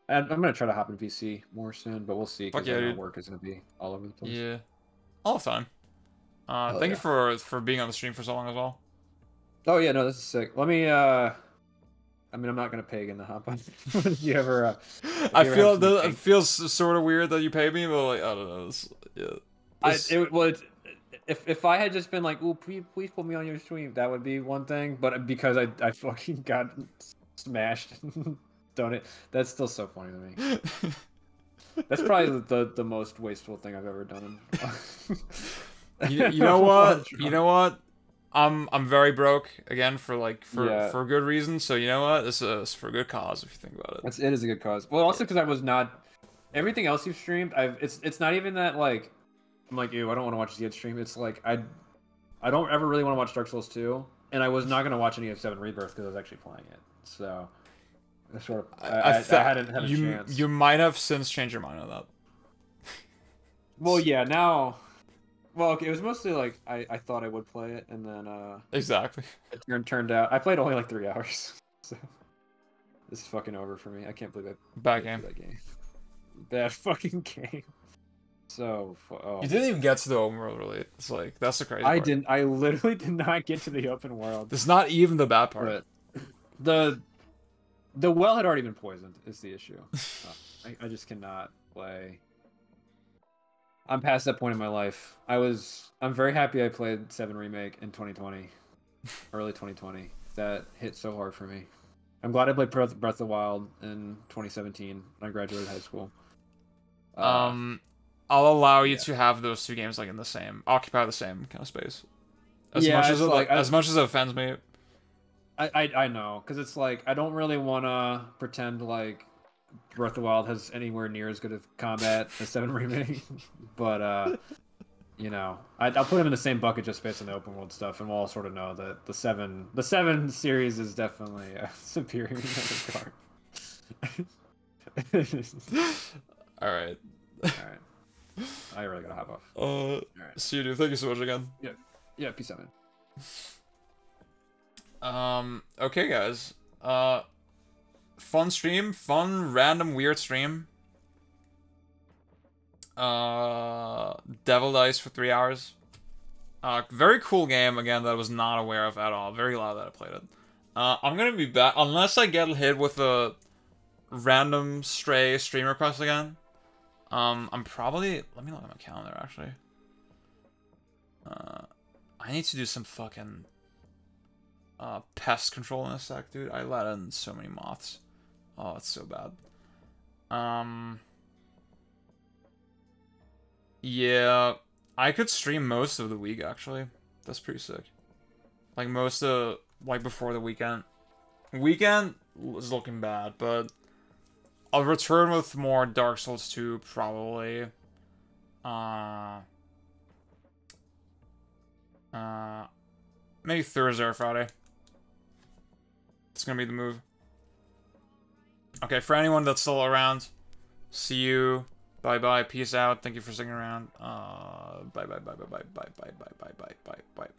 I'm gonna try to hop in PC more soon, but we'll see. Because work is gonna be all over the place. Yeah. All the time. Thank you for being on the stream for so long as well. Oh yeah, no, this is sick. Let me. I mean, I'm not gonna pay again to hop on. You ever? It feels sort of weird that you pay me, but like I don't know. If I had just been like, "Ooh, please put me on your stream," that would be one thing. But because I fucking got smashed, donate. That's still so funny to me. That's probably the most wasteful thing I've ever done. You know what? You know what? I'm very broke again for a good reason. So you know what? This is for a good cause if you think about it. It is a good cause. Well, also because I was not. Everything else you've streamed, it's not even that like I'm like, ew, I don't want to watch the stream. It's like I don't ever really want to watch Dark Souls 2, and I was not going to watch any of 7 Rebirth because I was actually playing it. So I sort of I hadn't had a chance. You might have since changed your mind on that. Well, yeah, now. Well, okay, it was mostly like I thought I would play it, and then exactly. It turned out I played only like 3 hours, so this is fucking over for me. I can't believe that. Bad game. Bad fucking game. So you didn't even get to the open world, really. It's like that's the crazy part. I didn't. I literally did not get to the open world. It's not even the bad part. But the well had already been poisoned. Is the issue. I just cannot play. I'm past that point in my life. I'm very happy I played 7 Remake in 2020, early 2020. That hit so hard for me. I'm glad I played Breath of the Wild in 2017 when I graduated high school. I'll allow you yeah. to have those two games like in the same, occupy the same kind of space. As Yeah, much as it's it like, as much as it offends me. I know, because it's like I don't really want to pretend like Breath of the Wild has anywhere near as good of combat as 7 Remake, but you know, I'll put them in the same bucket just based on the open world stuff, and we'll all sort of know that the seven series is definitely superior in that regard. All right. All right, I really gotta hop off. All right. See you, dude. Thank you so much again. Yeah, peace out, man. Okay, guys. Fun stream, fun random weird stream. Devil Dice for 3 hours. Very cool game again that I was not aware of at all. Very glad that I played it. I'm gonna be back unless I get hit with a random stray stream request again. I'm probably, let me look at my calendar actually. I need to do some fucking pest control in a sec, dude. I let in so many moths. Oh, it's so bad. Yeah, I could stream most of the week actually. That's pretty sick. Like most of, like before the weekend. Weekend is looking bad, but I'll return with more Dark Souls 2 probably. Maybe Thursday or Friday. It's gonna be the move. Okay, for anyone that's still around, see you. Bye bye. Peace out. Thank you for sticking around. Bye bye bye bye bye bye bye bye bye bye bye bye bye.